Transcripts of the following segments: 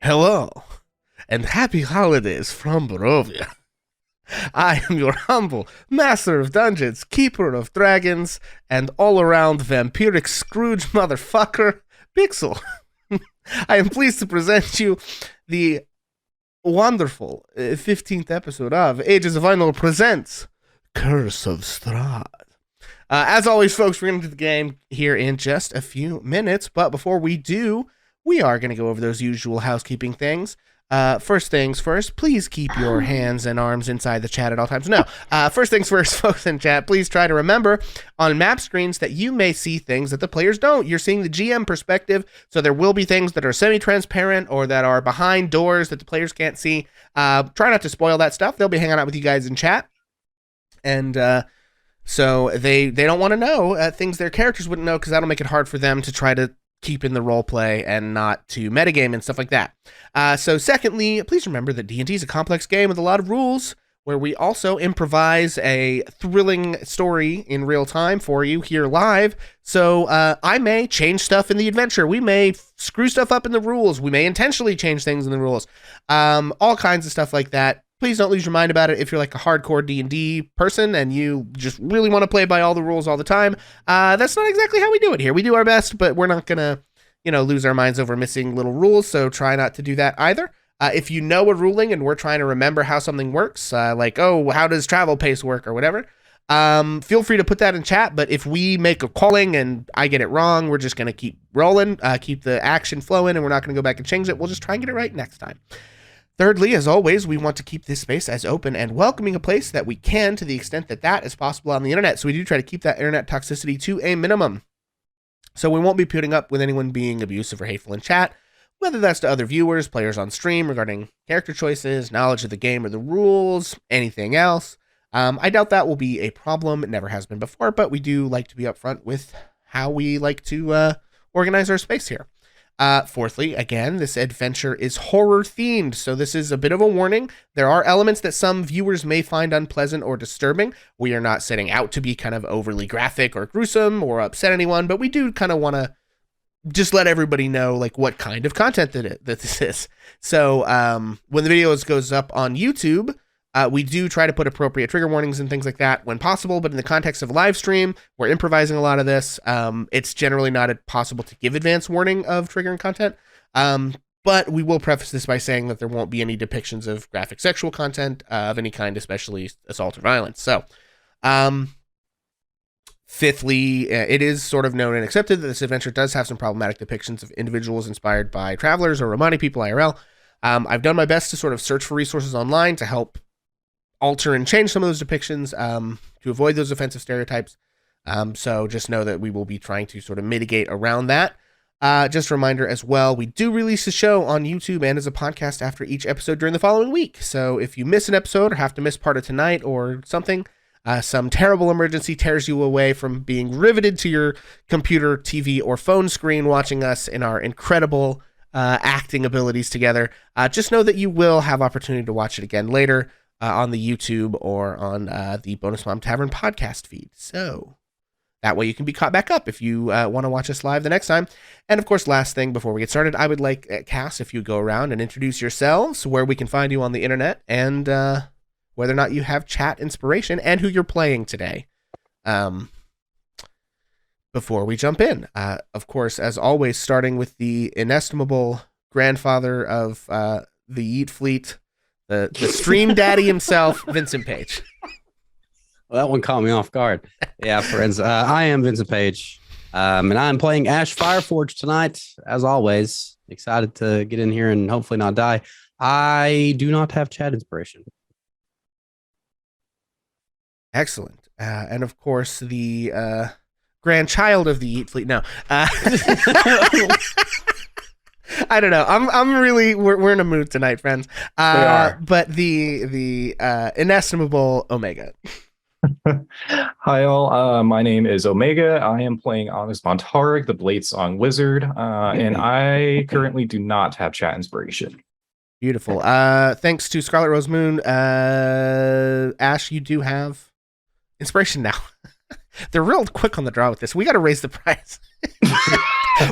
Hello, and happy holidays from Barovia. I am your humble master of dungeons, keeper of dragons, and all-around vampiric Scrooge motherfucker, Pixel. I am pleased to present you the wonderful 15th episode of Ages of Ainor presents Curse of Strahd. As always, folks, we're going to do the game here in just a few minutes, but before we do, we are going to go over those usual housekeeping things. First things first, please keep your hands and arms inside the chat at all times. No, first things first, folks in chat, please try to remember on map screens that you may see things that the players don't. You're seeing the GM perspective, so there will be things that are semi-transparent or that are behind doors that the players can't see. Try not to spoil that stuff. They'll be hanging out with you guys in chat. And so they don't want to know things their characters wouldn't know, because that'll make it hard for them to try to keep in the role play and not to metagame and stuff like that. So secondly, please remember that D&D is a complex game with a lot of rules, where we also improvise a thrilling story in real time for you here live. So I may change stuff in the adventure. We may screw stuff up in the rules. We may intentionally change things in the rules. All kinds of stuff like that. Please don't lose your mind about it if you're like a hardcore D&D person and you just really want to play by all the rules all the time. That's not exactly how we do it here. We do our best, but we're not going to, lose our minds over missing little rules, so try not to do that either. If you know a ruling and we're trying to remember how something works, like, how does travel pace work or whatever, feel free to put that in chat, but if we make a calling and I get it wrong, we're just going to keep rolling, keep the action flowing, and we're not going to go back and change it. We'll just try and get it right next time. Thirdly, as always, we want to keep this space as open and welcoming a place that we can, to the extent that that is possible on the internet. So we do try to keep that internet toxicity to a minimum. So we won't be putting up with anyone being abusive or hateful in chat, whether that's to other viewers, players on stream, regarding character choices, knowledge of the game or the rules, anything else. I doubt that will be a problem. It never has been before, but we do like to be upfront with how we like to organize our space here. Fourthly, again, this adventure is horror themed, so this is a bit of a warning. There are elements that some viewers may find unpleasant or disturbing. We are not setting out to be kind of overly graphic or gruesome or upset anyone, but we do kind of want to just let everybody know like what kind of content that this is. So when the video goes up on YouTube, we do try to put appropriate trigger warnings and things like that when possible, but in the context of a live stream, we're improvising a lot of this. It's generally not possible to give advance warning of triggering content, but we will preface this by saying that there won't be any depictions of graphic sexual content of any kind, especially assault or violence. So, fifthly, it is sort of known and accepted that this adventure does have some problematic depictions of individuals inspired by travelers or Romani people IRL. I've done my best to sort of search for resources online to help alter and change some of those depictions to avoid those offensive stereotypes. So just know that we will be trying to sort of mitigate around that. Just a reminder as well, we do release a show on YouTube and as a podcast after each episode during the following week. So if you miss an episode or have to miss part of tonight or something, some terrible emergency tears you away from being riveted to your computer, TV, or phone screen watching us in our incredible acting abilities together, just know that you will have opportunity to watch it again later. On the YouTube or on the Bonus Mom Tavern podcast feed. So that way you can be caught back up if you want to watch us live the next time. And of course, last thing before we get started, I would like, Cass, if you go around and introduce yourselves, where we can find you on the internet, and whether or not you have chat inspiration and who you're playing today. Before we jump in, of course, as always, starting with the inestimable grandfather of the Yeet Fleet, the stream daddy himself, Vincent Page. Well, that one caught me off guard. Yeah, friends, I am Vincent Page, and I'm playing Ash Fireforge tonight, as always. Excited to get in here and hopefully not die. I do not have chat inspiration. Excellent. And of course, the grandchild of the Yeet Fleet. No. I don't know. I'm really we're in a mood tonight, friends. We are. But the inestimable Omega. Hi all. My name is Omega. I am playing Honest Montarik, the Bladesong Wizard, and I currently do not have chat inspiration. Beautiful. Thanks to Scarlet Rose Moon, Ash, you do have inspiration now. They're real quick on the draw with this. We got to raise the price.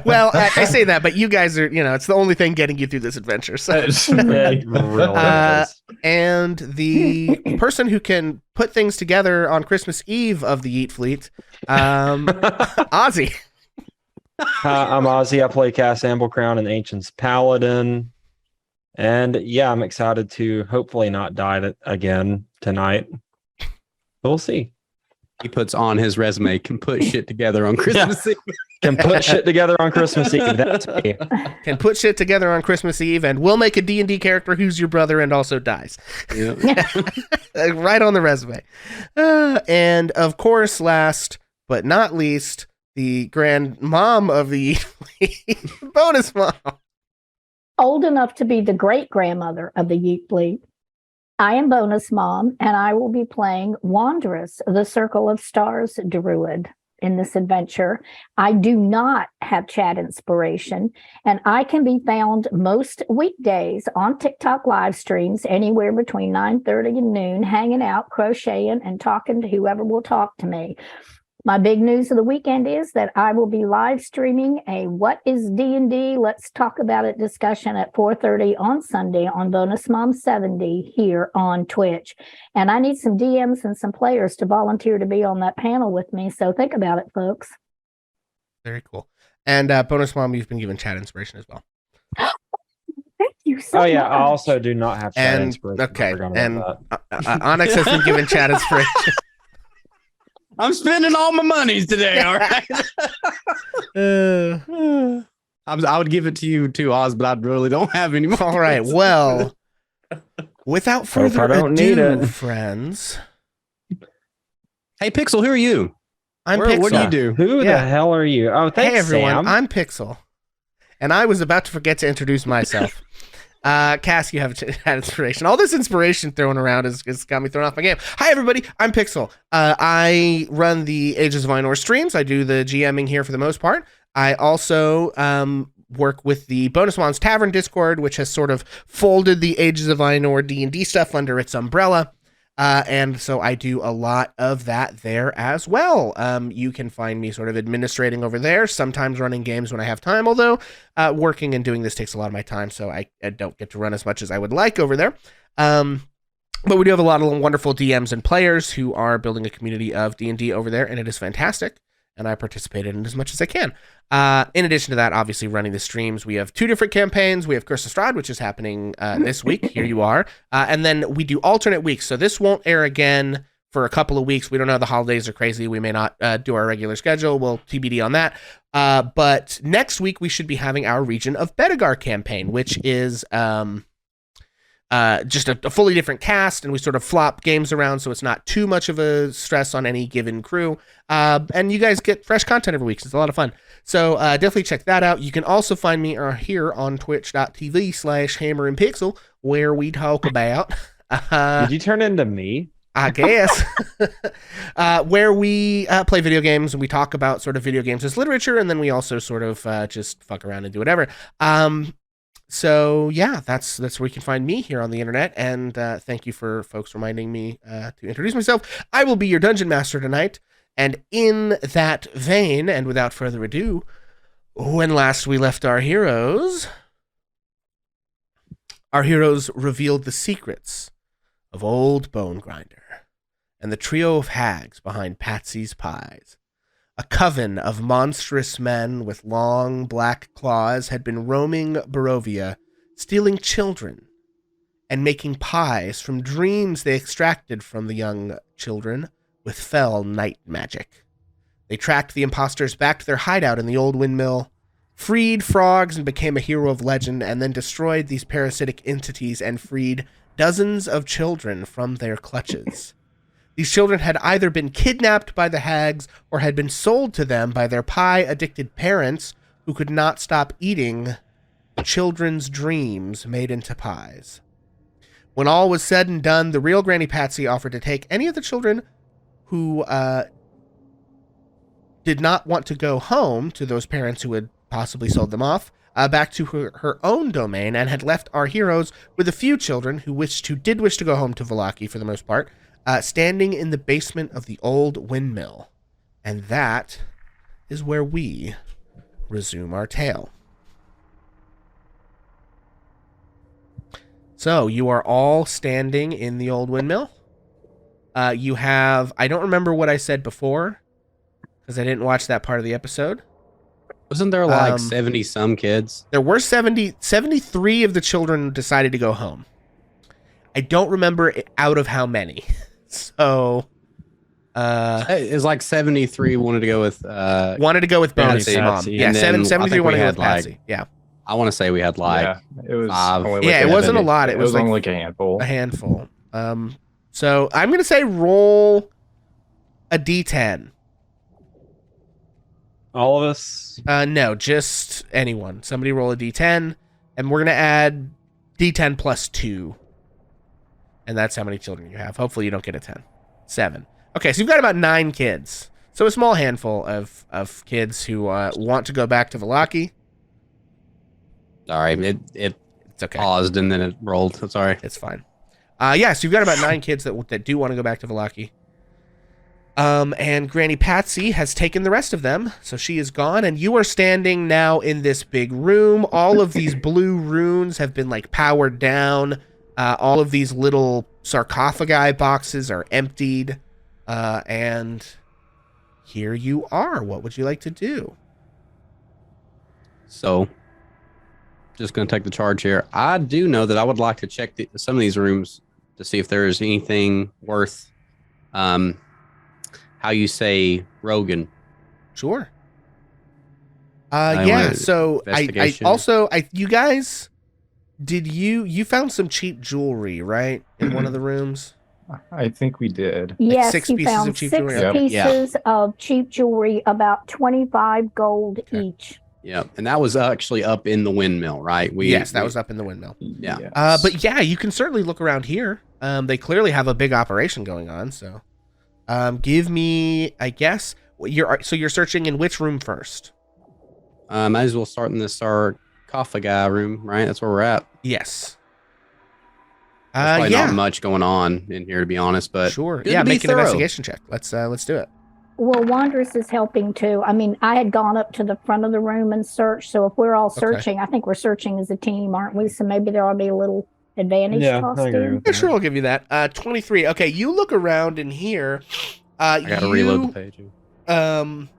Well, I say that, but you guys are, it's the only thing getting you through this adventure. So. It really is. And the person who can put things together on Christmas Eve of the Yeet Fleet, Ozzy. I'm Ozzy. I play Cass Amblecrown and Ancient's Paladin. And yeah, I'm excited to hopefully not die again tonight. We'll see. He puts on his resume, can put shit together on Christmas Eve. Can put shit together on Christmas Eve. That's me. Can put shit together on Christmas Eve, and we'll make a D&D character who's your brother and also dies. Yeah. Right on the resume. And of course, last but not least, the grand mom of the bonus mom. Old enough to be the great grandmother of the Yeet Fleet. I am Bonus Mom, and I will be playing Wanderess, the Circle of Stars druid in this adventure. I do not have chat inspiration, and I can be found most weekdays on TikTok live streams anywhere between 9:30 and noon, hanging out, crocheting, and talking to whoever will talk to me. My big news of the weekend is that I will be live streaming a What is D&D? Let's Talk About It discussion at 4:30 on Sunday on Bonus Mom 70 here on Twitch. And I need some DMs and some players to volunteer to be on that panel with me. So think about it, folks. Very cool. And Bonus Mom, you've been given chat inspiration as well. Thank you so much. Oh yeah, I also do not have chat inspiration. Okay, and Onyx has been given chat inspiration. I'm spending all my monies today, all right? I would give it to you too, Oz, but I really don't have any more. All right, well, without further ado, friends. Hey, Pixel, who are you? I'm Pixel. What do you do? Who the hell are you? Oh, thanks, hey, everyone. Sam. I'm Pixel. And I was about to forget to introduce myself. Cass, you have had inspiration. All this inspiration thrown around has got me thrown off my game. Hi, everybody. I'm Pixel. I run the Ages of Ainor streams. I do the GMing here for the most part. I also work with the Bonus Wands Tavern Discord, which has sort of folded the Ages of Ainor D&D stuff under its umbrella. And so I do a lot of that there as well. You can find me sort of administrating over there, sometimes running games when I have time, although working and doing this takes a lot of my time, so I don't get to run as much as I would like over there. But we do have a lot of wonderful DMs and players who are building a community of D&D over there, and it is fantastic. And I participate in it as much as I can. In addition to that, obviously running the streams, we have two different campaigns. We have Curse of Strahd, which is happening this week. Here you are. And then we do alternate weeks. So this won't air again for a couple of weeks. We don't know. The holidays are crazy. We may not do our regular schedule. We'll TBD on that. But next week, we should be having our Region of Bedegar campaign, which is just a fully different cast, and we sort of flop games around, so it's not too much of a stress on any given crew. And you guys get fresh content every week, so it's a lot of fun. So definitely check that out. You can also find me here on twitch.tv/hammerandpixel, where we talk about... Did you turn into me? I guess. Where we play video games, and we talk about sort of video games as literature, and then we also sort of just fuck around and do whatever. So yeah, that's where you can find me here on the internet, and thank you for folks reminding me to introduce myself. I will be your dungeon master tonight, and in that vein, and without further ado, when last we left our heroes revealed the secrets of Old Bone Grinder and the trio of hags behind Patsy's Pies. A coven of monstrous men with long black claws had been roaming Barovia, stealing children and making pies from dreams they extracted from the young children with fell night magic. They tracked the imposters back to their hideout in the old windmill, freed frogs and became a hero of legend, and then destroyed these parasitic entities and freed dozens of children from their clutches. These children had either been kidnapped by the hags or had been sold to them by their pie-addicted parents who could not stop eating the children's dreams made into pies. When all was said and done, the real Granny Patsy offered to take any of the children who did not want to go home to those parents who had possibly sold them off, back to her own domain, and had left our heroes with a few children who did wish to go home to Vallaki for the most part, standing in the basement of the old windmill. And that is where we resume our tale. So you are all standing in the old windmill. You have, I don't remember what I said before because I didn't watch that part of the episode. Wasn't there like 70 some kids? There were 73 of the children decided to go home. I don't remember out of how many. So it's like 73 wanted to go with bonus Patsy. mom. And Yeah, then 73 wanted to go with like, Patsy. Yeah. I want to say we had like yeah, it was 5. only Yeah, it wasn't a lot. It was only like a handful. A handful. So I'm going to say roll a d10. All of us. No, just anyone. Somebody roll a d10, and we're going to add d10 plus 2. And that's how many children you have. Hopefully you don't get a 10. 7. Okay, so you've got about 9 kids. So a small handful of kids who want to go back to Vallaki. Sorry, it It's okay. paused and then it rolled. I'm sorry. It's fine. So you've got about 9 kids that do want to go back to Vallaki. And Granny Patsy has taken the rest of them, so she is gone, and you are standing now in this big room. All of these blue runes have been like powered down. All of these little sarcophagi boxes are emptied, and here you are. What would you like to do? So, just going to take the charge here. I do know that I would like to check some of these rooms to see if there is anything worth, how you say, Rogan. Sure. I Yeah. wanna- So I investigation. also you guys, you found some cheap jewelry, right, in one of the rooms? I think we did. Yes, 6 you pieces of found cheap 6 jewelry? Yep. pieces of cheap jewelry, about 25 gold Okay. each. Yeah, and that was actually up in the windmill, right? Yes, that was up in the windmill. Yeah. Yes. But yeah, you can certainly look around here. They clearly have a big operation going on. So, give me, I guess, you're searching in which room first? Might as well start in the sarcophagi room, right? That's where we're at. Yes. There's probably Yeah. not much going on in here, to be honest, but Sure. good Yeah, to be make an thorough. investigation check. Let's do it. Well, Wanderous is helping too. I mean, I had gone up to the front of the room and searched. So if we're all searching, I think we're searching as a team, aren't we? So maybe there ought to be a little advantage Yeah, tossed I agree in. with Yeah, that. sure, I'll give you that. 23. Okay, you look around in here. I gotta reload the page.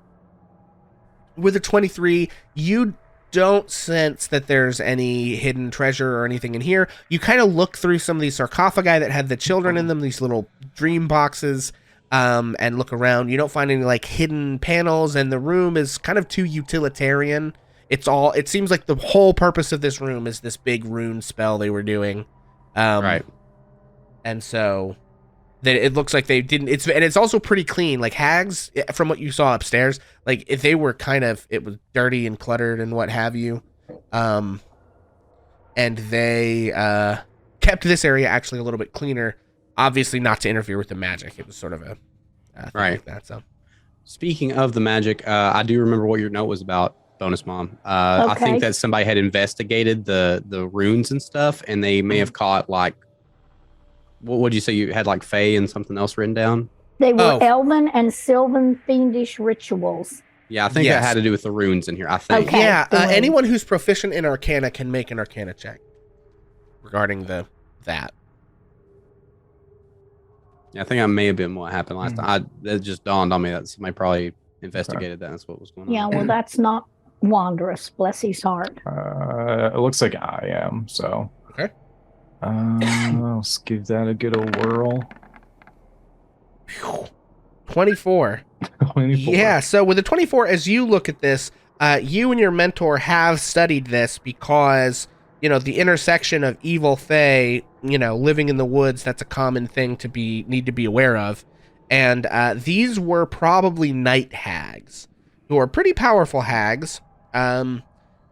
With a 23, you don't sense that there's any hidden treasure or anything in here. You kind of look through some of these sarcophagi that had the children in them, these little dream boxes, and look around. You don't find any like hidden panels, and the room is kind of too utilitarian. It seems like the whole purpose of this room is this big rune spell they were doing. Right. And so that it looks like they didn't, it's also pretty clean. Like hags, from what you saw upstairs, like if they were it was dirty and cluttered and what have you. And they kept this area actually a little bit cleaner, obviously not to interfere with the magic. It was sort of a thing Right. like that. So Speaking of the magic, I do remember what your note was about, Bonus Mom. I Okay. think that somebody had investigated the runes and stuff, and they may have caught like, what would you say? You had like Fae and something else written down? They were Oh. elven and sylvan fiendish rituals. Yeah, I think Yes. that had to do with the runes in here. I think. Okay. yeah, the runes. anyone who's proficient in Arcana can make an Arcana check regarding that. Yeah, I think I may have been what happened last time. It just dawned on me that somebody probably investigated that. That's what was going on. Yeah, well, that's not Wanderous. Bless his heart. It looks like I am. So. Okay. Let's give that a good old whirl. 24. 24. Yeah, so with a 24, as you look at this, you and your mentor have studied this because, the intersection of evil fae, living in the woods, that's a common thing to need to be aware of. And these were probably night hags, who are pretty powerful hags,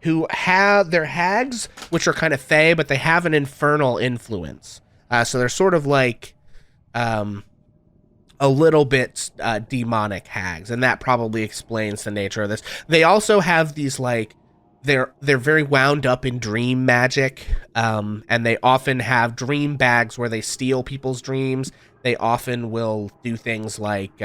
who have their hags, which are kind of fae, but they have an infernal influence. So they're sort of like a little bit demonic hags, and that probably explains the nature of this. They also have these like they're very wound up in dream magic, and they often have dream bags where they steal people's dreams. They often will do things like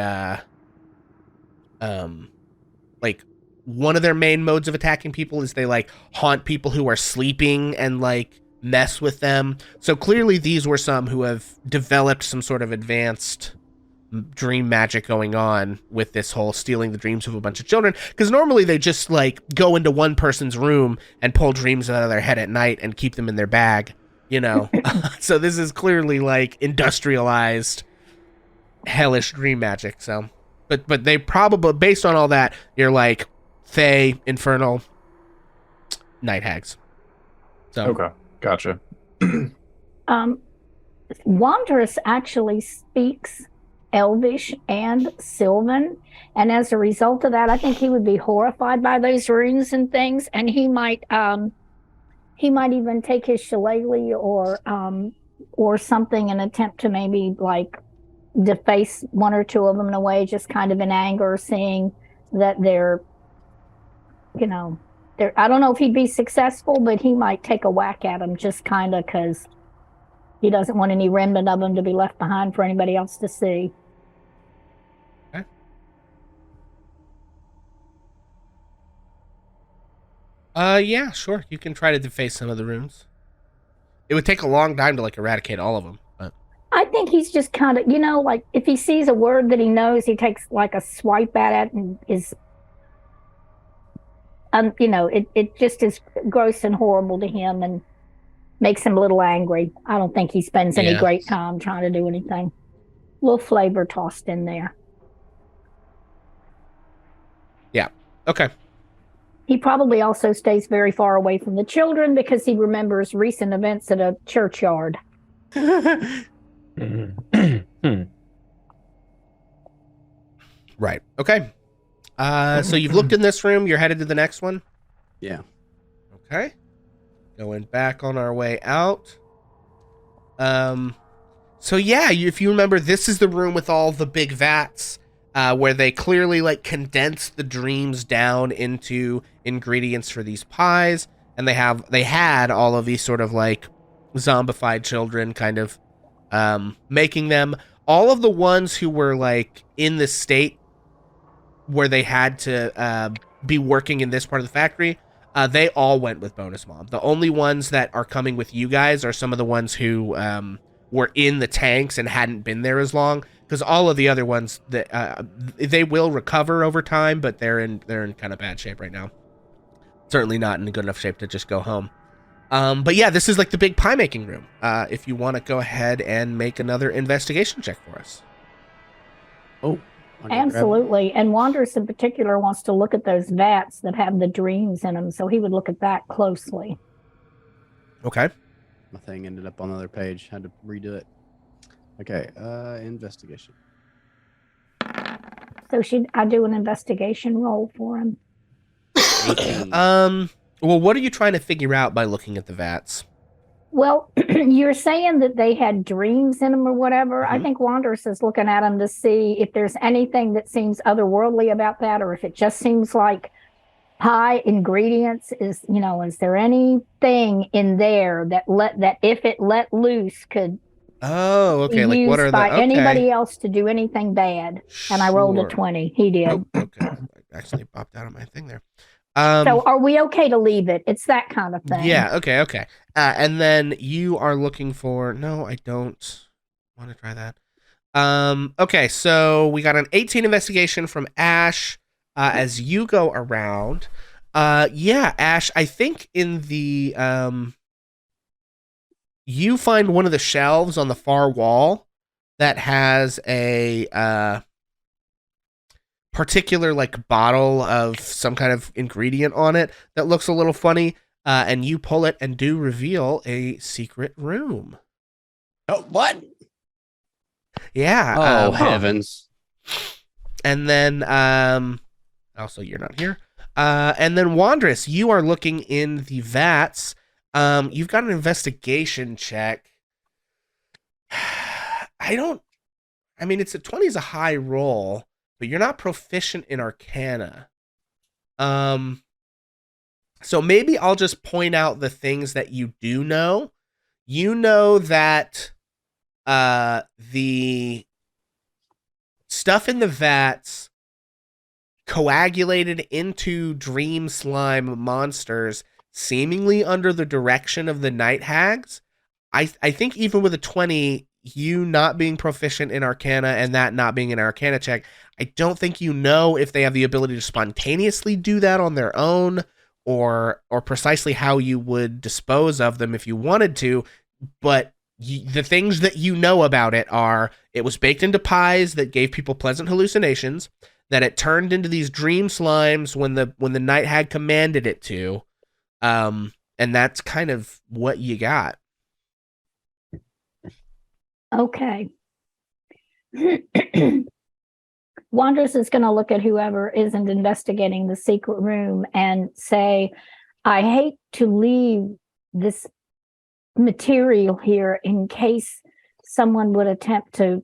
one of their main modes of attacking people is they like haunt people who are sleeping and like mess with them. So clearly these were some who have developed some sort of advanced dream magic going on with this whole stealing the dreams of a bunch of children, because normally they just like go into one person's room and pull dreams out of their head at night and keep them in their bag, you know. So this is clearly like industrialized hellish dream magic. So but they probably, based on all that, you're like fae, infernal, night hags. So Okay, gotcha. Wanderous actually speaks Elvish and Sylvan, and as a result of that, I think he would be horrified by those runes and things, and he might even take his shillelagh or something and attempt to maybe like deface one or two of them in a way, just kind of in anger, seeing that they're, you know, they're. I don't know if he'd be successful, but he might take a whack at them just kind of because he doesn't want any remnant of them to be left behind for anybody else to see. Yeah, sure. You can try to deface some of the runes. It would take a long time to like eradicate all of them, but I think he's just kind of, like if he sees a word that he knows, he takes like a swipe at it and is, it just is gross and horrible to him and makes him a little angry. I don't think he spends any great time trying to do anything. A little flavor tossed in there. Yeah. Okay. He probably also stays very far away from the children because he remembers recent events at a churchyard. Right. Okay. So you've looked in this room. You're headed to the next one? Yeah. Okay. Going back on our way out. So yeah, if you remember, this is the room with all the big vats, where they clearly like condense the dreams down into ingredients for these pies, and they had all of these sort of like zombified children kind of making them. All of the ones who were like in the state where they had to be working in this part of the factory, they all went with Bonus Mom. The only ones that are coming with you guys are some of the ones who were in the tanks and hadn't been there as long, because all of the other ones that they will recover over time, but they're in kind of bad shape right now. Certainly not in good enough shape to just go home. But yeah, this is like the big pie making room. If you want to go ahead and make another investigation check for us. Oh, absolutely. And Wanderous in particular wants to look at those vats that have the dreams in them, so he would look at that closely. Okay. My thing ended up on the other page. Had to redo it. Okay, investigation. So should I do an investigation roll for him? 18. Well, what are you trying to figure out by looking at the vats? Well, you're saying that they had dreams in them or whatever. Mm-hmm. I think Wanderous is looking at them to see if there's anything that seems otherworldly about that, or if it just seems like pie ingredients. Is there anything in there that if it let loose could okay, be like used what are by the anybody else to do anything bad? And I rolled a 20. He did. Oh, okay. I actually popped out of my thing there. So are we okay to leave it? It's that kind of thing. Yeah, okay. And then you are looking for... No, I don't want to try that. Okay, so we got an 18 investigation from Ash as you go around. Yeah, Ash, I think in the... you find one of the shelves on the far wall that has a... particular like bottle of some kind of ingredient on it that looks a little funny, and you pull it and do reveal a secret room. Oh, what? Yeah. Oh, heavens. And then also you're not here. And then Wanderous, you are looking in the vats. You've got an investigation check. It's a 20 is a high roll, but you're not proficient in Arcana. So maybe I'll just point out the things that you do know. You know that the stuff in the vats coagulated into dream slime monsters, seemingly under the direction of the night hags. I think even with a 20, you not being proficient in Arcana and that not being an Arcana check, I don't think you know if they have the ability to spontaneously do that on their own, or precisely how you would dispose of them if you wanted to. But the things that you know about it are, it was baked into pies that gave people pleasant hallucinations, that it turned into these dream slimes when the night hag commanded it to, and that's kind of what you got. Okay. Wanderers is going to look at whoever isn't investigating the secret room and say, I hate to leave this material here in case someone would attempt to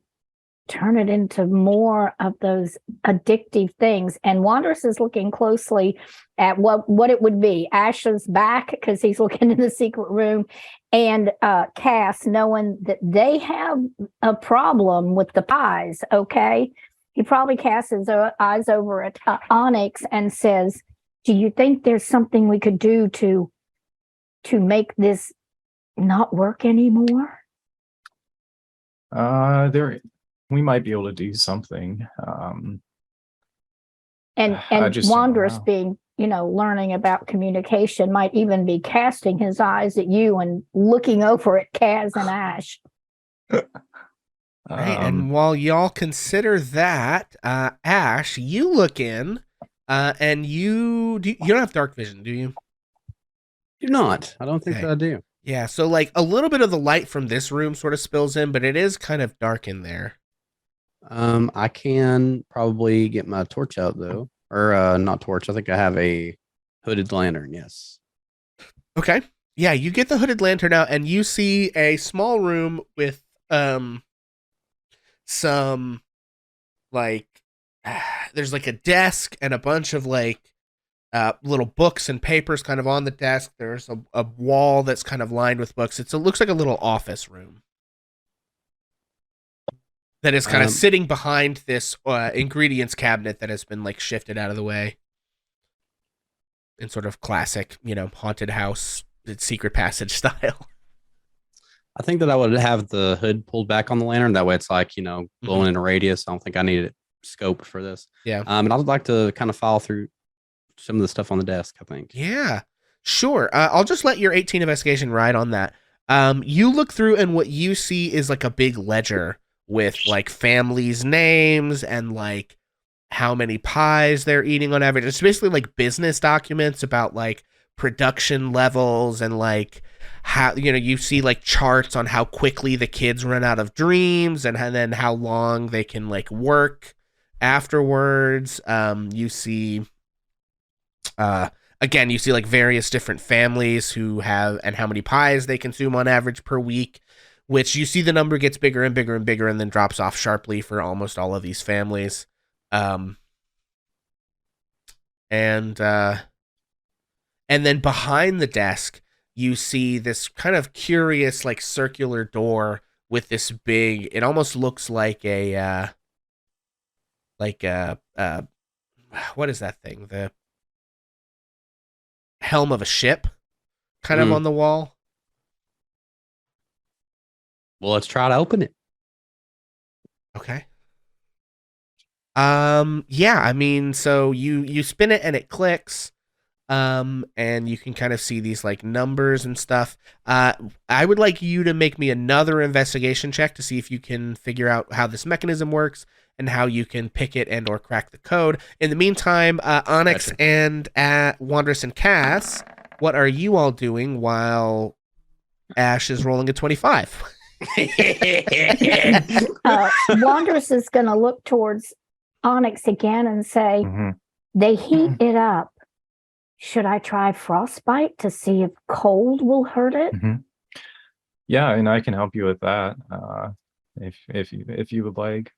turn it into more of those addictive things. And Wanderers is looking closely at what it would be. Ash's back, because he's looking in the secret room, and Cass, knowing that they have a problem with the pies, okay? He probably casts his eyes over at Onyx and says, do you think there's something we could do to make this not work anymore? We might be able to do something. And Wanderous being, learning about communication, might even be casting his eyes at you and looking over at Kaz and Ash. Right, and while y'all consider that, Ash, you look in, and you don't have dark vision, do you? Do not. I don't think Okay. that I do. Yeah, so like a little bit of the light from this room sort of spills in, but it is kind of dark in there. I can probably get my torch out though, or not torch. I think I have a hooded lantern. Yes. Okay. Yeah, you get the hooded lantern out, and you see a small room with some like there's like a desk and a bunch of like little books and papers kind of on the desk. There's a wall that's kind of lined with books. It looks like a little office room that is kind of sitting behind this ingredients cabinet that has been like shifted out of the way in sort of classic, haunted house, secret passage style. I think that I would have the hood pulled back on the lantern. That way it's like, glowing in a radius. I don't think I need it scoped for this. Yeah. And I'd like to kind of follow through some of the stuff on the desk, I think. Yeah, sure. I'll just let your 18 investigation ride on that. You look through, and what you see is like a big ledger with like families' names and like how many pies they're eating on average. It's basically like business documents about like production levels and like how, you see like charts on how quickly the kids run out of dreams and then how long they can like work afterwards. You see again, you see like various different families who have and how many pies they consume on average per week, which you see the number gets bigger and bigger and bigger and then drops off sharply for almost all of these families. And then behind the desk, you see this kind of curious like circular door with this big, it almost looks like a what is that thing? The helm of a ship kind of on the wall. Well, let's try to open it. Okay. Yeah, I mean, so you spin it and it clicks. And you can kind of see these like numbers and stuff. I would like you to make me another investigation check to see if you can figure out how this mechanism works and how you can pick it and or crack the code. In the meantime, Onyx Gotcha. and Wanderous and Cass, what are you all doing while Ash is rolling a 25? Wanderous is going to look towards Onyx again and say, they heat it up. Should I try frostbite to see if cold will hurt it? Yeah, and I can help you with that if you would like.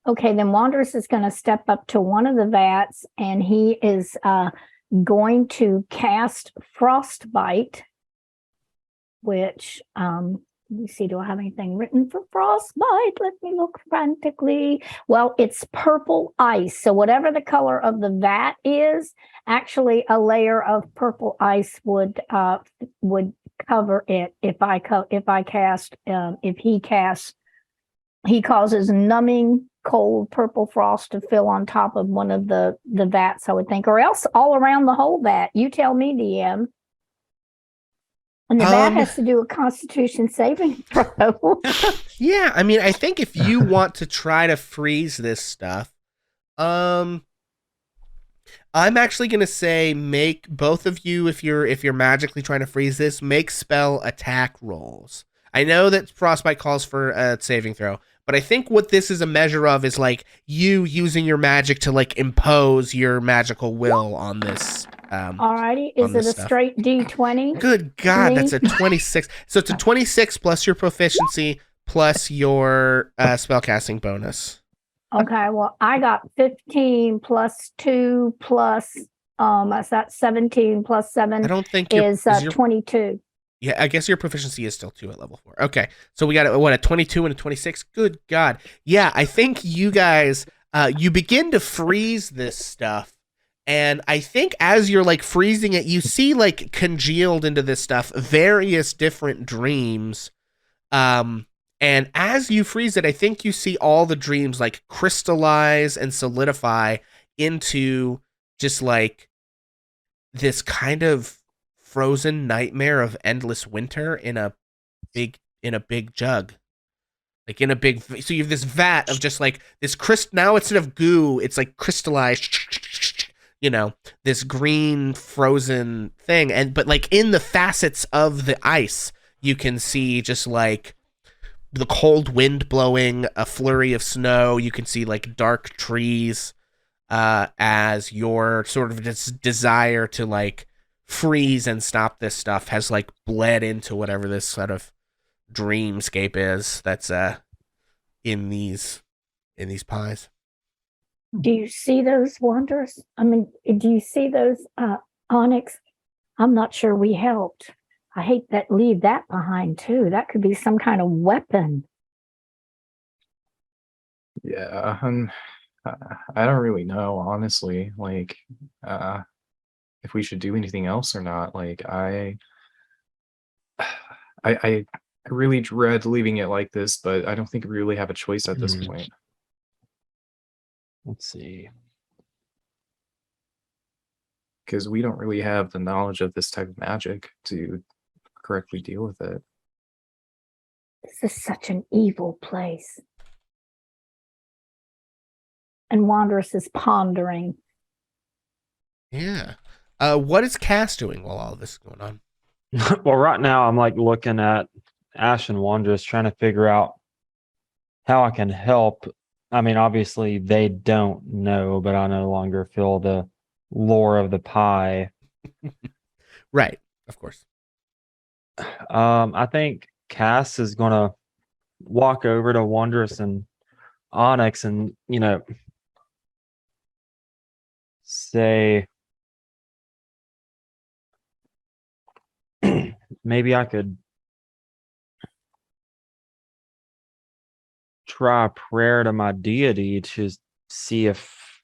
Okay, then Wanderous is going to step up to one of the vats and he is going to cast frostbite, which Let me see, do I have anything written for frostbite? Let me look frantically. Well, it's purple ice. So whatever the color of the vat is, actually a layer of purple ice would cover it he causes numbing cold purple frost to fill on top of one of the vats, I would think, or else all around the whole vat. You tell me, DM. And the vat has to do a Constitution saving throw. Yeah, I mean, I think if you want to try to freeze this stuff, I'm actually gonna say make both of you, if you're magically trying to freeze this, make spell attack rolls. I know that frostbite calls for a saving throw, but I think what this is a measure of is like you using your magic to like impose your magical will on this. Alrighty, is it a straight D20? Good God, that's a 26. So it's a 26 plus your proficiency plus your spellcasting bonus. Okay, well, I got 15 plus 2 plus that's that 17 plus 7 I don't think is 22. Yeah, I guess your proficiency is still 2 at level 4. Okay, so we got a 22 and a 26. Good God. Yeah, I think you guys, you begin to freeze this stuff. And I think as you're like freezing it, you see like congealed into this stuff various different dreams. And as you freeze it, I think you see all the dreams like crystallize and solidify into just like this kind of frozen nightmare of endless winter in a big jug. Like in a big, so you have this vat of just like this now instead of goo, it's like crystallized, this green frozen thing. But like in the facets of the ice, you can see just like the cold wind blowing, a flurry of snow. You can see like dark trees, as your sort of desire to like freeze and stop this stuff has like bled into whatever this sort of dreamscape is that's in these pies. Do you see those wonders? I mean, do you see those onyx? I'm not sure we helped. I hate that leave that behind too. That could be some kind of weapon. Yeah, I don't really know, honestly. Like, if we should do anything else or not. Like, I really dread leaving it like this, but I don't think we really have a choice at this point. Let's see. Because we don't really have the knowledge of this type of magic to correctly deal with it. This is such an evil place. And Wanderous is pondering. Yeah. What is Cass doing while all this is going on? Well, right now I'm like looking at Ash and Wanderous, trying to figure out how I can help. I mean, obviously they don't know, but I no longer feel the lore of the pie. Right, of course. I think Cass is gonna walk over to Wanderous and Onyx and, say, maybe I could try a prayer to my deity to see if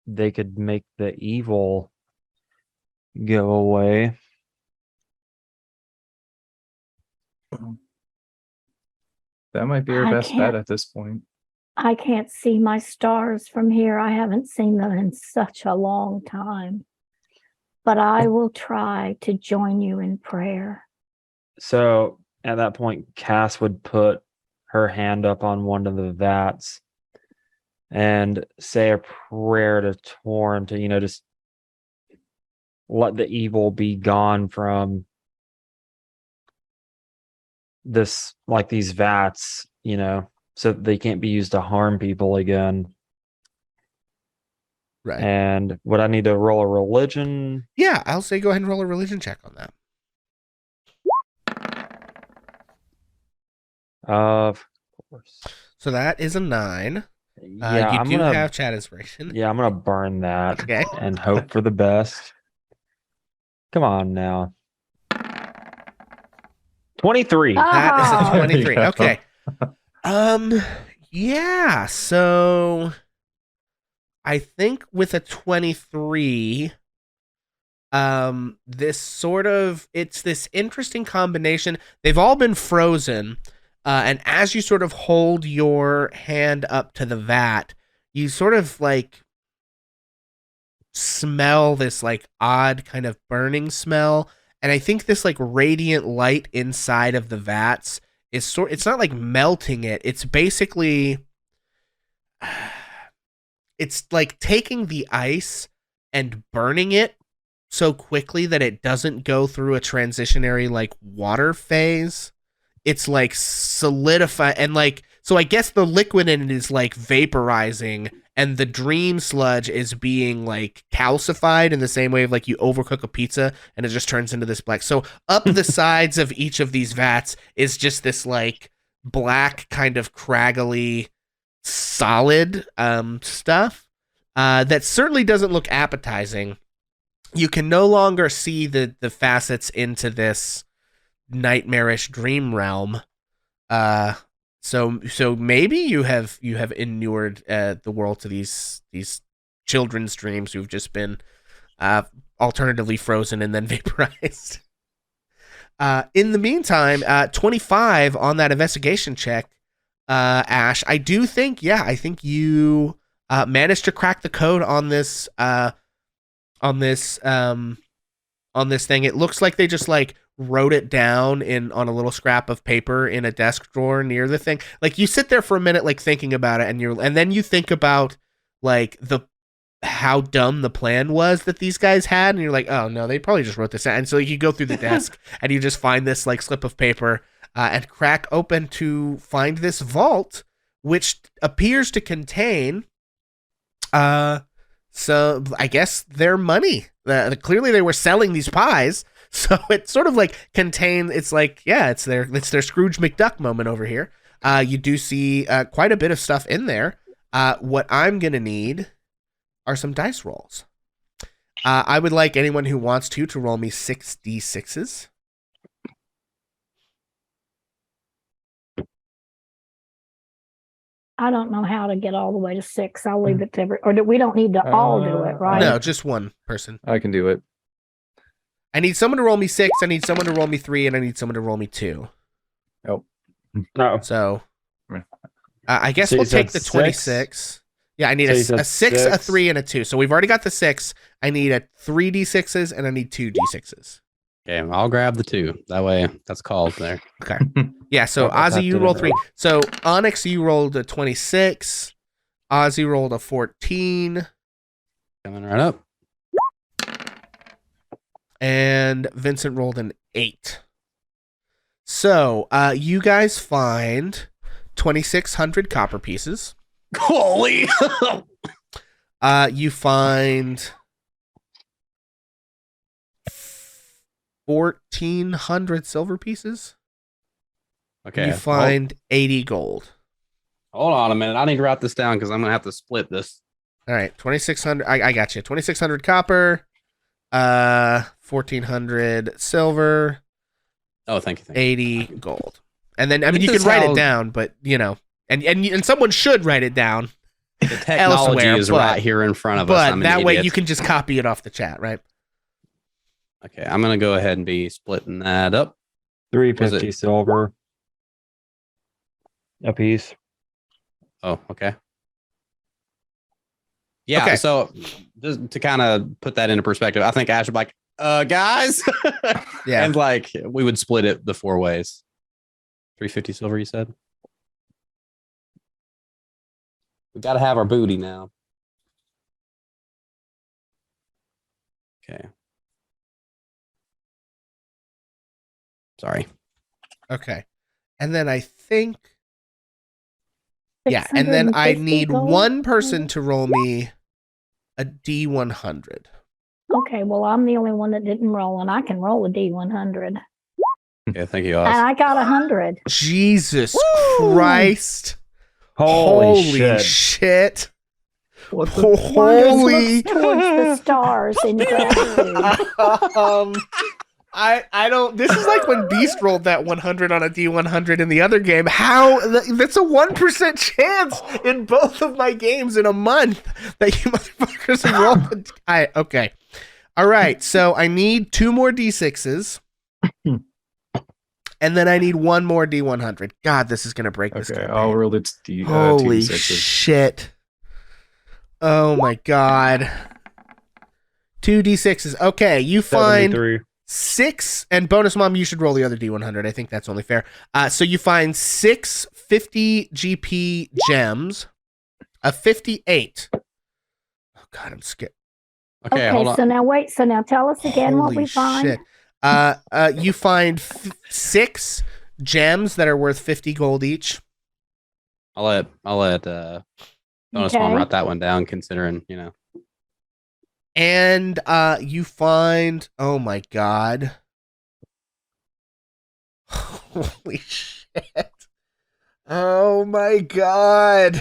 they could make the evil go away. That might be our best bet at this point. I can't see my stars from here. I haven't seen them in such a long time. But I will try to join you in prayer. So at that point, Cass would put her hand up on one of the vats and say a prayer to Torn to, just let the evil be gone from this, like these vats, so that they can't be used to harm people again. Right. And would I need to roll a religion? Yeah, I'll say go ahead and roll a religion check on that. Of course. So that is a 9. Yeah, you have chat inspiration. Yeah, I'm gonna burn that. Okay. And hope for the best. Come on now. 23. That is a Oh. 23. Yeah. Okay. Yeah, so I think with a 23, it's this interesting combination. They've all been frozen, and as you sort of hold your hand up to the vat, you sort of like smell this like odd kind of burning smell, and I think this like radiant light inside of the vats is it's not like melting it. It's basically it's like taking the ice and burning it so quickly that it doesn't go through a transitionary like water phase. It's like solidify and like so I guess the liquid in it is like vaporizing and the dream sludge is being like calcified in the same way of like you overcook a pizza and it just turns into this black. So up the sides of each of these vats is just this like black kind of craggly solid stuff that certainly doesn't look appetizing. You can no longer see the facets into this nightmarish dream realm. So maybe you have inured the world to these children's dreams who've just been alternatively frozen and then vaporized. In the meantime, 25 on that investigation check, Ash. I think you managed to crack the code on this thing. It looks like they just like wrote it down on a little scrap of paper in a desk drawer near the thing. Like you sit there for a minute like thinking about it and then you think about like how dumb the plan was that these guys had and you're like, oh no, they probably just wrote this out. And so you go through the desk and you just find this like slip of paper and crack open to find this vault, which appears to contain so I guess their money. Clearly they were selling these pies, so it sort of like contains. It's like it's their Scrooge McDuck moment over here. You do see quite a bit of stuff in there. What I'm gonna need are some dice rolls. I would like anyone who wants to roll me 6d6s. I don't know how to get all the way to 6. I'll leave it to we don't need to all do it, right? No, just one person. I can do it. I need someone to roll me 6. I need someone to roll me 3, and I need someone to roll me 2. Oh. No. So, I guess So you we'll take the said 26. Yeah, I need So you a said 6, a 6. 3, and a 2. So we've already got the 6. I need a 3d6s, and I need 2d6s. Okay, I'll grab the 2. That way, that's called there. Okay. Yeah, so I'll Ozzy, you have to roll do 3. So Onyx, you rolled a 26. Ozzy rolled a 14. Coming right up. And Vincent rolled an 8. So, you guys find 2,600 copper pieces. Holy! You find 1,400 silver pieces. Okay. You find 80 gold. Hold on a minute. I need to write this down because I'm gonna have to split this. All right, 2,600. I got you. 2,600 copper. 1,400 silver. Oh, thank you. 80 gold. And then I mean This you is can write how- it down, but and someone should write it down. The technology Elsewhere, is but- right here in front of us. But I'm an that way idiot. you can just copy it off the chat, right? Okay, I'm gonna go ahead and be splitting that up. 350 silver a piece. Oh, okay. Yeah, Okay. so just to kind of put that into perspective, I think Ash would be like, guys. Yeah. And like we would split it the 4 ways. 350 silver, you said? We gotta have our booty now. Okay. Sorry. Okay. And then I think yeah, and then I 650 need gold? one person to roll me a D100. Okay, well, I'm the only one that didn't roll, and I can roll a D100. Yeah, thank you, And Oz. I got 100. Jesus Woo! Christ. Holy shit. shit. What Wonders Holy looks towards the stars in gratitude. I don't. This is like when Beast rolled that 100 on a D100 in the other game. That's a 1% chance in both of my games in a month that you motherfuckers have rolled. Okay. All right. So I need 2 more D6s. And then I need 1 more D100. God, this is going to break this Okay, campaign. I'll roll it. Holy 2d6s. shit. Oh my God. 2 D6s. Okay, you find 73. 6, and bonus mom, you should roll the other D100. I think that's only fair. So you find 6 50 GP gems, a 58. Oh God, I'm scared. Okay, hold on. So now tell us again what we find. Shit. You find 6 gems that are worth 50 gold each. I'll let bonus mom write that one down, considering, you know. And you find, oh my God. Holy shit. Oh my God.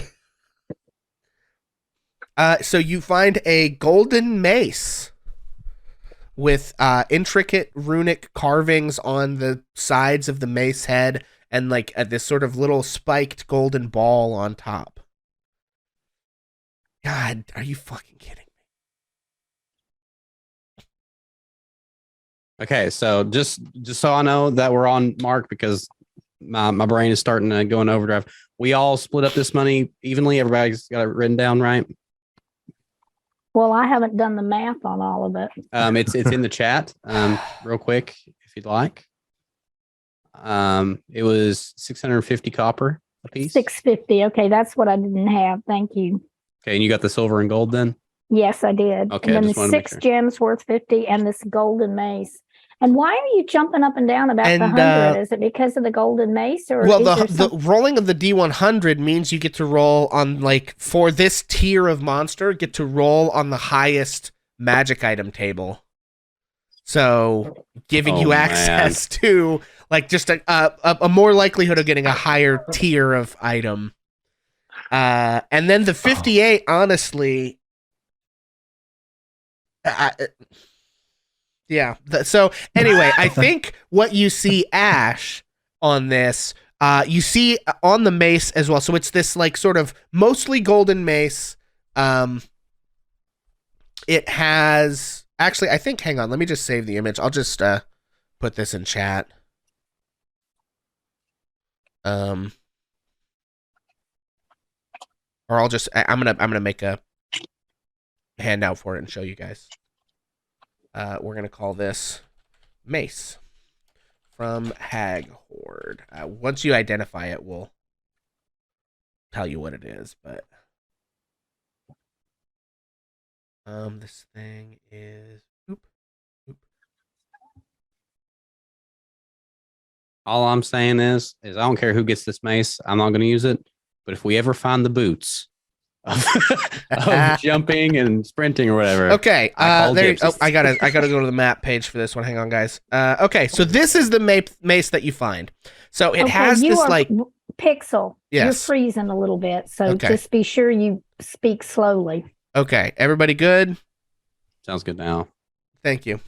So you find a golden mace with intricate runic carvings on the sides of the mace head and like this sort of little spiked golden ball on top. God, are you fucking kidding? Okay, so just so I know that we're on mark, because my brain is starting to go in overdrive. We all split up this money evenly. Everybody's got it written down, right? Well, I haven't done the math on all of it. It's in the chat. Real quick, if you'd like. It was 650 copper a piece. 650. Okay, that's what I didn't have. Thank you. Okay, and you got the silver and gold then? Yes, I did. Okay, and I then just the wanted to make 6 sure. gems worth 50 and this golden mace. And why are you jumping up and down about the And, 100? Is it because of the golden mace, or Well, is there the some... rolling of the D100 means you get to roll on, like, for this tier of monster, get to roll on the highest magic item table. So, giving you access to, like, just a more likelihood of getting a higher tier of item. And then the 58, honestly... Yeah. So anyway, I think what you see, Ash, on this, you see on the mace as well. So it's this like sort of mostly golden mace. It has actually, I think. Hang on, let me just save the image. I'll just put this in chat. Or I'll just I'm gonna make a handout for it and show you guys. We're gonna call this Mace from Hag Horde. Once you identify it, we'll tell you what it is. But this thing is. Oop. All I'm saying is I don't care who gets this mace. I'm not going to use it. But if we ever find the boots of jumping and sprinting or whatever, Okay. There. Oh, I gotta go to the map page for this one. Hang on, guys. Okay. So this is the mace that you find. So it has this like Pixel. Yes. You're freezing a little bit, so Okay. just be sure you speak slowly. Okay. Everybody good? sounds good now. Thank you.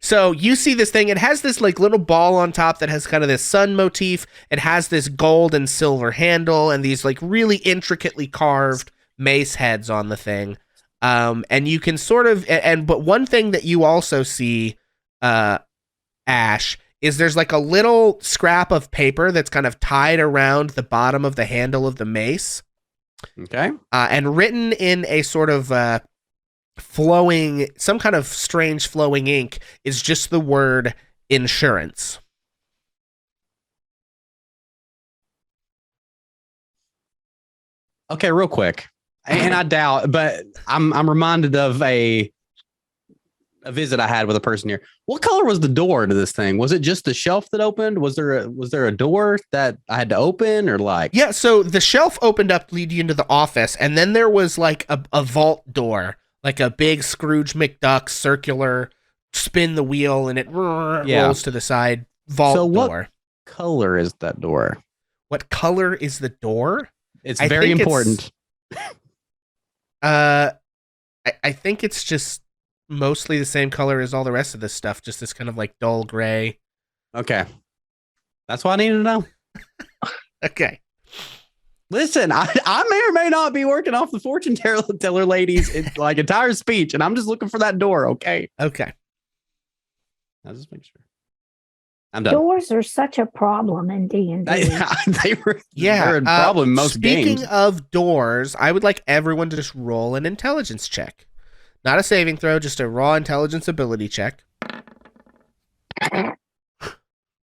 So you see this thing, it has this like little ball on top that has kind of this sun motif. It has this gold and silver handle and these like really intricately carved mace heads on the thing. And you can sort of, but one thing that you also see, Ash, is there's like a little scrap of paper that's kind of tied around the bottom of the handle of the mace. Okay. And written in a sort of, some kind of strange flowing ink is just the word insurance. Okay, real quick. And I doubt, but I'm reminded of a visit I had with a person here. What color was the door to this thing? Was it just the shelf that opened? Was there a door that I had to open, or like? Yeah, so the shelf opened up, lead you into the office, and then there was like a vault door. Like a big Scrooge McDuck circular, spin the wheel and it rolls to the side vault door. What color is that door? What color is the door? It's very important. I think it's just mostly the same color as all the rest of this stuff, just this kind of like dull gray. Okay. That's what I needed to know. Okay. Listen, I may or may not be working off the fortune teller lady's like entire speech, and I'm just looking for that door. Okay. Okay. I'll just make sure. I'm done. Doors are such a problem in D&D. They're a problem in most speaking games. of doors, I would like everyone to just roll an intelligence check. Not a saving throw, just a raw intelligence ability check.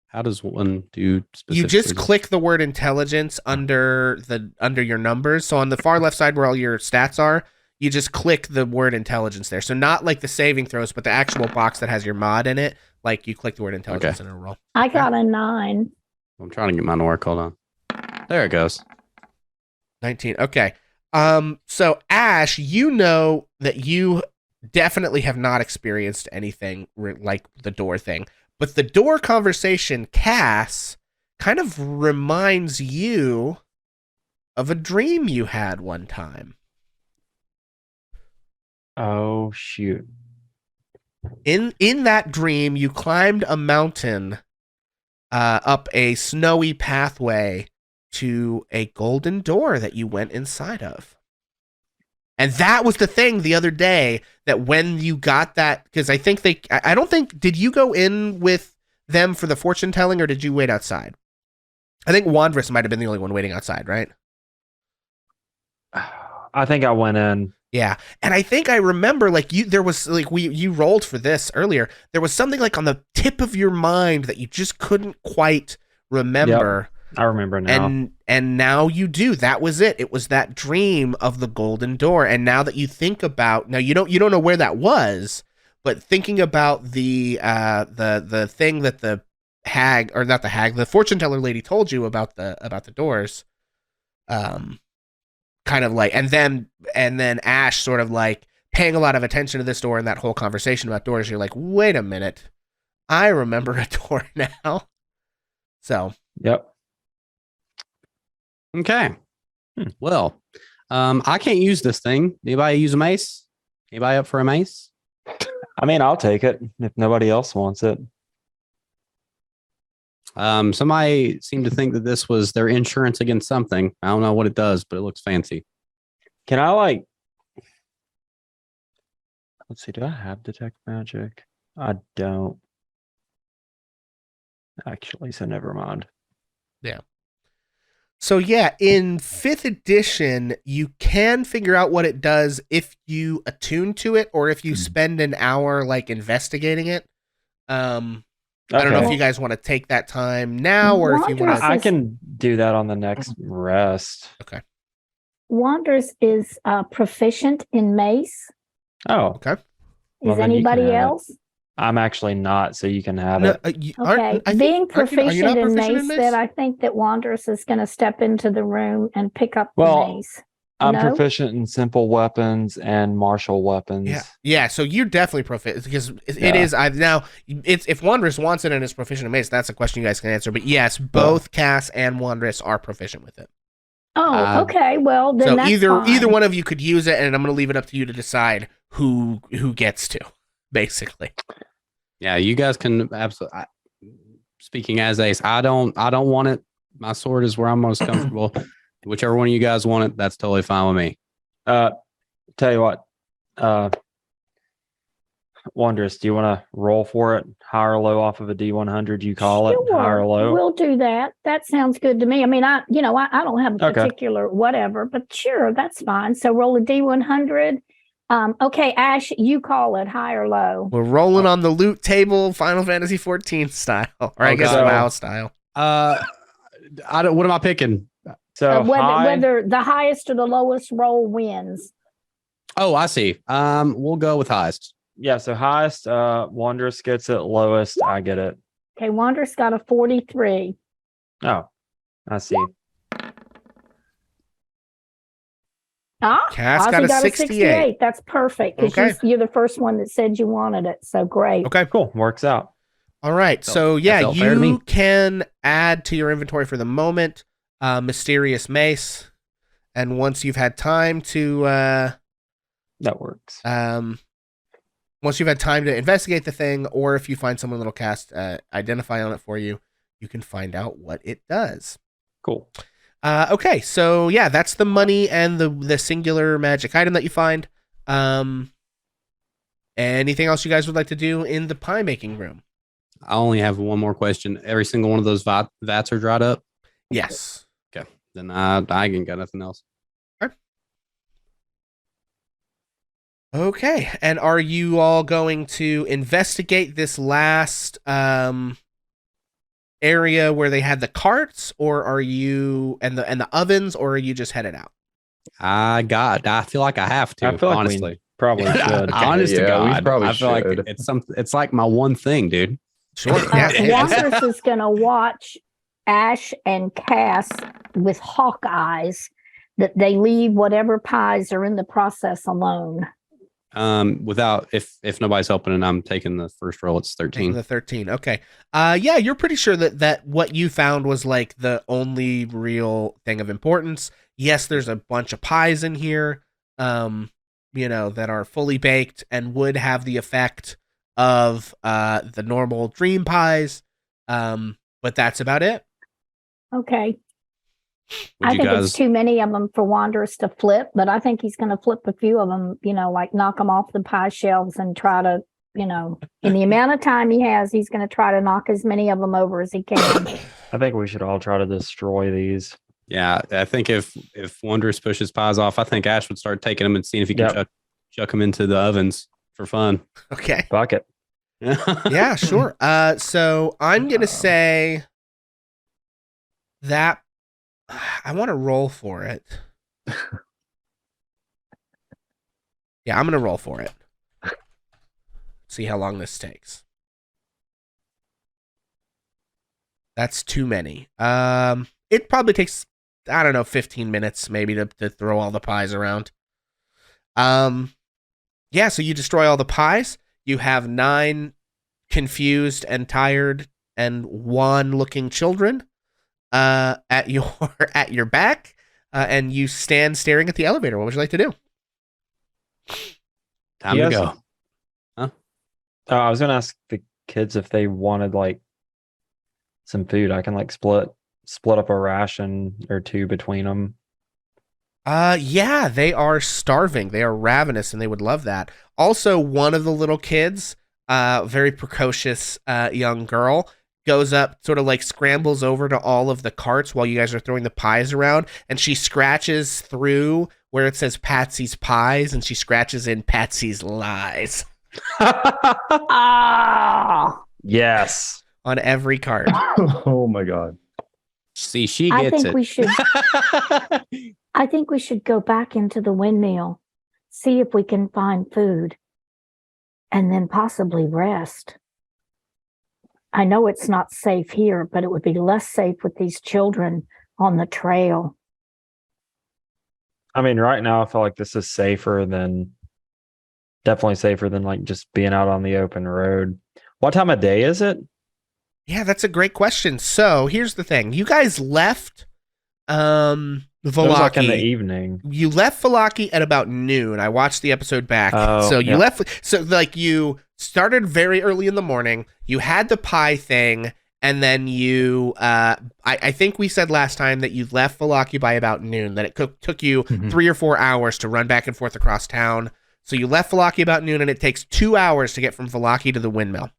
How does one do specifically? You just click the word intelligence under your numbers. So on the far left side where all your stats are, you just click the word intelligence there. So not like the saving throws, but the actual box that has your mod in it. Like you click the word intelligence and it'll roll. I got a 9. I'm trying to get mine to work. Hold on. There it goes. 19. Okay. So Ash, you know that you definitely have not experienced anything like the door thing. But the door conversation, Cass, kind of reminds you of a dream you had one time. Oh, shoot. In that dream, you climbed a mountain up a snowy pathway to a golden door that you went inside of. And that was the thing the other day, that when you got that, because I think I don't think, did you go in with them for the fortune telling, or did you wait outside? I think Wandress might have been the only one waiting outside, right? I think I went in. Yeah. And I think I remember you rolled for this earlier. There was something like on the tip of your mind that you just couldn't quite remember. Yep, I remember now. And now you do. That was it. It was that dream of the golden door. And now that you think about, now you don't know where that was, but thinking about the thing that the hag, or not the hag, the fortune teller lady told you about the doors, kind of like, and then Ash sort of like paying a lot of attention to this door and that whole conversation about doors, you're like, wait a minute, I remember a door now. So Yep. Okay. Well, I can't use this thing. Anybody use a mace? Anybody up for a mace? I mean, I'll take it if nobody else wants it. Somebody seemed to think that this was their insurance against something. I don't know what it does, but it looks fancy. Can I let's see, do I have detect magic? I don't. Actually, so never mind. So yeah, in 5th edition, you can figure out what it does if you attune to it, or if you spend an hour like investigating it. I don't know if you guys want to take that time now, or if you want to. I can do that on the next rest. Okay. Wanders is proficient in mace. Oh, Okay. Well, Is then you can anybody have it. else? I'm actually not, so you can have No, it. Okay. Being proficient in mace, then I think that Wanderers is going to step into the room and pick up the Well, mace. I'm No? proficient in simple weapons and martial weapons. Yeah. So you're definitely proficient, because it Yeah. is. If Wanderers wants it and is proficient in mace, that's a question you guys can answer. But yes, both Cass and Wanderers are proficient with it. Oh, okay. Well, then So that's either fine. one of you could use it, and I'm going to leave it up to you to decide who gets to, basically. Yeah, you guys can absolutely. Speaking as Ace, I don't want it. My sword is where I'm most comfortable. Whichever one of you guys want it, that's totally fine with me. Tell you what, Wondrous, do you want to roll for it? High or low off of a D100, you call it? High or low? We'll do that. That sounds good to me. I mean, I don't have a Okay. particular whatever, but sure, that's fine. So roll a D100. Okay, Ash, you call it high or low. We're rolling on the loot table, Final Fantasy 14 style, or I guess Okay. WoW style. I don't. What am I picking? So Whether the highest or the lowest roll wins. Oh, I see. We'll go with highest. Yeah, so highest, Wondrous gets it. Lowest, I get it. Okay, Wander's got a 43. Oh, I see. Cass Ozzy got a 68. That's perfect, because Okay. you're the first one that said you wanted it. So great. Okay. Cool. Works out. All right. So That yeah, felt fair to me. you can add to your inventory for the moment Mysterious Mace, and once you've had time to That works. once you've had time to investigate the thing, or if you find someone that'll cast Identify on it for you, you can find out what it does. Cool. Okay, so yeah, that's the money and the singular magic item that you find. Anything else you guys would like to do in the pie making room? I only have one more question. Every single one of those vats are dried up? Yes. Okay. Then I ain't got nothing else. Okay, and are you all going to investigate this last area where they had the carts, or are you and the ovens, or are you just headed out? I feel like I have to, I feel like honestly. we probably should. Honest to Yeah, we God, probably I feel like should. it's like my one thing, dude. Sure. Wanderous is going to watch Ash and Cass with hawk eyes that they leave whatever pies are in the process alone. Without if nobody's helping and I'm taking the first roll, it's 13. The 13. Okay. Yeah, you're pretty sure that what you found was like the only real thing of importance. Yes, there's a bunch of pies in here, that are fully baked and would have the effect of the normal dream pies. But that's about it. Okay. Would I you think guys it's too many of them for Wanderous to flip, but I think he's going to flip a few of them, like knock them off the pie shelves and try to, in the amount of time he has, he's going to try to knock as many of them over as he can. I think we should all try to destroy these. Yeah, I think if Wondrous pushes pies off, I think Ash would start taking them and seeing if he can chuck them into the ovens for fun. Okay. Fuck it. Yeah, sure. So I'm going to say that I want to roll for it. Yeah, I'm going to roll for it. See how long this takes. That's too many. It probably takes, 15 minutes maybe to throw all the pies around. Yeah, so you destroy all the pies. You have 9 confused and tired and wan-looking children at your back, and you stand staring at the elevator. What would you like to do? Time to go. I was gonna ask the kids if they wanted like some food. I can like split up a ration or 2 between them. Yeah, they are starving. They are ravenous, and they would love that. Also, one of the little kids, very precocious young girl, goes up, sort of like scrambles over to all of the carts while you guys are throwing the pies around, and she scratches through where it says Patsy's Pies, and she scratches in Patsy's Lies Yes. on every cart. Oh my God. See, she I gets think I think we should go back into the windmill, see if we can find food, and then possibly rest. I know it's not safe here, but it would be less safe with these children on the trail. I mean, right now I feel like this is definitely safer than like just being out on the open road. What time of day is it? Yeah, that's a great question. So here's the thing: you guys left Vallaki. It was like in the evening. You left Vallaki at about noon. I watched the episode back. Oh, so you yeah. left. So like you started very early in the morning. You had the pie thing, and then you. I think we said last time that you left Vallaki by about noon. That it took you 3 or 4 hours to run back and forth across town. So you left Vallaki about noon, and it takes 2 hours to get from Vallaki to the windmill.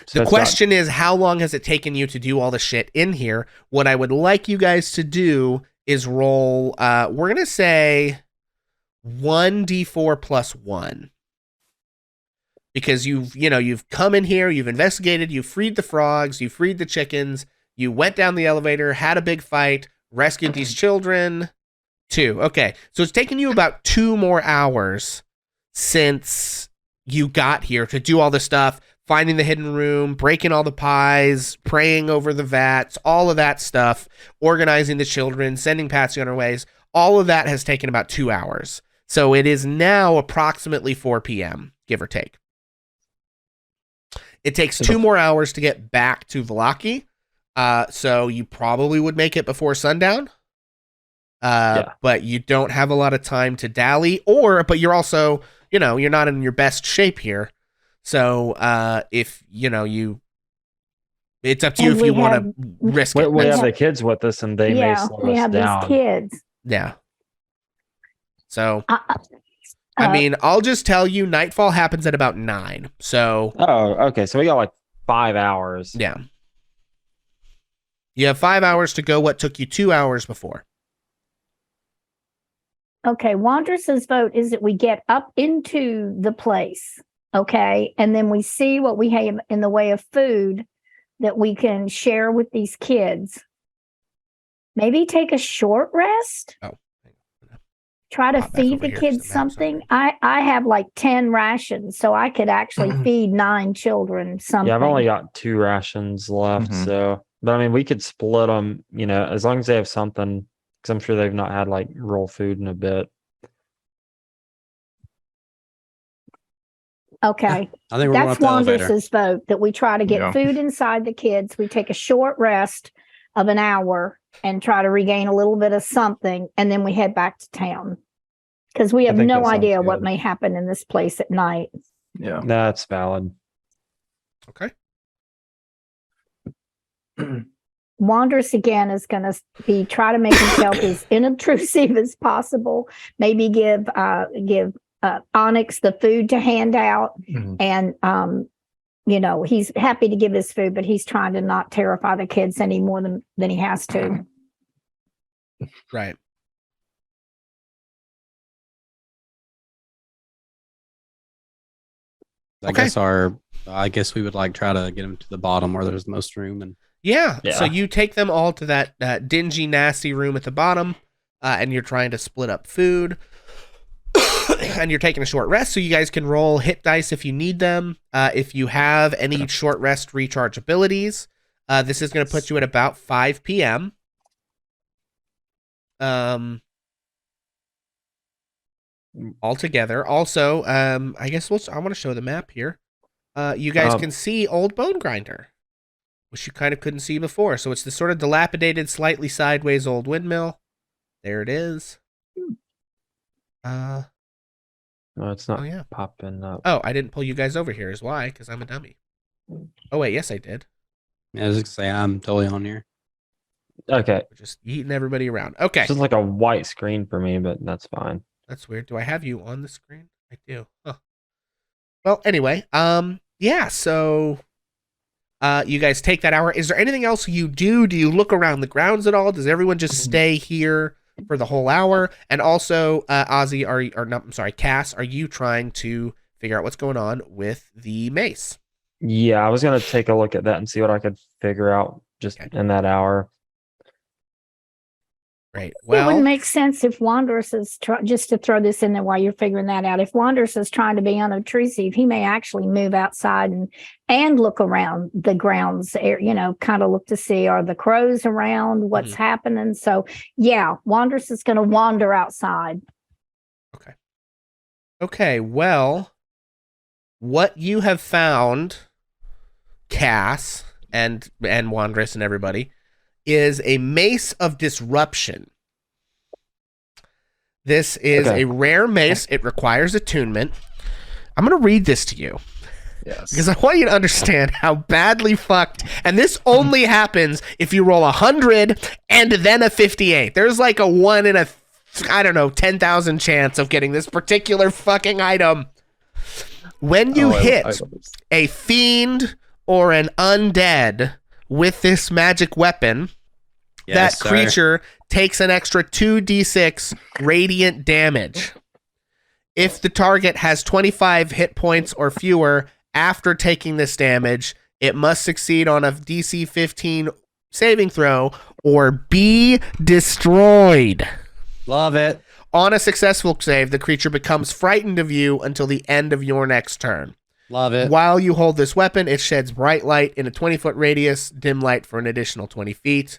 So The question is, how long has it taken you to do all the shit in here? What I would like you guys to do is roll, we're going to say 1d4 plus 1. Because you've come in here, you've investigated, you've freed the frogs, you freed the chickens, you went down the elevator, had a big fight, rescued these children. 2. Okay. So it's taken you about 2 more hours since you got here to do all this stuff, finding the hidden room, breaking all the pies, praying over the vats, all of that stuff, organizing the children, sending Patsy on her ways. All of that has taken about 2 hours. So it is now approximately 4 p.m., give or take. It takes 2 more hours to get back to Vallaki. So you probably would make it before sundown. But you don't have a lot of time to dally, but you're also, you're not in your best shape here. So if, it's up to you if you want to risk it. We have the kids with us, and they may slow we us have down. these kids. Yeah. So, I mean, I'll just tell you, nightfall happens at about 9. So. Oh, okay. So we got like 5 hours. Yeah. You have 5 hours to go what took you 2 hours before. Okay, Wanderer's vote is that we get up into the place, okay, and then we see what we have in the way of food that we can share with these kids. Maybe take a short rest. Oh. Try to feed the kids something. I have like 10 rations, so I could actually feed 9 children something. Yeah, I've only got 2 rations left, so. But I mean, we could split them, as long as they have something, because I'm sure they've not had like real food in a bit. Okay. I think that's Wanderer's vote, that we try to get food inside the kids. We take a short rest of an hour and try to regain a little bit of something, and then we head back to town. Because we have no idea what may happen in this place at night. Yeah. That's valid. Okay. Wanderers again is going to try to make himself as inobtrusive as possible. Maybe give Onyx the food to hand out, and he's happy to give his food, but he's trying to not terrify the kids any more than he has to. Right. I guess we would try to get him to the bottom where there's the most room and. Yeah. So you take them all to that dingy, nasty room at the bottom, and you're trying to split up food, and you're taking a short rest, so you guys can roll hit dice if you need them. If you have any short rest recharge abilities, this is going to put you at about 5 p.m. Altogether. Also, I guess I want to show the map here. You guys can see Old Bone Grinder, which you kind of couldn't see before. So it's this sort of dilapidated, slightly sideways old windmill. There it is. No, it's not popping up. Oh, I didn't pull you guys over here is why, because I'm a dummy. Oh, wait, yes, I did. Yeah, I was going to say, I'm totally on here. Okay. We're just eating everybody around. Okay. It's just like a white screen for me, but that's fine. That's weird. Do I have you on the screen? I do. Huh. Well, anyway, yeah, so you guys take that hour. Is there anything else you do? Do you look around the grounds at all? Does everyone just stay here for the whole hour? And also, Ozzy, Cass, are you trying to figure out what's going on with the mace? Yeah, I was going to take a look at that and see what I could figure out just in that hour. Right. Well, it wouldn't make sense if Wanderers is just to throw this in there while you're figuring that out. If Wanderers is trying to be unobtrusive, he may actually move outside and look around the grounds, kind of look to see, are the crows around, what's happening. So yeah, Wanderers is going to wander outside. Okay. Well, what you have found, Cass and Wanderers and everybody, is a mace of disruption. This is a rare mace. It requires attunement. I'm going to read this to you. Yes. Because I want you to understand how badly fucked. And this only happens if you roll 100 and then a 58. There's like a 1 in 10,000 chance of getting this particular fucking item. When you hit a fiend or an undead with this magic weapon, that creature takes an extra 2d6 radiant damage. If the target has 25 hit points or fewer after taking this damage, it must succeed on a DC 15 saving throw or be destroyed. Love it. On a successful save, the creature becomes frightened of you until the end of your next turn. Love it. While you hold this weapon, it sheds bright light in a 20-foot radius, dim light for an additional 20 feet.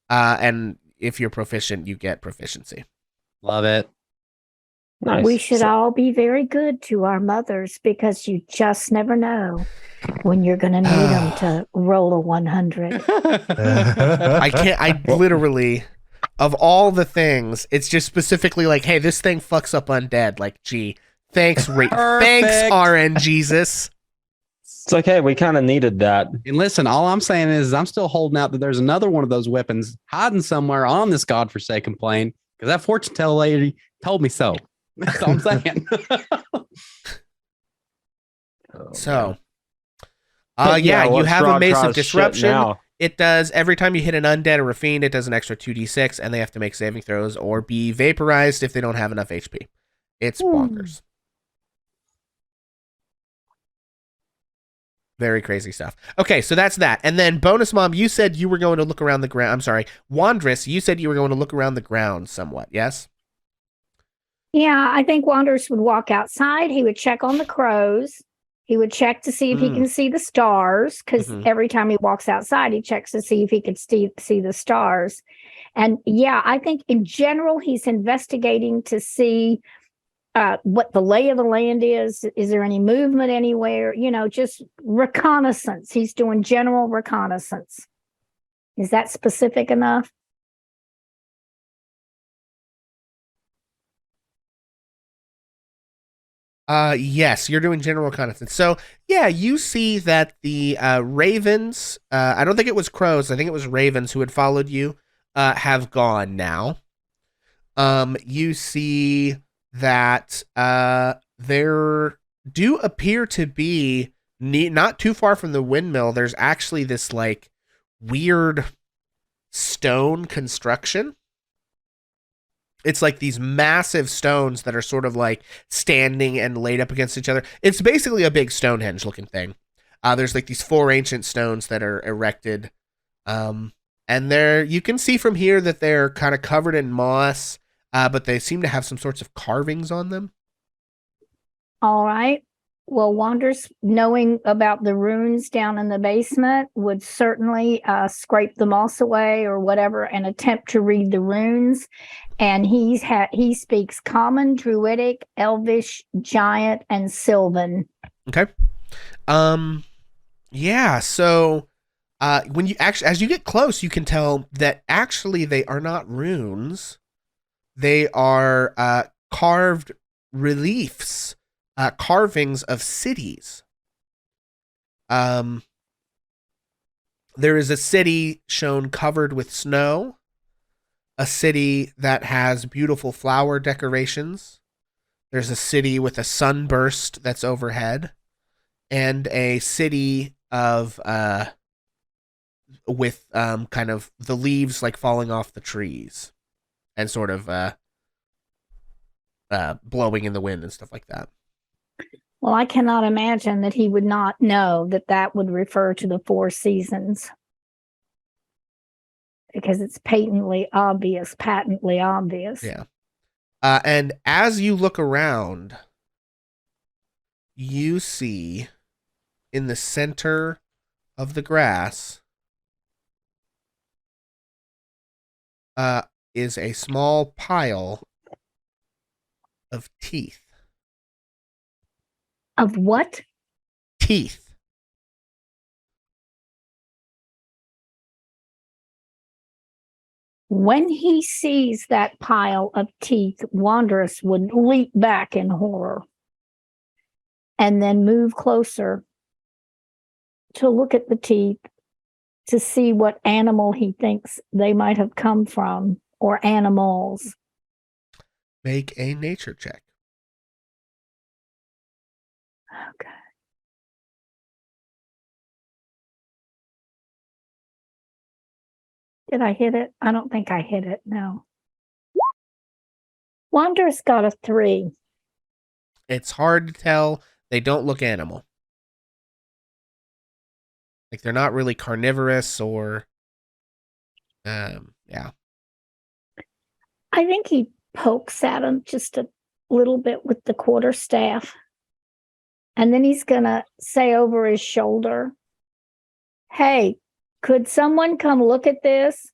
And if you're proficient, you get proficiency. Love it. Nice. We should all be very good to our mothers because you just never know when you're going to need them to roll a 100. I of all the things, it's just specifically like, hey, this thing fucks up undead. Like, gee, thanks, thanks, Perfect. RNGesus. It's like, hey, we kind of needed that. And listen, all I'm saying is I'm still holding out that there's another one of those weapons hiding somewhere on this godforsaken plane because that fortune teller lady told me so. That's all I'm saying. So, But yeah, you what's have a Strahd Mace of tries shit Disruption. now? It does, every time you hit an undead or a fiend, it does an extra 2d6, and they have to make saving throws or be vaporized if they don't have enough HP. It's bonkers. Very crazy stuff. Okay, so that's that. And then Bonus Mom, you said you were going to look around the ground. I'm sorry. Wandress, you said you were going to look around the ground somewhat, yes? Yeah, I think Wanderers would walk outside. He would check on the crows. He would check to see if he can see the stars, because every time he walks outside, he checks to see if he could see the stars. And yeah, I think in general, he's investigating to see what the lay of the land is. Is there any movement anywhere? You know, just reconnaissance. He's doing general reconnaissance. Is that specific enough? Yes, you're doing general reconnaissance. So, yeah, you see that the ravens, I don't think it was crows, I think it was ravens who had followed you, have gone now. You see that there do appear to be, not too far from the windmill, there's actually this, like, weird stone construction. It's like these massive stones that are sort of like standing and laid up against each other. It's basically a big Stonehenge looking thing. There's like these 4 ancient stones that are erected. And there you can see from here that they're kind of covered in moss, but they seem to have some sorts of carvings on them. All right. Well, Wanders, knowing about the runes down in the basement, would certainly scrape the moss away or whatever and attempt to read the runes. And he speaks Common, Druidic, Elvish, Giant, and Sylvan. Okay. Yeah. So, when you actually, as you get close, you can tell that actually they are not runes. They are carved reliefs. Carvings of cities. There is a city shown covered with snow, a city that has beautiful flower decorations. There's a city with a sunburst that's overhead, and a city of with kind of the leaves like falling off the trees and sort of blowing in the wind and stuff like that. Well, I cannot imagine that he would not know that that would refer to the 4 seasons, because it's patently obvious. Yeah. And as you look around, you see in the center of the grass is a small pile of teeth. Of what? Teeth. When he sees that pile of teeth, Wanderous would leap back in horror and then move closer to look at the teeth to see what animal he thinks they might have come from, or animals. Make a nature check. Okay. Did I hit it? I don't think I hit it. No. Wanderous got a 3. It's hard to tell. They don't look animal. Like they're not really carnivorous or yeah. I think he pokes at him just a little bit with the quarterstaff. And then he's going to say over his shoulder, "Hey, could someone come look at this?"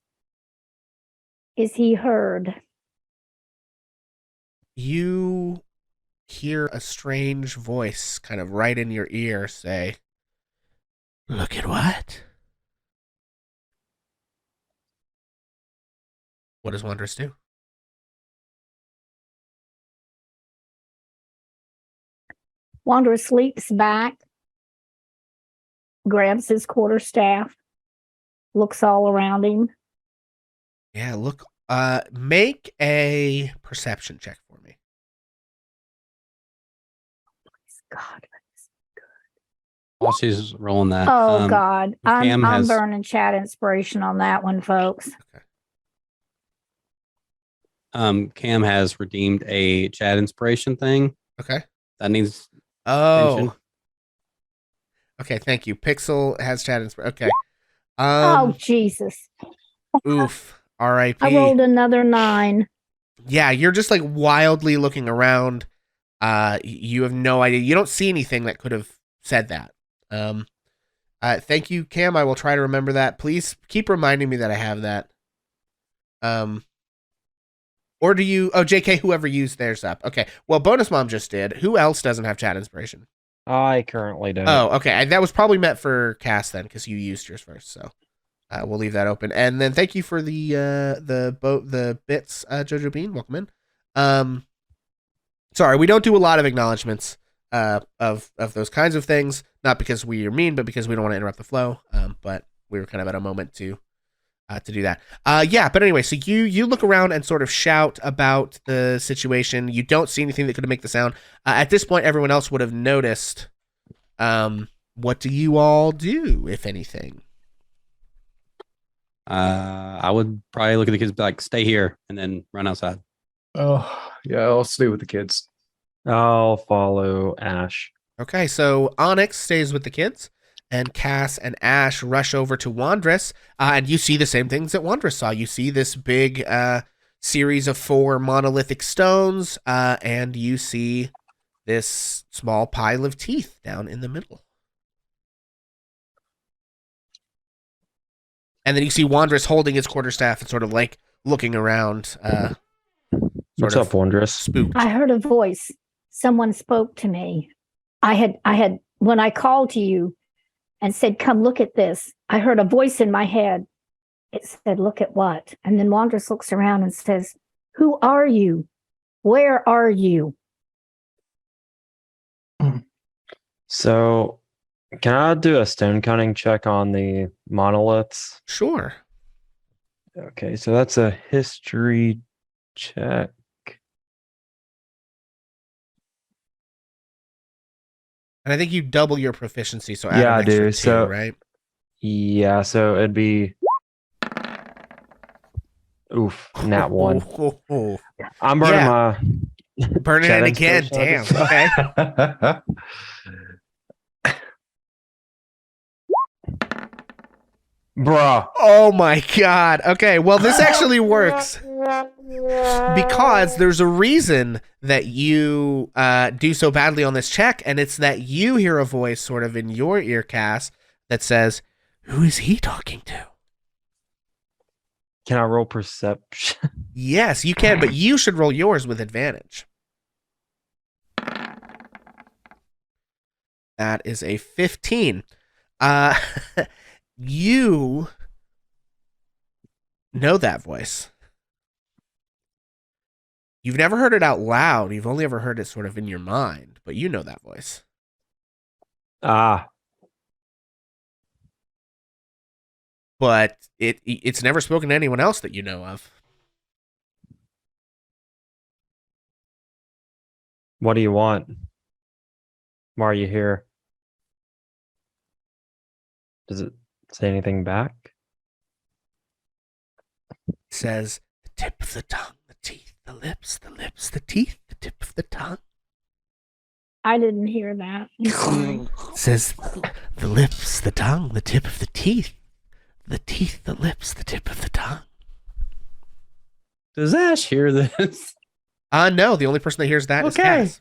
Is he heard? You hear a strange voice kind of right in your ear say, "Look at what?" What does Wanderous do? Wanderous leaps back, grabs his quarterstaff, looks all around him. Yeah, look. Make a perception check for me. God. While she's rolling that, Oh God. Cam I'm has- burning chat inspiration on that one, folks. Cam has redeemed a chat inspiration thing Okay. that needs Oh. attention. Okay, thank you. Pixel has chat inspiration. Okay. Oh Jesus. Oof. R.I.P. I rolled another 9. Yeah, you're just like wildly looking around. You have no idea. You don't see anything that could have said that. Thank you, Cam. I will try to remember that. Please keep reminding me that I have that. Or do you? Oh, JK, whoever used theirs up. Okay. Well, Bonus Mom just did. Who else doesn't have chat inspiration? I currently don't. Oh, okay. That was probably meant for Cass then, because you used yours first. So we'll leave that open. And then thank you for the bits, Jojo Bean. Welcome in. Sorry, we don't do a lot of acknowledgements of those kinds of things. Not because we are mean, but because we don't want to interrupt the flow. But we were kind of at a moment to do that. Yeah, but anyway, so you look around and sort of shout about the situation. You don't see anything that could make the sound. At this point, everyone else would have noticed. What do you all do, if anything? I would probably look at the kids, be like, "Stay here," and then run outside. Oh, yeah, I'll stay with the kids. I'll follow Ash. Okay, so Onyx stays with the kids, and Cass and Ash rush over to Wanderous, and you see the same things that Wanderous saw. You see this big series of 4 monolithic stones, and you see this small pile of teeth down in the middle. And then you see Wanderous holding his quarterstaff and sort of like looking around. What's up, Wondrous? Spooked. I heard a voice. Someone spoke to me. I had when I called to you and said, "Come look at this." I heard a voice in my head. It said, "Look at what?" And then Wanderous looks around and says, "Who are you? Where are you?" So, can I do a stone cunning check on the monoliths? Sure. Okay, so that's a history check. And I think you double your proficiency, so add Yeah, an I extra do. 2, So- right? Yeah, so it'd be. Oof, nat 1. Oh. I'm burning Yeah. my. Burning Chat it again. Damn. inspiration, Okay. Bruh. Oh my god. Okay, well this actually works because there's a reason that you do so badly on this check, and it's that you hear a voice sort of in your ear, Cass, that says, "Who is he talking to?" Can I roll perception? Yes, you can, but you should roll yours with advantage. That is a 15. You know that voice. You've never heard it out loud. You've only ever heard it sort of in your mind, but you know that voice. Ah, But it's never spoken to anyone else that you know of. what do you want? Why are you here? Does it say anything back? It says, the tip of the tongue, the teeth, the lips, the teeth, the tip of the tongue. I didn't hear that. I'm sorry. It says, the lips, the tongue, the tip of the teeth, the lips, the tip of the tongue. Does Ash hear this? No, the only person that hears that is Okay. Cass.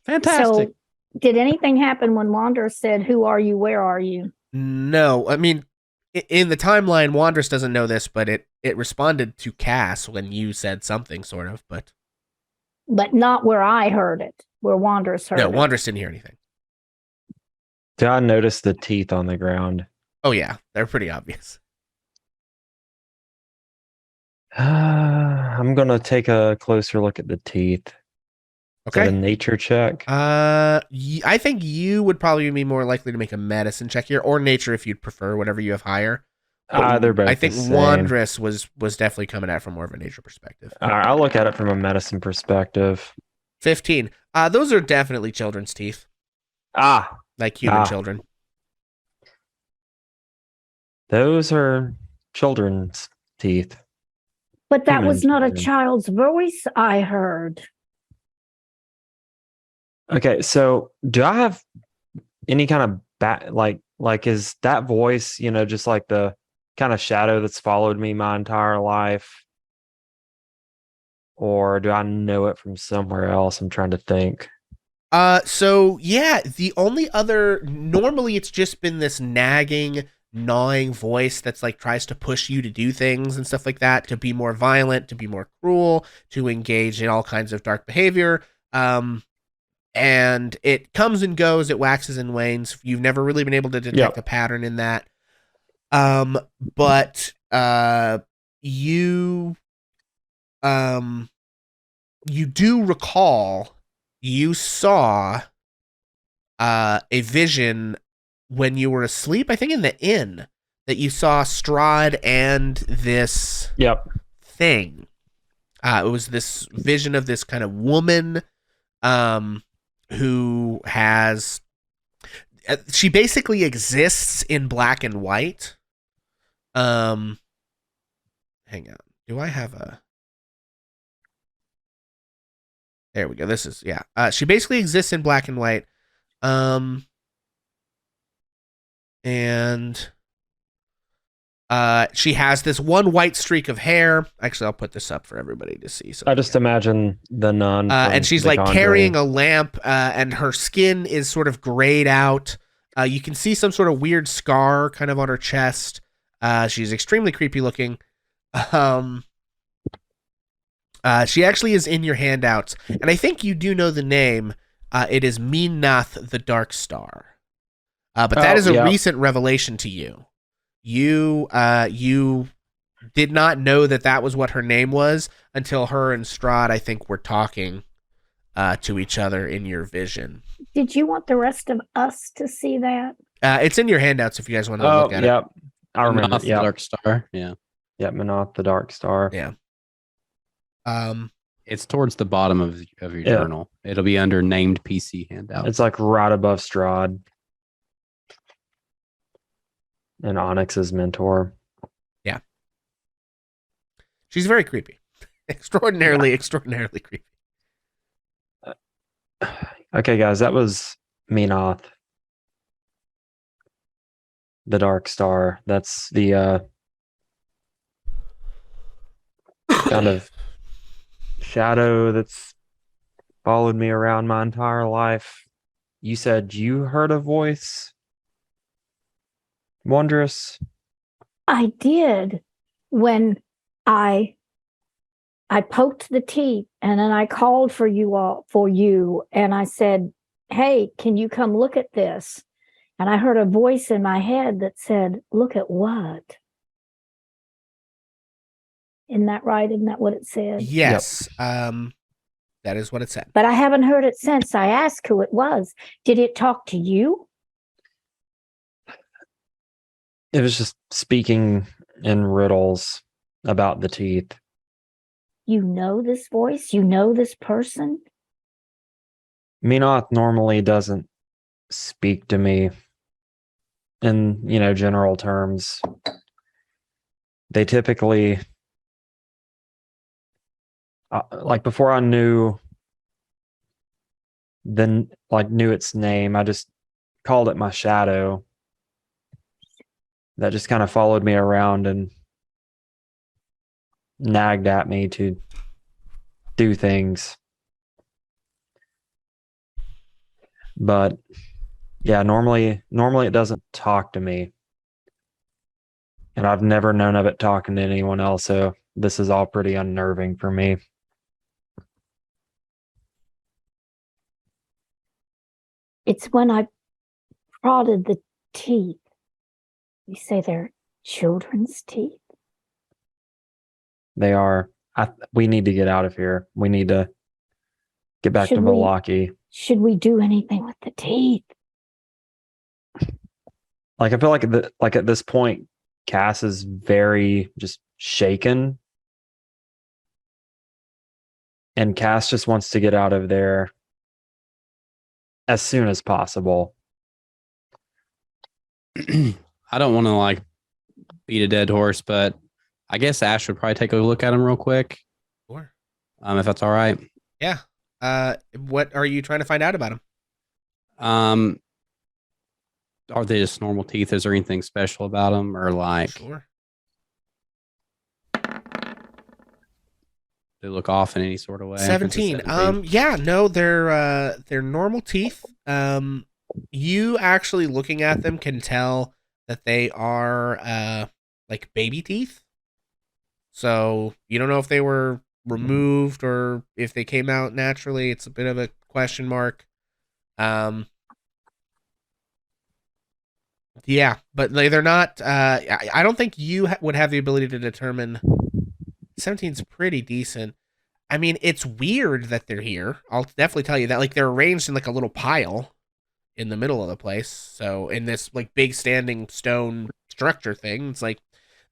Fantastic. So, did anything happen when Wanderous said, "Who are you? Where are you"? No, I mean, in the timeline, Wanderous doesn't know this, but it responded to Cass when you said something, sort of, but But not where I heard it, where Wanderous heard no, it. Wanderous didn't hear anything. Did I notice the teeth on the ground? Oh yeah, they're pretty obvious. I'm gonna take a closer look at the teeth. Is that a Okay. nature check? I think you would probably be more likely to make a medicine check here, or nature if you'd prefer, whatever you have higher. They're both I think the same. Wondrous was definitely coming at it from more of a nature perspective. I'll look at it from a medicine perspective. 15. Those are definitely children's teeth, Ah, like human Ah. children. those are children's teeth. But that Human was not a children. child's voice I heard. Okay, so do I have any kind of like is that voice, just like the kind of shadow that's followed me my entire life? Or do I know it from somewhere else? I'm trying to think. So yeah, the only other normally it's just been this nagging, gnawing voice that's like tries to push you to do things and stuff like that, to be more violent, to be more cruel, to engage in all kinds of dark behavior. And it comes and goes, it waxes and wanes. You've never really been able to detect a pattern in that. But you you do recall you saw a vision when you were asleep, I think in the inn, that you saw Strahd and this thing. It was this vision of this kind of woman who has she basically exists in black and white. Hang on. Do I have a There we go. This is she basically exists in black and white. And she has this one white streak of hair. Actually, I'll put this up for everybody to see. So I just imagine the nun. and she's The like Conjuring. carrying a lamp, and her skin is sort of grayed out. You can see some sort of weird scar kind of on her chest. She's extremely creepy looking. She actually is in your handouts, and I think you do know the name. It is Minath the Dark Star. But that is a recent revelation to you. You did not know that was what her name was until her and Strahd, I think, were talking to each other in your vision. Did you want the rest of us to see that? It's in your handouts if you guys want to look at it. I remember. Off the Dark Star. Yeah. Yeah, Minoth the Dark Star. Yeah. It's towards the bottom of your journal. It'll be under named PC handout. It's like right above Strahd and Onyx's mentor. Yeah. She's very creepy. Extraordinarily creepy. Okay, guys, that was Minoth the Dark Star. That's the kind of shadow that's followed me around my entire life. You said you heard a voice, Wondrous? I did when I poked the teeth, and then I called for you, and I said, "Hey, can you come look at this?" And I heard a voice in my head that said, "Look at what?" Isn't that right? Isn't that what it said? Yes. That is what it said. But I haven't heard it since. I asked who it was. Did it talk to you? It was just speaking in riddles about the teeth. You know this voice? You know this person? Minoth normally doesn't speak to me in, general terms. They typically, like before I knew its name, I just called it my shadow. That just kind of followed me around and nagged at me to do things. But yeah, normally it doesn't talk to me. And I've never known of it talking to anyone else, so this is all pretty unnerving for me. It's when I prodded the teeth. You say they're children's teeth? They are. We need to get out of here. We need to get back to Should we- Vallaki. Should we do anything with the teeth? Like, I feel like at this point, Cass is very just shaken. And Cass just wants to get out of there as soon as possible. I don't want to like beat a dead horse, but I guess Ash would probably take a look at him real quick, Sure. if that's all right. Yeah. What are you trying to find out about him? Are they just normal teeth? Is there anything special about them, or like Sure. they look off in any sort of way? 17. Yeah, no, they're normal teeth. You actually looking at them can tell that they are like baby teeth. So you don't know if they were removed or if they came out naturally. It's a bit of a question mark. Yeah, but they're not. I don't think you would have the ability to determine. 17's pretty decent. I mean, it's weird that they're here. I'll definitely tell you that. Like, they're arranged in like a little pile in the middle of the place. So in this like big standing stone structure thing, it's like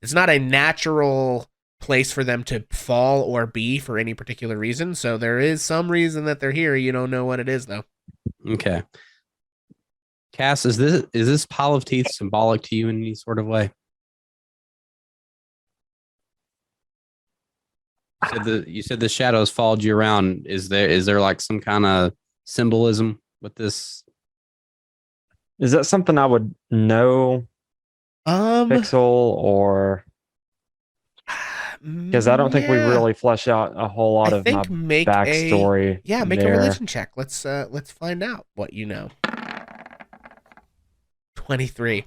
it's not a natural place for them to fall or be for any particular reason. So there is some reason that they're here. You don't know what it is though. Okay. Cass, is this pile of teeth symbolic to you in any sort of way? You said the shadows followed you around. Is there like some kind of symbolism with this? Is that something I would know, Pixel, or because I don't think we really flesh out a whole lot of my make backstory. make there. a religion check. Let's find out what you know. 23.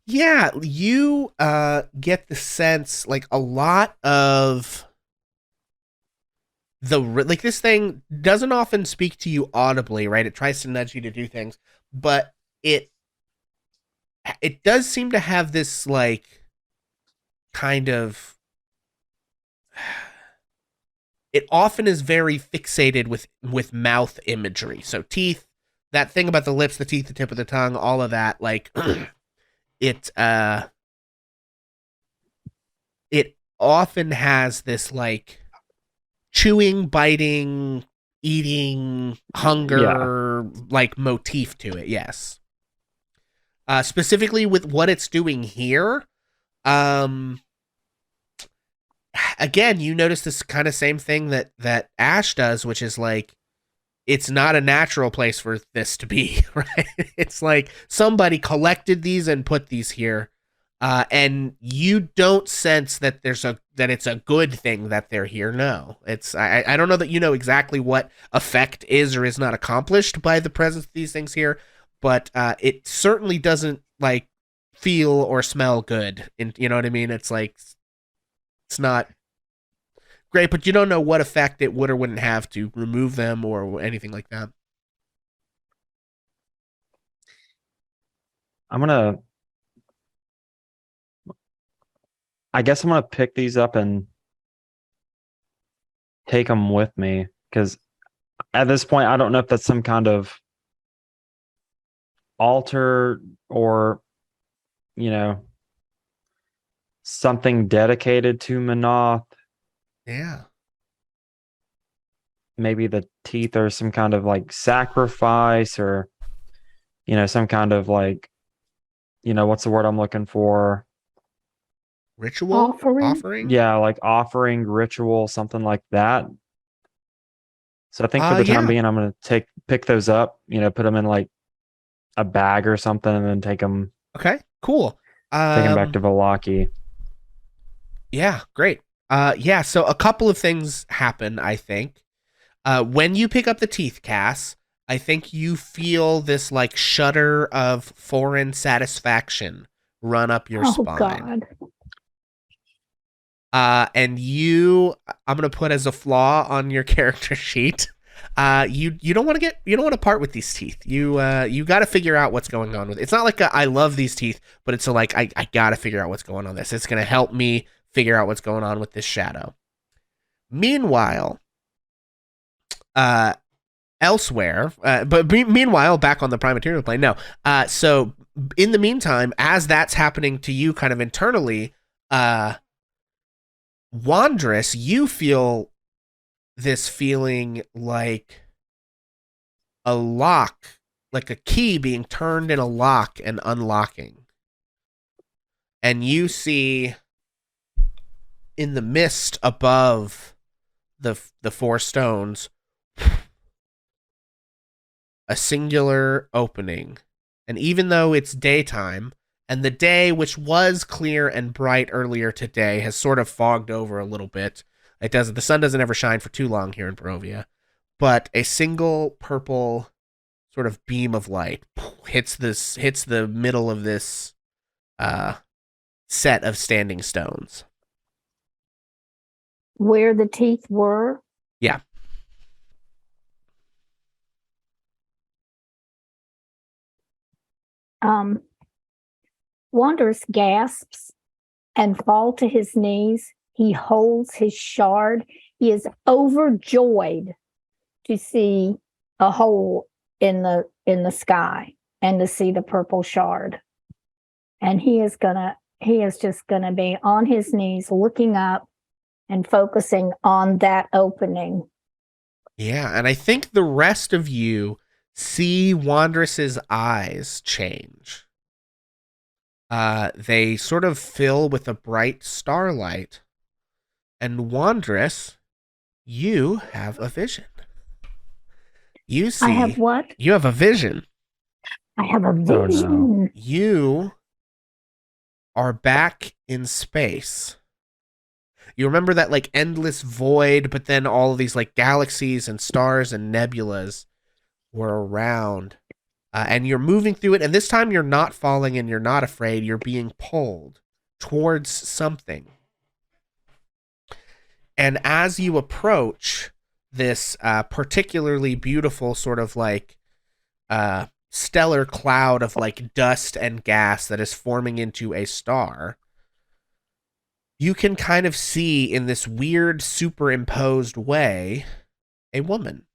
Yeah, you get the sense like a lot of this thing doesn't often speak to you audibly, right? It tries to nudge you to do things, but it does seem to have this like kind of it often is very fixated with mouth imagery. So teeth, that thing about the lips, the teeth, the tip of the tongue, all of that, like it often has this like chewing, biting, eating, hunger like motif to it. Yes. Specifically with what it's doing here. Again, you notice this kind of same thing that Ash does, which is like it's not a natural place for this to be, right? It's like somebody collected these and put these here. And you don't sense that that it's a good thing that they're here. No, it's I don't know that you know exactly what effect is or is not accomplished by the presence of these things here, but it certainly doesn't like feel or smell good. And you know what I mean? It's like it's not great, but you don't know what effect it would or wouldn't have to remove them or anything like that. I guess I'm gonna pick these up and take them with me, because at this point I don't know if that's some kind of altar or something dedicated to Manoth. Yeah. Maybe the teeth are some kind of like sacrifice, or some kind of like what's the word I'm looking for? Ritual? Offering? Yeah, like offering, ritual, something like that. So I think for the time being, I'm going to pick those up, put them in like a bag or something, and then take them. Okay, cool. Take them back to Vallaki. Yeah, great. Yeah, so a couple of things happen, I think. When you pick up the teeth, Cass, I think you feel this like shudder of foreign satisfaction run up your spine. God. And I'm going to put as a flaw on your character sheet, You don't want to part with these teeth. You got to figure out what's going on with it. It's not like I love these teeth, but it's like I got to figure out what's going on with this. It's going to help me figure out what's going on with this shadow. Meanwhile, elsewhere, meanwhile, back on the prime material plane. No, so in the meantime, as that's happening to you, kind of internally, Wandress, you feel this feeling like a lock, like a key being turned in a lock and unlocking, and you see in the mist above the four stones a singular opening. And even though it's daytime, and the day, which was clear and bright earlier today, has sort of fogged over a little bit. The sun doesn't ever shine for too long here in Barovia, but a single purple sort of beam of light hits the middle of this set of standing stones. Where the teeth were? Yeah. Wanderous gasps and fall to his knees. He holds his shard. He is overjoyed to see a hole in the sky and to see the purple shard. And he is just gonna be on his knees looking up and focusing on that opening. Yeah, and I think the rest of you see Wandress's eyes change. They sort of fill with a bright starlight. And Wandress, you have a vision. You see. I have what? You have a vision. I have a vision. Oh, no. You are back in space. You remember that like endless void, but then all of these like galaxies and stars and nebulas were around. And you're moving through it, and this time you're not falling and you're not afraid. You're being pulled towards something. And as you approach this particularly beautiful sort of like stellar cloud of like dust and gas that is forming into a star, you can kind of see in this weird superimposed way a woman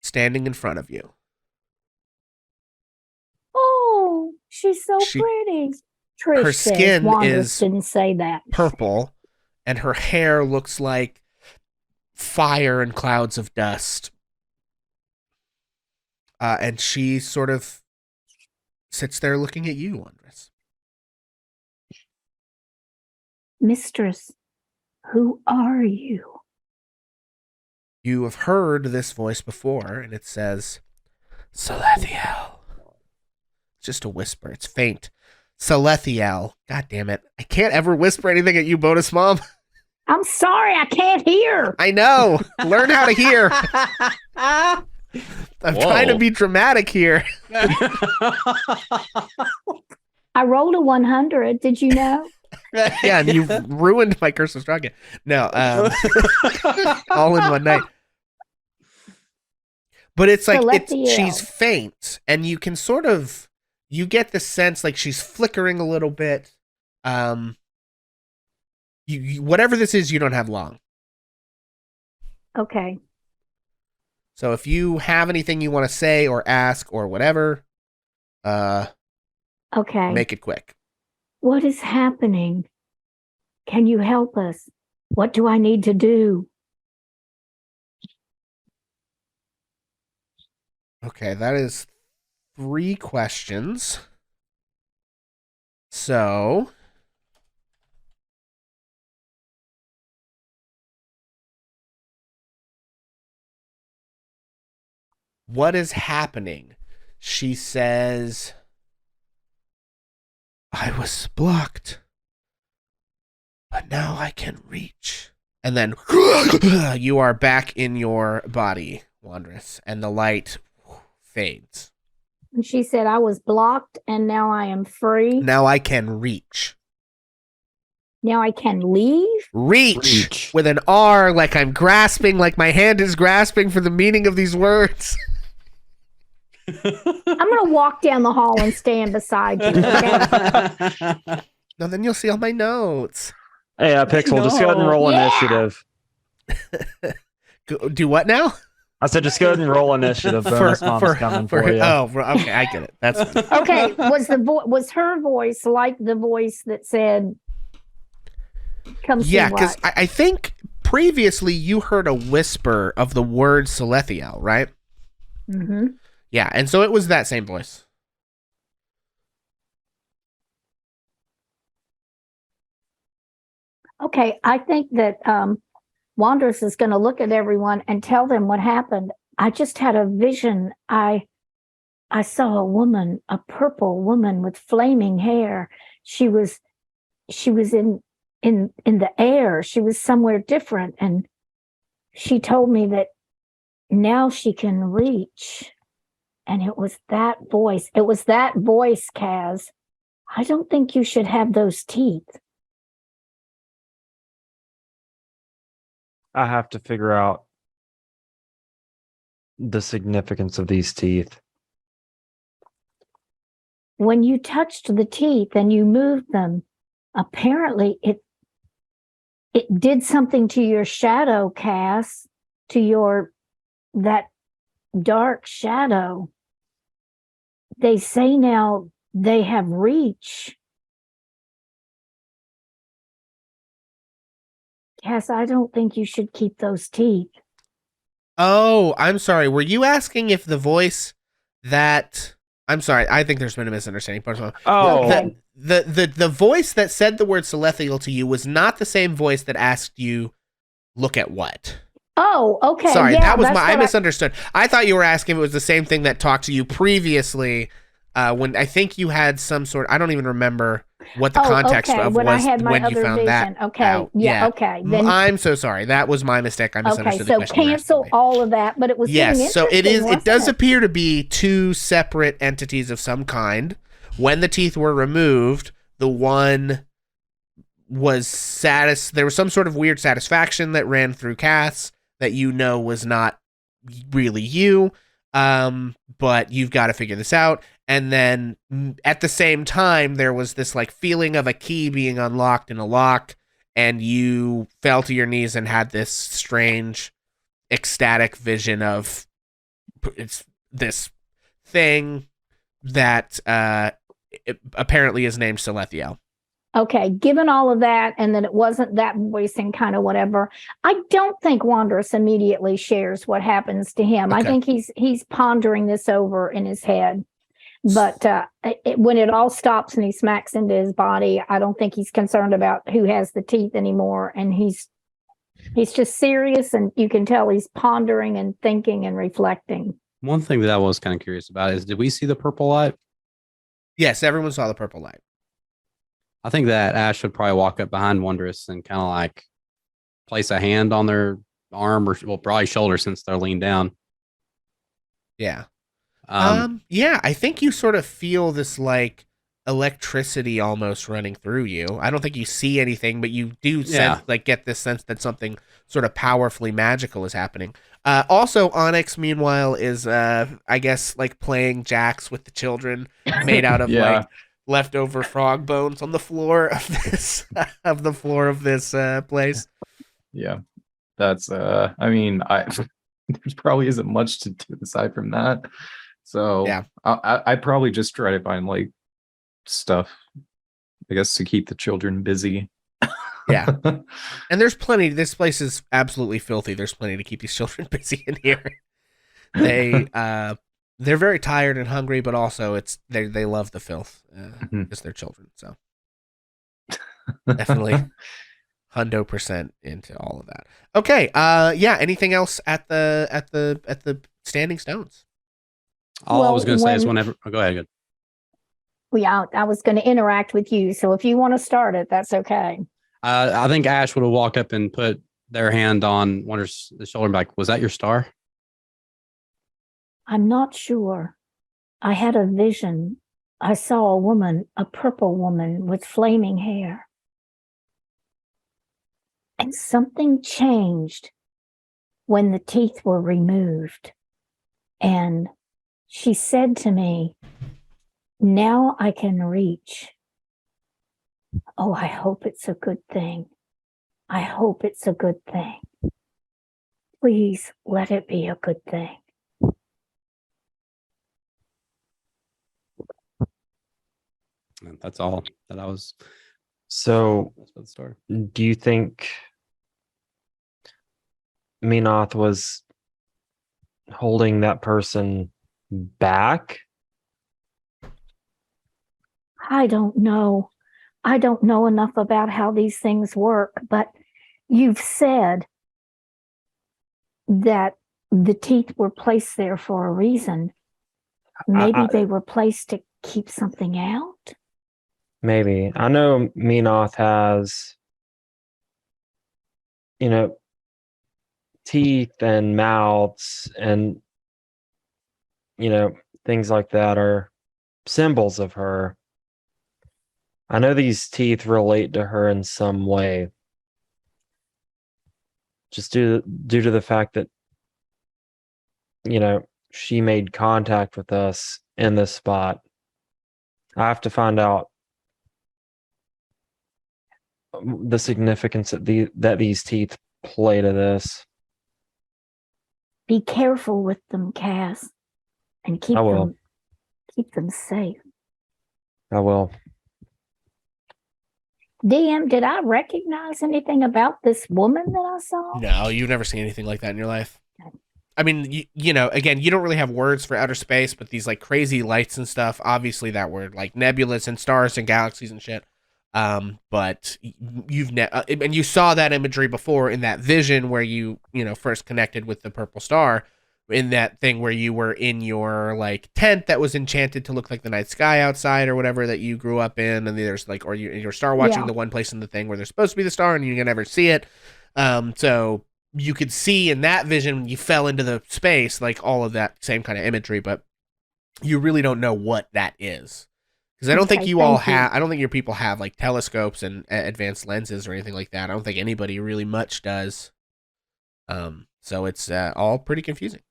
standing in front of you. Oh, she's so pretty. Trish Her says, skin Wanda's is didn't say that. purple, and her hair looks like fire and clouds of dust. And she sort of sits there looking at you, Wondrous. Mistress, who are you? You have heard this voice before, and it says, Salethiel. It's just a whisper. It's faint. Salethiel. God damn it. I can't ever whisper anything at you, Bonus Mom. I'm sorry, I can't hear. I know. Learn how to hear. I'm trying to be dramatic here. I rolled a 100. Did you know? Yeah, and you ruined my Curse of Strahd. No, all in one night. But it's like she's faint, and you can sort of you get the sense like she's flickering a little bit. You whatever this is, you don't have long. Okay. So if you have anything you want to say or ask or whatever, okay, make it quick. What is happening? Can you help us? What do I need to do? Okay, that is 3 questions. So, what is happening? She says, I was blocked, but now I can reach. And then you are back in your body, Wandress, and the light fades. And she said, I was blocked and now I am free. Now I can reach. Now I can leave. Reach with an R, like I'm grasping, like my hand is grasping for the meaning of these words. I'm gonna walk down the hall and stand beside you. Okay? No, then you'll see all my notes. Hey, Pixel, just go ahead and roll Yeah. initiative. Do what now? I said just go ahead and roll initiative. Bonus mom's coming for you. Oh, okay, I get it. That's fine. Okay. Was her voice like the voice that said, "Come see Yeah, because what?" I think previously you heard a whisper of the word Salethiel, right? Mm-hmm. Yeah, and so it was that same voice. Okay, I think that Wanderous is going to look at everyone and tell them what happened. I just had a vision. I saw a woman, a purple woman with flaming hair. She was in the air. She was somewhere different, and she told me that now she can reach. And it was that voice. It was that voice, Kaz. I don't think you should have those teeth. I have to figure out the significance of these teeth. When you touched the teeth and you moved them, apparently it did something to your shadow, Cass, to that dark shadow. They say now they have reach. Cass, I don't think you should keep those teeth. Oh, I'm sorry. Were you asking if the voice that... I'm sorry. I think there's been a misunderstanding. Oh, Okay. The voice that said the word Salethiel to you was not the same voice that asked you, look at what? Oh, okay. Sorry, yeah, that was that's I what misunderstood. I thought you were asking if it was the same thing that talked to you previously when I think you had some sort... I don't even remember what the context okay. of when was I had my when you other found vision. that Okay. out. Yeah, okay. Then I'm so sorry. That was my mistake. I misunderstood the so question. you were asking cancel me. all of that, but it was getting Yes, so it interesting, is. It wasn't does appear to be two separate entities of some kind. When the teeth were removed, the one was there was some sort of weird satisfaction that ran through Cass that was not really you. But you've got to figure this out. And then at the same time, there was this like feeling of a key being unlocked in a lock, and you fell to your knees and had this strange, ecstatic vision of it's this thing that apparently is named Salethiel. Okay, given all of that, and then it wasn't that voice and kind of whatever, I don't think Wanderous immediately shares what happens to him. Okay. I think he's pondering this over in his head. But when it all stops and he smacks into his body, I don't think he's concerned about who has the teeth anymore. And he's just serious, and you can tell he's pondering and thinking and reflecting. One thing that I was kind of curious about is, did we see the purple light? Yes, everyone saw the purple light. I think that Ash would probably walk up behind Wondrous and kind of like place a hand on their arm, or well, probably shoulder, since they're leaned down. Yeah. Yeah, I think you sort of feel this like electricity almost running through you. I don't think you see anything, but you do get this sense that something sort of powerfully magical is happening. Also, Onyx, meanwhile, is I guess like playing jacks with the children, made out of like leftover frog bones on the floor of this place. Yeah, that's I mean, there probably isn't much to do aside from that. So yeah, I probably just try to find like stuff, I guess, to keep the children busy. Yeah, and there's plenty. This place is absolutely filthy. There's plenty to keep these children busy in here. They're very tired and hungry, but also they love the filth because they're children. So definitely 100% into all of that. Okay. Yeah. Anything else at the Standing Stones? All I was going to say is whenever. Oh, go ahead. Good. Yeah, I was going to interact with you. So if you want to start it, that's okay. I think Ash would have walked up and put their hand on Wonder's shoulder and be like, was that your star? I'm not sure. I had a vision. I saw a woman, a purple woman with flaming hair. And something changed when the teeth were removed. And she said to me, now I can reach. Oh, I hope it's a good thing. I hope it's a good thing. Please let it be a good thing. That's all that I was. So, That's about the story. do you think Menoth was holding that person back? I don't know. I don't know enough about how these things work, but you've said that the teeth were placed there for a reason. Maybe they were placed to keep something out. Maybe. I know Menoth has, teeth and mouths and, things like that are symbols of her. I know these teeth relate to her in some way. Just due to the fact that, she made contact with us in this spot. I have to find out the significance that these teeth play to this. Be careful with them, Cass, and keep I will. them safe. I will. DM, did I recognize anything about this woman that I saw? No, you've never seen anything like that in your life. I mean, again, you don't really have words for outer space, but these like crazy lights and stuff, obviously that word, like nebulas and stars and galaxies and shit. But and you saw that imagery before in that vision where you first connected with the purple star, in that thing where you were in your like tent that was enchanted to look like the night sky outside or whatever that you grew up in, and there's like, or you're star watching the one place in the thing where there's supposed to be the star and you can never see it. So you could see in that vision when you fell into the space, like all of that same kind of imagery, but you really don't know what that is. Because I don't think you all have, I don't think your people have like telescopes and advanced lenses or anything like that. I don't think anybody really much does. So it's all pretty confusing.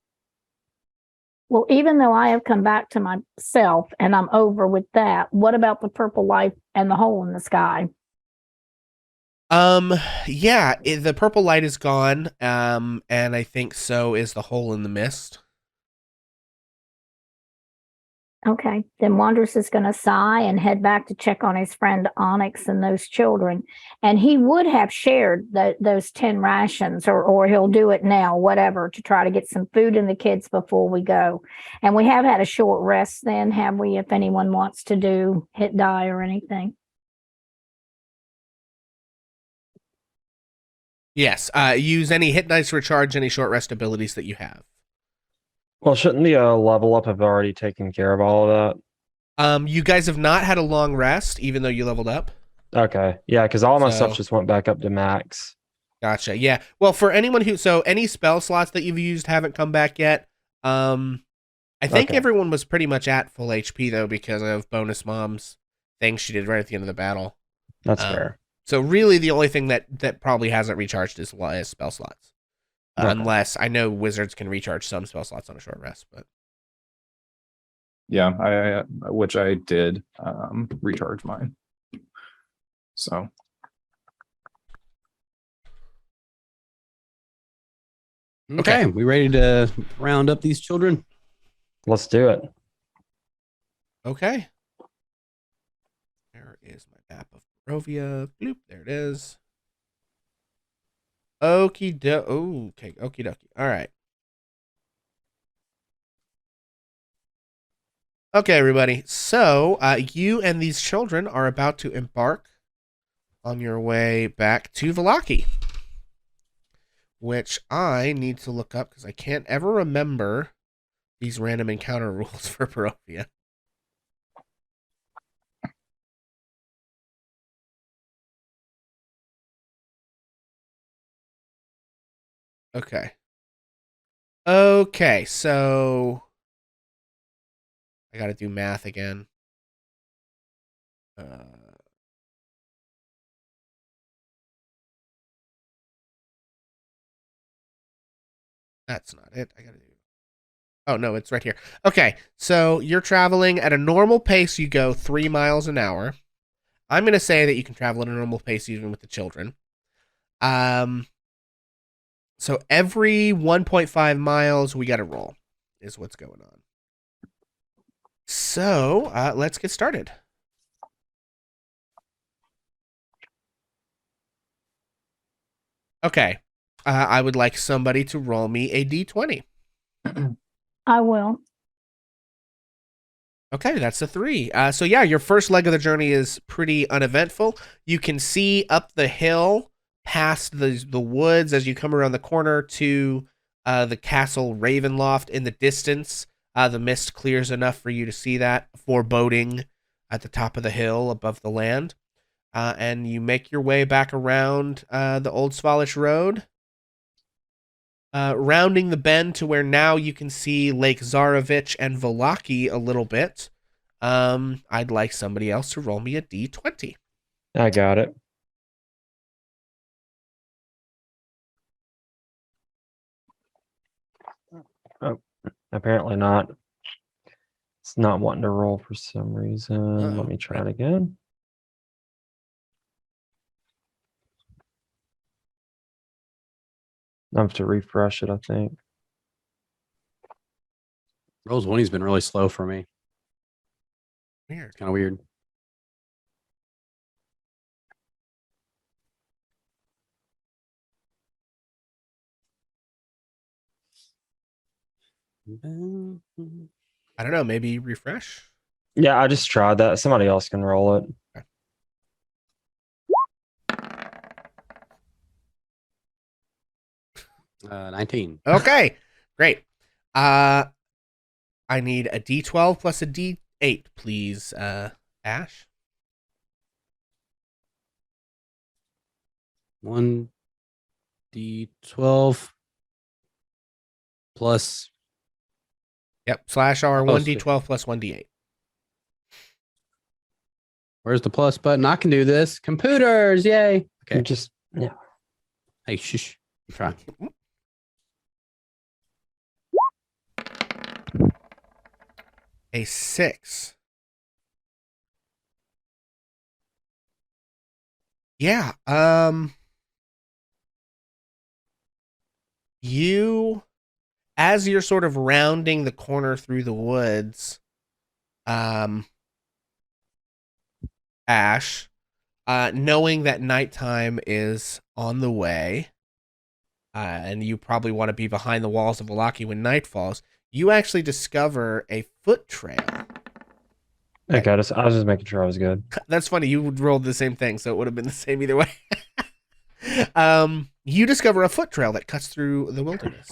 Well, even though I have come back to myself and I'm over with that, what about the purple light and the hole in the sky? Yeah, the purple light is gone. And I think so is the hole in the mist. Okay, then Wanderous is going to sigh and head back to check on his friend Onyx and those children. And he would have shared those 10 rations, or he'll do it now, whatever, to try to get some food in the kids before we go. And we have had a short rest then, have we, if anyone wants to do hit die or anything? Yes, use any hit dice to recharge any short rest abilities that you have. Well, shouldn't the level up have already taken care of all of that? You guys have not had a long rest, even though you leveled up. Okay, yeah, because all my stuff just went back up to max. Gotcha. Yeah. Well, for anyone any spell slots that you've used haven't come back yet. I think everyone was pretty much at full HP though because of Bonus Mom's thing she did right at the end of the battle. That's fair. So really, the only thing that probably hasn't recharged is spell slots. Unless I know wizards can recharge some spell slots on a short rest, but yeah, which I did recharge mine. So okay, we ready to round up these children? Let's do it. Okay. There is my map of Barovia. Bloop, there it is. Okie dokie. All right. Okay, everybody. So, you and these children are about to embark on your way back to Vallaki, which I need to look up because I can't ever remember these random encounter rules for Barovia. Okay, so I gotta do math again. That's not it. I gotta do. Oh no, it's right here. Okay, so you're traveling at a normal pace. You go 3 miles an hour. I'm gonna say that you can travel at a normal pace even with the children. So every 1.5 miles, we gotta roll. Is what's going on. So let's get started. Okay, I would like somebody to roll me a d20. I will. Okay, that's a 3. So yeah, your first leg of the journey is pretty uneventful. You can see up the hill past the woods as you come around the corner to the castle Ravenloft in the distance. The mist clears enough for you to see that foreboding at the top of the hill above the land. And you make your way back around the Old Svalish Road. Rounding the bend to where now you can see Lake Zarovich and Vallaki a little bit. I'd like somebody else to roll me a d20. I got it. Oh, apparently not. It's not wanting to roll for some reason. Uh-oh. Let me try it again. I have to refresh it, I think. Rose 20's been really slow for me. Weird. Kind of weird. I don't know, maybe refresh? Yeah, I just tried that. Somebody else can roll it. 19. Okay, great. I need a d12 plus a d8, please, Ash. 1d12 plus. Yep, /R, Oh, 1d12 plus 1d8. Where's the plus button? I can do this. Computers, yay. Okay. Just, yeah. Hey, shush. I'm trying. A 6. Yeah, you, as you're sort of rounding the corner through the woods, Ash, knowing that nighttime is on the way, and you probably want to be behind the walls of Vallaki when night falls, you actually discover a foot trail. Okay, I was just making sure I was good. That's funny. You would roll the same thing, so it would have been the same either way. You discover a foot trail that cuts through the wilderness.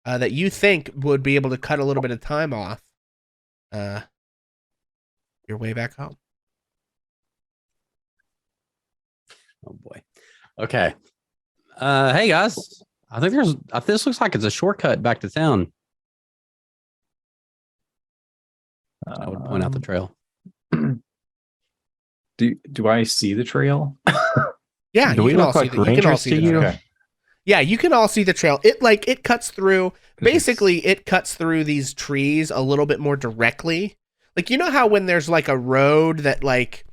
That you think would be able to cut a little bit of time off. Your way back home. Oh boy. Okay. Hey guys. I think this looks like it's a shortcut back to town. I would point out the trail. Do I see the trail? Yeah, Do you we can all look see like the, you can all rangers see to the you? trail. Okay. Yeah, you can all see the trail. It cuts through. Basically, it cuts through these trees a little bit more directly. Like, you know how when there's like a road that like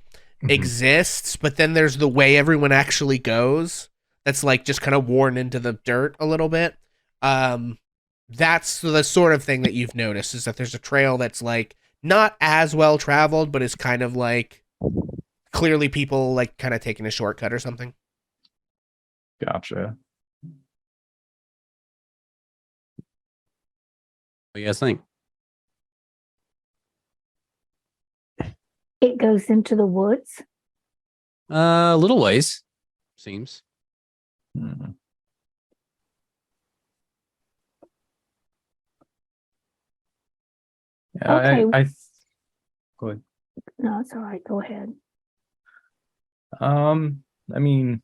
exists, but then there's the way everyone actually goes that's like just kind of worn into the dirt a little bit. That's the sort of thing that you've noticed, is that there's a trail that's like not as well traveled, but is kind of like clearly people like kind of taking a shortcut or something. Gotcha. What do you guys think? It goes into the woods. Little ways, seems. Hmm. Yeah, Okay. go ahead. No, it's all right. Go ahead. I mean,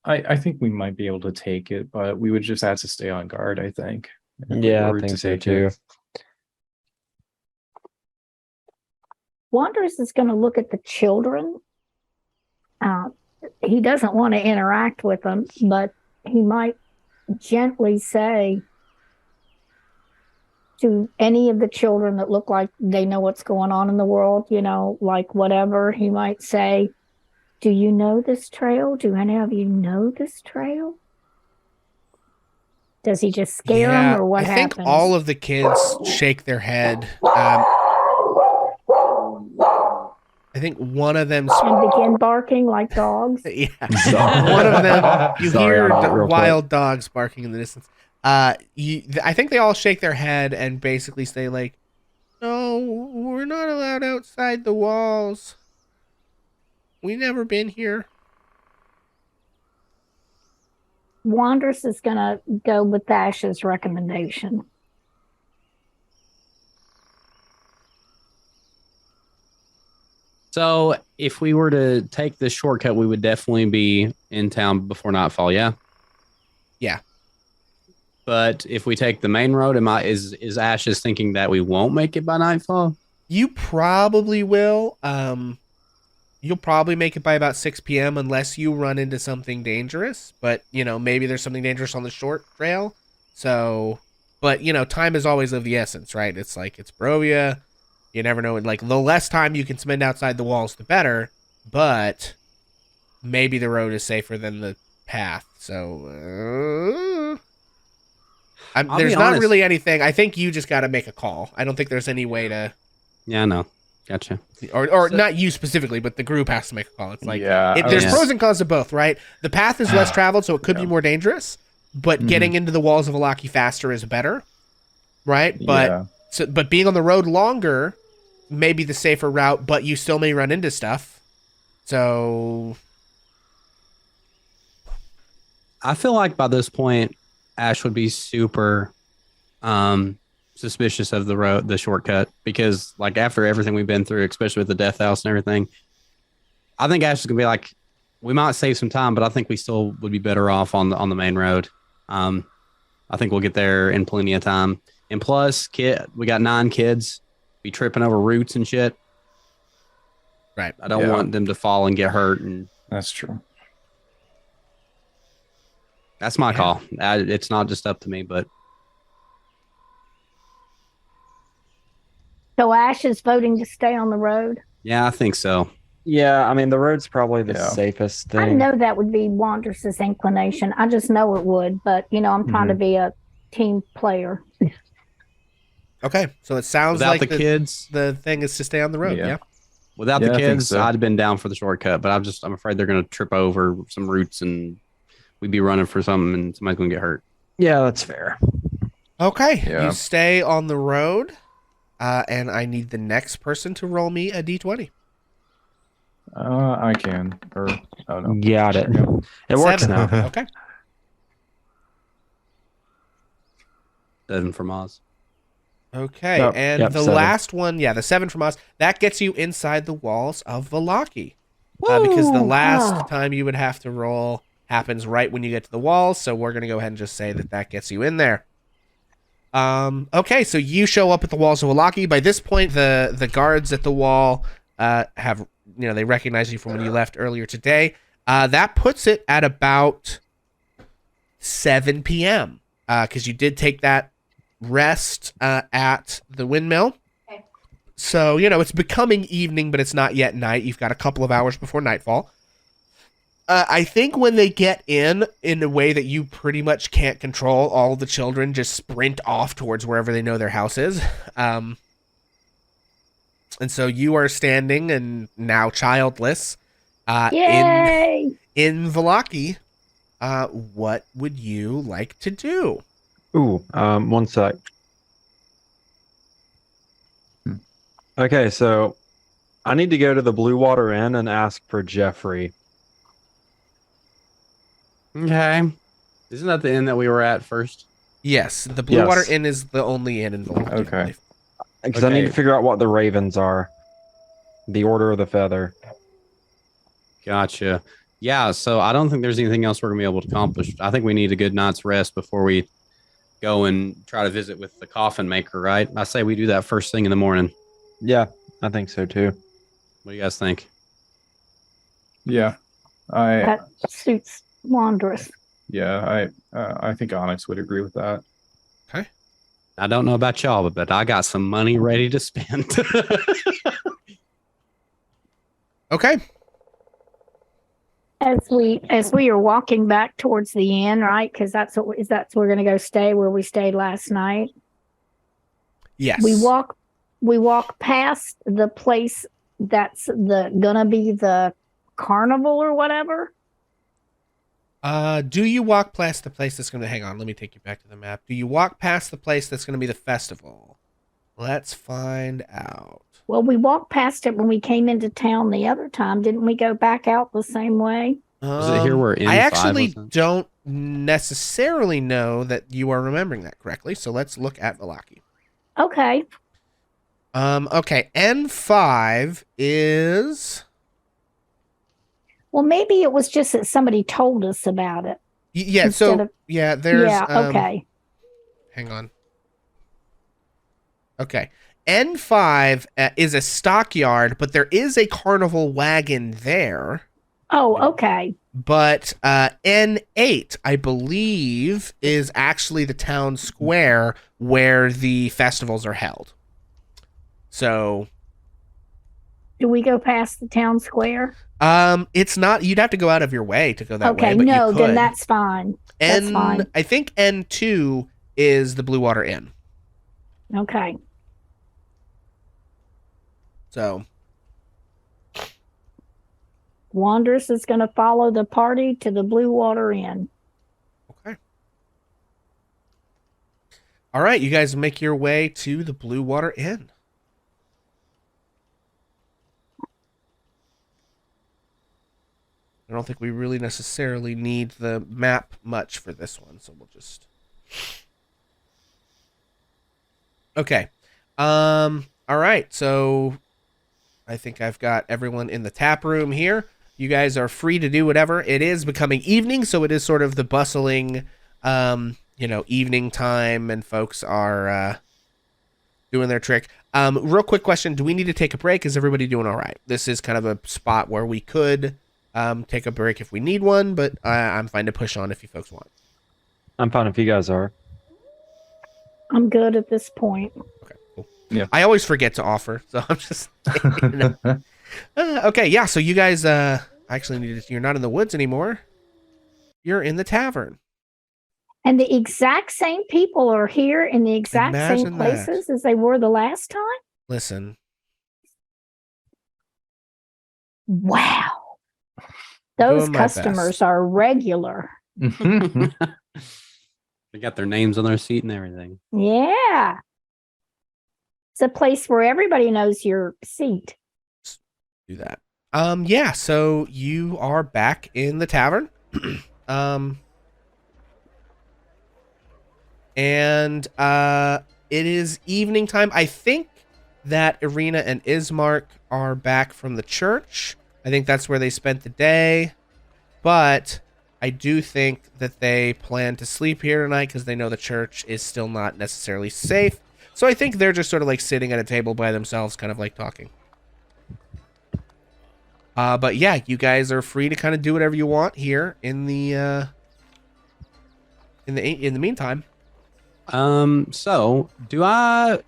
I think we might be able to take it, but we would just have to stay on guard, I think. if we Yeah, I were think to so take too. it. Wanderers is going to look at the children. He doesn't want to interact with them, but he might gently say to any of the children that look like they know what's going on in the world, like whatever he might say, do you know this trail? Do any of you know this trail? Does he just scare them, or what I think happens? all of the kids shake their head. I think one of them and begin barking like dogs. yeah. One of them, you Sorry, hear I'm out real wild dogs barking in the distance. I think they all shake their head and basically say like, "No, we're not allowed outside the walls. We never been here." Wandrous is going to go with Ash's recommendation. So if we were to take this shortcut, we would definitely be in town before nightfall. Yeah. Yeah. But if we take the main road, is Ashes thinking that we won't make it by nightfall? You probably will. You'll probably make it by about 6 p.m. unless you run into something dangerous. But, maybe there's something dangerous on the short trail. So, but, time is always of the essence, right? It's like, it's Barovia. You never know. Like, the less time you can spend outside the walls, the better. But maybe the road is safer than the path. So, there's not really anything. I think you just got to make a call. I don't think there's any way to... Yeah, no. Gotcha. Or not you specifically, but the group has to make a call. It's like, Yeah, there's pros and cons to both, right? The path is less traveled, so it could be Yeah. more dangerous, but getting into the walls of Vallaki faster is better, right? But but being on the road longer may be the safer route, but you still may run into stuff. So I feel like by this point, Ash would be super suspicious of the shortcut, because like after everything we've been through, especially with the death house and everything, I think Ash is gonna be like, we might save some time, but I think we still would be better off on the main road. I think we'll get there in plenty of time. And plus, we got 9 kids, be tripping over roots and shit. right. I don't want them to fall and get hurt, and That's true. that's my call. It's not just up to me, but So Ash is voting to stay on the road. yeah, I think so. Yeah, I mean the road's probably the Yeah. safest thing. I know that would be Wandrous's inclination. I just know it would, but I'm trying to be a team player. Okay, so it sounds Without like the kids, the thing is to stay on the road. Yeah. Yeah. without Yeah, the I think kids, so. I'd have been down for the shortcut, but I'm afraid they're gonna trip over some roots and we'd be running for something and somebody's gonna get hurt. Yeah, that's fair. Okay, Yeah. you stay on the road, and I need the next person to roll me a d20. I can. Or oh no. Got it. There we go. It works 7. now. Okay. 7 from Oz. Okay, Oh, and yep, the 7. last one, the 7 from us, that gets you inside the walls of Vallaki. Because the last time you would have to roll happens right when you get to the walls, so we're going to go ahead and just say that gets you in there. Okay, so you show up at the walls of Vallaki. By this point, the guards at the wall have, they recognize you from when you left earlier today. That puts it at about 7 p.m. Because you did take that rest at the windmill. Okay. So, it's becoming evening, but it's not yet night. You've got a couple of hours before nightfall. I think when they get in a way that you pretty much can't control, all the children just sprint off towards wherever they know their house is. And so you are standing and now childless Yay! in Vallaki. What would you like to do? Ooh, one sec. Okay, so I need to go to the Blue Water Inn and ask for Jeffrey. Okay. Isn't that the inn that we were at first? Yes, the Blue Yes. Water Inn is the only inn in Vallaki. I Okay. believe. Because I need Okay. to figure out what the ravens are. The Order of the Feather. Gotcha. Yeah, so I don't think there's anything else we're gonna be able to accomplish. I think we need a good night's rest before we go and try to visit with the coffin maker, right? I say we do that first thing in the morning. Yeah, I think so too. What do you guys think? Yeah. That suits Wandrous. Yeah, I think Onyx would agree with that. Okay. I don't know about y'all, but I got some money ready to spend. Okay. As we are walking back towards the inn, right? Because that's we're going to go stay where we stayed last night. Yes. We walk past the place that's gonna be the carnival or whatever. Do you walk past the place that's going to hang on? Let me take you back to the map. Do you walk past the place that's going to be the festival? Let's find out. Well, we walked past it when we came into town the other time. Didn't we go back out the same way? Was it here where N5 I actually was at? don't necessarily know that you are remembering that correctly. So let's look at Vallaki. Okay. Okay. N5 is. Well, maybe it was just that somebody told us about it. Yeah. Instead So of- yeah, there's. Yeah. Okay. Hang on. Okay. N5 is a stockyard, but there is a carnival wagon there. Oh, okay. But N8, I believe, is actually the town square where the festivals are held. So, Do we go past the town square? it's not. You'd have to go out of your way to go that way. Okay. But No, you then could. that's fine. That's fine. I think N2 is the Blue Water Inn. Okay. So, Wanderers is going to follow the party to the Blue Water Inn. okay. All right, you guys make your way to the Blue Water Inn. I don't think we really necessarily need the map much for this one, so we'll just. Okay. All right. So I think I've got everyone in the tap room here. You guys are free to do whatever. It is becoming evening, so it is sort of the bustling, evening time, and folks are doing their trick. Real quick question: do we need to take a break? Is everybody doing all right? This is kind of a spot where we could take a break if we need one, but I'm fine to push on if you folks want. I'm fine if you guys are. I'm good at this point. Okay, cool. Yeah. I always forget to offer, so I'm just. Okay, yeah. So you guys actually need to. You're not in the woods anymore. You're in the tavern. And the exact same people are here in the exact Imagine same places as they were the last time. Listen, Wow. Those Doing my customers best. are regular. They got their names on their seat and everything. Yeah. It's a place where everybody knows your seat. do that. Yeah. So you are back in the tavern. And it is evening time. I think that Irina and Ismark are back from the church. I think that's where they spent the day. But I do think that they plan to sleep here tonight because they know the church is still not necessarily safe. So I think they're just sort of like sitting at a table by themselves, kind of like talking. But yeah, you guys are free to kind of do whatever you want here in the meantime. So do I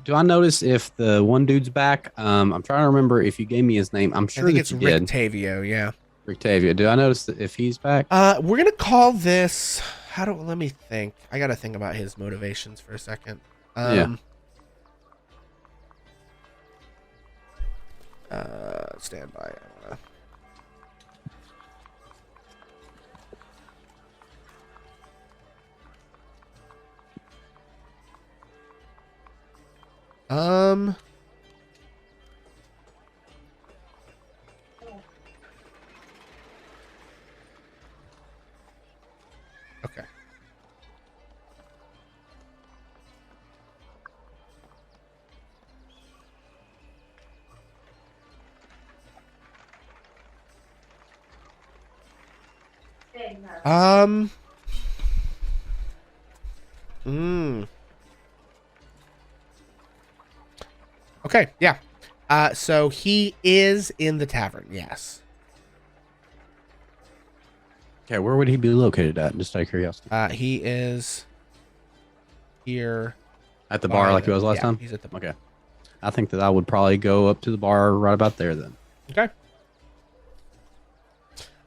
notice if the one dude's back? I'm trying to remember if you gave me his name. I'm sure I think that it's you did. Rictavio, yeah. Rictavio. Do I notice that if he's back? We're gonna call this. Let me think. I gotta think about his motivations for a second. Yeah. Stand by. Okay. Okay, yeah. So he is in the tavern, yes. Okay, where would he be located at? Just out of curiosity. He is here At the bar, like he was last yeah, time. He's at the bar. Okay. I think that I would probably go up to the bar right about there then. Okay.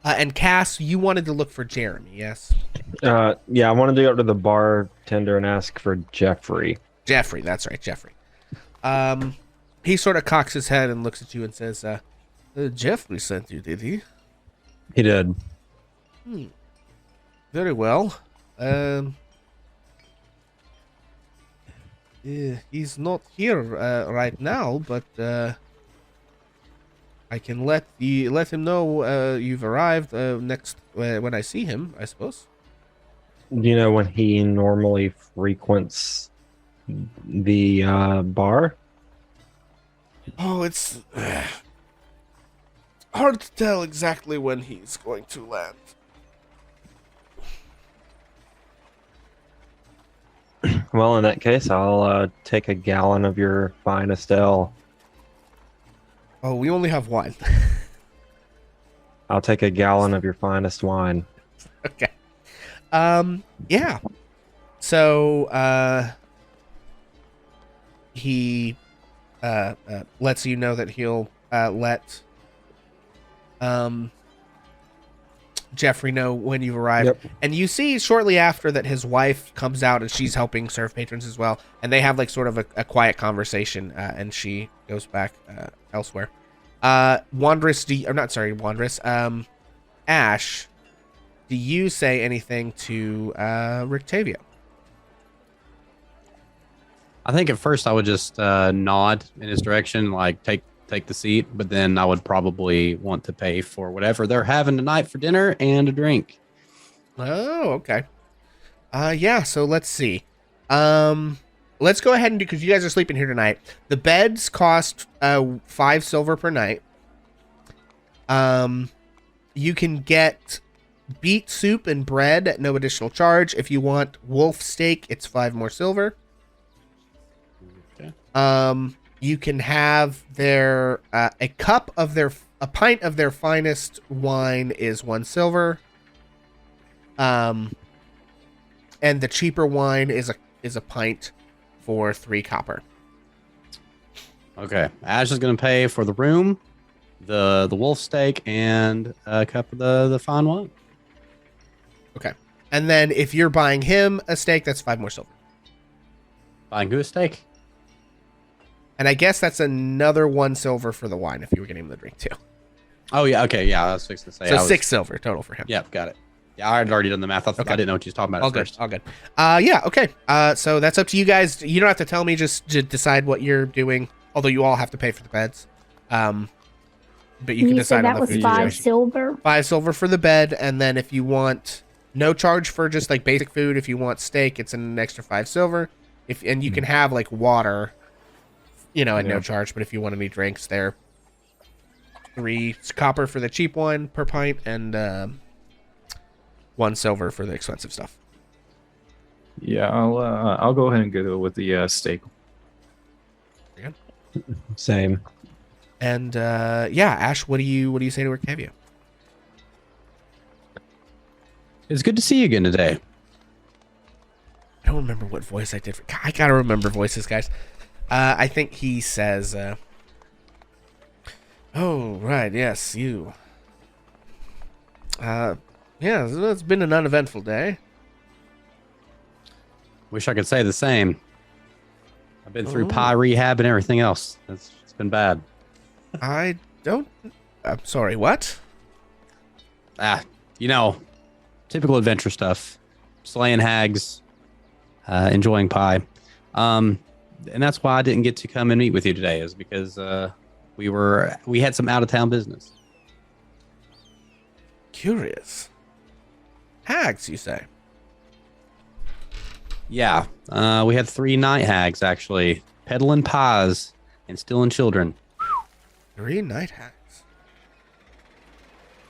And Cass, you wanted to look for Jeremy, yes? Yeah, I wanted to go up to the bartender and ask for Jeffrey. Jeffrey, that's right, Jeffrey. He sort of cocks his head and looks at you and says, Jeffrey sent you, did he? He did. Very well. He's not here right now, but I can let him know you've arrived next when I see him, I suppose. Do you know when he normally frequents the bar? Oh, it's hard to tell exactly when he's going to land. Well, in that case, I'll take a gallon of your finest ale. Oh, we only have one. I'll take a gallon of your finest wine. Okay. Yeah. So, he lets you know that he'll let Jeffrey know when you've arrived. Yep. And you see shortly after that his wife comes out and she's helping serve patrons as well. And they have like sort of a quiet conversation and she goes back elsewhere. Wanderous, Ash, do you say anything to Rictavio? I think at first I would just nod in his direction, like take the seat, but then I would probably want to pay for whatever they're having tonight for dinner and a drink. Oh, okay. Yeah, so let's see. Let's go ahead and do, because you guys are sleeping here tonight. The beds cost 5 silver per night. You can get beet soup and bread at no additional charge. If you want wolf steak, it's 5 more silver. Okay. You can have a pint of their finest wine is 1 silver. And the cheaper wine is a pint for 3 copper. Okay. Ash is going to pay for the room, the wolf steak, and a cup of the fine wine. Okay. And then if you're buying him a steak, that's 5 more silver. Buying who a steak? And I guess that's another 1 silver for the wine if you were getting him the drink too. Oh, yeah. Okay. Yeah. I was fixing to say. So 6 silver total for him. Yep. Got it. Yeah. I had already done the math. I didn't know what you was talking about. All good. All good. Yeah. Okay. So that's up to you guys. You don't have to tell me. Just to decide what you're doing. Although you all have to pay for the beds. But you can decide said on that the was food. 5 silver. 5 silver for the bed, and then if you want no charge for just like basic food, if you want steak, it's an extra 5 silver. And you can have like water, at no charge. But if you want any drinks, they're 3 copper for the cheap one per pint, and 1 silver for the expensive stuff. Yeah, I'll go ahead and go with the steak. Same. And Ash, what do you say to Octavio? It's good to see you again today. I don't remember what voice I did. I gotta remember voices, guys. I think he says, "Oh, right, yes, you. Yeah, it's been an uneventful day. Wish I could say the same. I've been through pie rehab and everything else. It's been bad. I don't. I'm sorry. What? Typical adventure stuff. Slaying hags, enjoying pie. And that's why I didn't get to come and meet with you today, is because we had some out of town business. Curious. Hags, you say? Yeah, we had 3 night hags actually, peddling pies and stealing children. 3 night hags.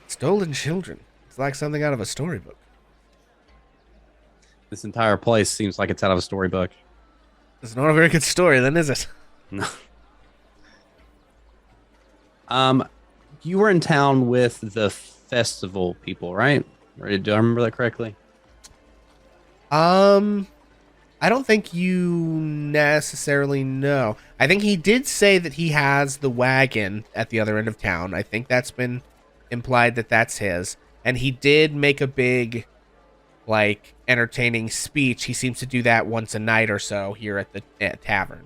Stolen children. It's like something out of a storybook. This entire place seems like it's out of a storybook. It's not a very good story, then, is it? No. You were in town with the festival people, right? Right? Do I remember that correctly? I don't think you necessarily know. I think he did say that he has the wagon at the other end of town. I think that's been implied that that's his. And he did make a big, like, entertaining speech. He seems to do that once a night or so here at the tavern.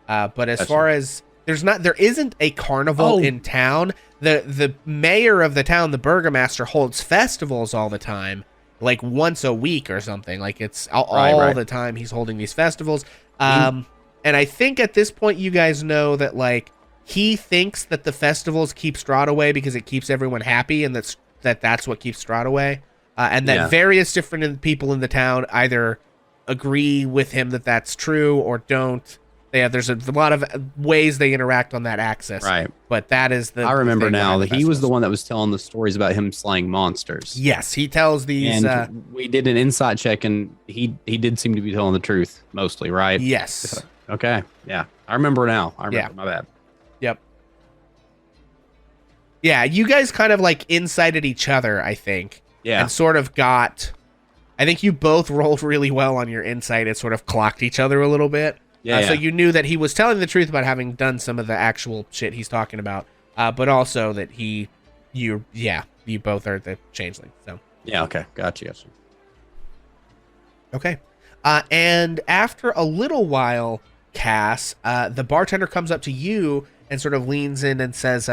But as Gotcha. far as there isn't a carnival in town. The mayor of the town, the burgomaster, holds festivals all the time, like once a week or something. Like it's all Right. the time he's holding these festivals. And I think at this point you guys know that like he thinks that the festivals keep Strahd away because it keeps everyone happy, and that's what keeps Strahd away. And that various different people in the town either agree with him that that's true or don't. There's a lot of ways they interact on that axis. Right. But that is the. I remember thing now behind that he was the festivals. one that was telling the stories about him slaying monsters. Yes, he tells these. And we did an insight check, and he did seem to be telling the truth mostly, right? Yes. Okay. Yeah. I remember now. I remember. My bad. Yep. Yeah, you guys kind of like incited each other, I think. Yeah. And sort of got. I think you both rolled really well on your insight. It sort of clocked each other a little bit. So you knew that he was telling the truth about having done some of the actual shit he's talking about, but also that you both are the changeling. So Yeah. Okay. Gotcha. okay, and after a little while, Cass, the bartender comes up to you and sort of leans in and says,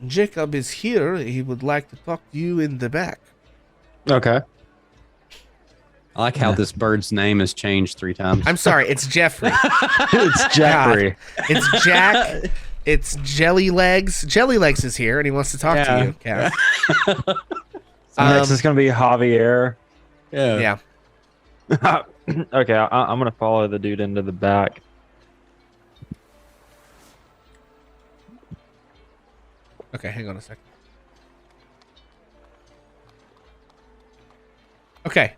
"Jacob is here. He would like to talk to you in the back." Okay. I like how this bird's name has changed 3 times. I'm sorry, it's Jeffrey. It's Jeffrey. It's Jack. It's Jelly Legs. Jelly Legs is here, and he wants to talk to you, Cass. Next is going to be Javier. Yeah. Okay, I'm going to follow the dude into the back. Okay, hang on a second. Okay,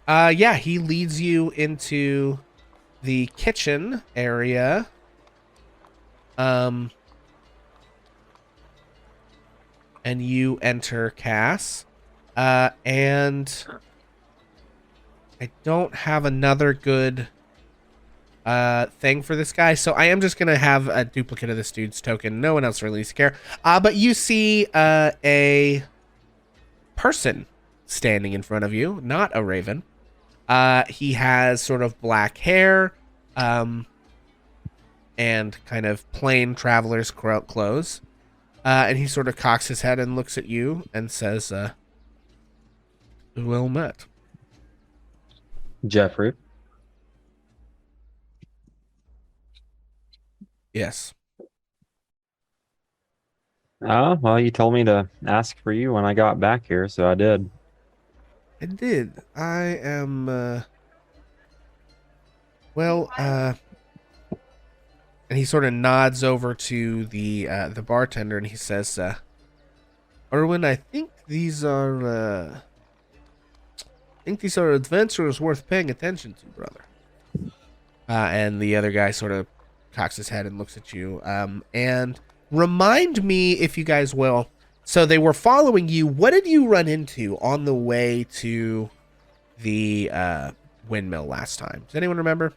he leads you into the kitchen area. And you enter, Cass. And I don't have another good thing for this guy, so I am just gonna have a duplicate of this dude's token. No one else really needs to care. But you see a person standing in front of you, not a raven. He has sort of black hair, and kind of plain traveler's clothes. And he sort of cocks his head and looks at you and says, "Well met." Jeffrey. Yes. Well, you told me to ask for you when I got back here, so I did. I did. I am, and he sort of nods over to the bartender and he says, "Erwin, I think these are adventures worth paying attention to, brother." And the other guy sort of cocks his head and looks at you. And remind me, if you guys will. So they were following you. What did you run into on the way to the windmill last time? Does anyone remember?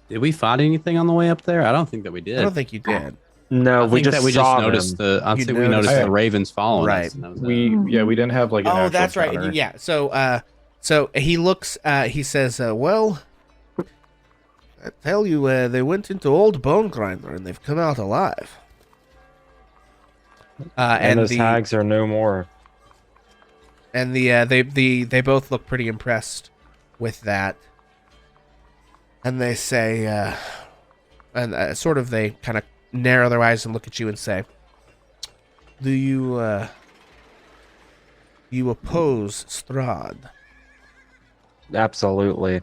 Did we find anything on the way up there? I don't think that we did. I don't think you did. No, I think that we just saw noticed them. I You think we noticed noticed the ravens following Right. us. And that was it. We didn't have like an Oh, actual that's right. encounter. Yeah. So he looks. He says, "Well, I tell you, they went into Old Bone Grinder and they've come out alive." And those hags are no more. And they both look pretty impressed with that. And they say, sort of they kind of narrow their eyes and look at you and say, "Do you oppose Strahd?" Absolutely.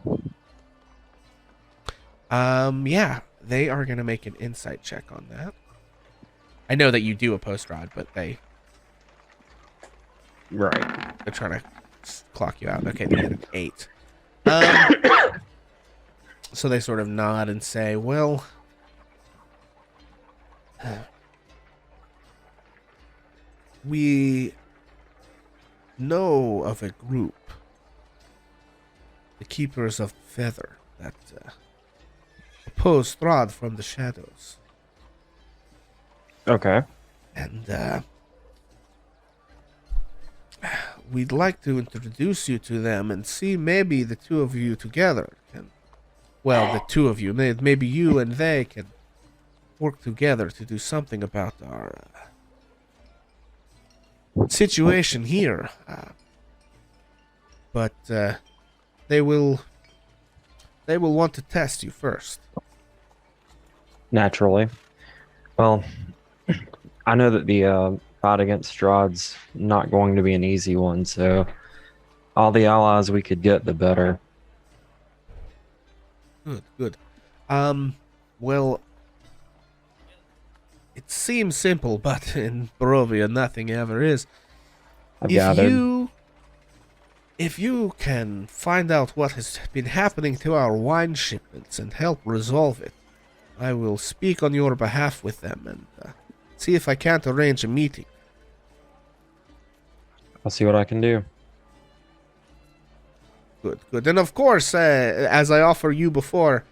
Yeah, they are gonna make an insight check on that. I know that you do oppose Strahd, but they're trying to clock you out. Okay, they get an 8. So they sort of nod and say, "Well, we know of a group, the Keepers of Feather, that oppose Strahd from the shadows. Okay. And we'd like to introduce you to them and see maybe the two of you together can, well, the two of you, maybe you and they can work together to do something about our situation here. But they will want to test you first. Naturally. Well, I know that the fight against Strahd's not going to be an easy one, so all the allies we could get, the better. Good. Well, it seems simple, but in Barovia, nothing ever is. I've gathered. If you can find out what has been happening to our wine shipments and help resolve it, I will speak on your behalf with them and see if I can't arrange a meeting. I'll see what I can do. Good. And of course, as I offer you before,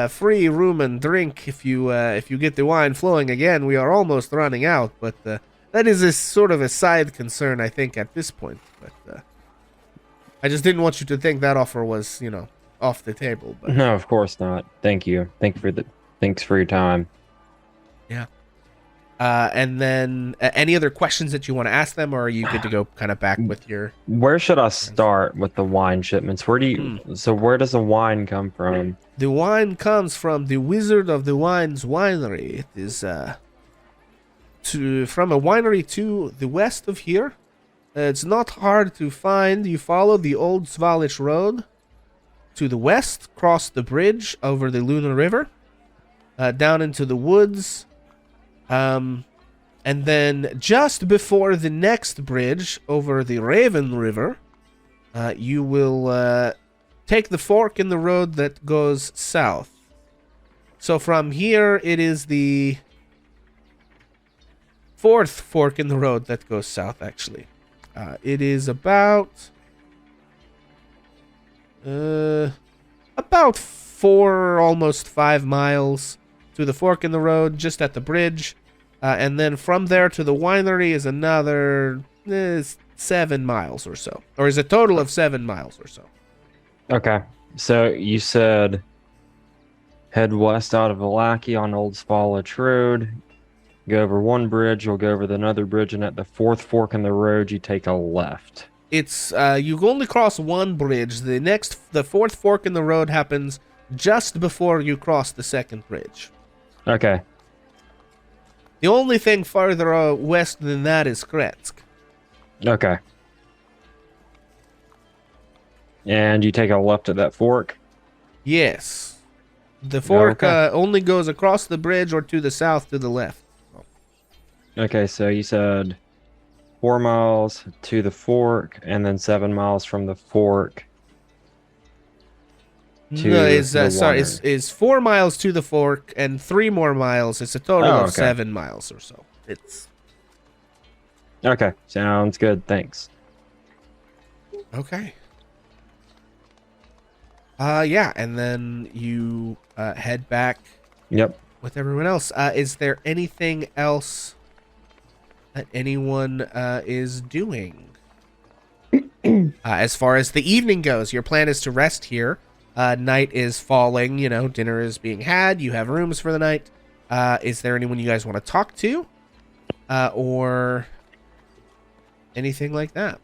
free room and drink if you get the wine flowing again. We are almost running out, but that is a sort of a side concern, I think, at this point. But I just didn't want you to think that offer was, off the table. But No, of course not. Thank you. Thanks for your time. yeah. And then any other questions that you want to ask them, or are you good to go kind of back with your... Where should I start with the wine shipments? Where does the wine come from? The wine comes from the Wizard of the Wine's winery. It is from a winery to the west of here. It's not hard to find. You follow the old Svalich road to the west, cross the bridge over the Luna River, down into the woods, and then just before the next bridge over the Raven River, you will take the fork in the road that goes south. So from here, it is the fourth fork in the road that goes south, actually. It is about 4, almost 5 miles to the fork in the road, just at the bridge. And then from there to the winery is another 7 miles or so. Or is a total of 7 miles or so. Okay. So you said head west out of Vallaki on Old Svalich Road. Go over one bridge, you'll go over another bridge, and at the fourth fork in the road, you take a left. It's you only cross one bridge. The fourth fork in the road happens just before you cross the second bridge. Okay. The only thing farther west than that is Kretsk. Okay. And you take a left at that fork? Yes. The fork Okay. only goes across the bridge or to the south to the left. Okay, so you said 4 miles to the fork, and then 7 miles from the fork. To No, is the sorry, winery. is 4 miles to the fork and 3 more miles. It's a total Oh, of okay. 7 miles or so. It's Okay, sounds good. Thanks. okay. Yeah, and then you head back Yep. with everyone else. Is there anything else that anyone is doing? As far as the evening goes, your plan is to rest here. Night is falling, dinner is being had. You have rooms for the night. Is there anyone you guys want to talk to? Or anything like that?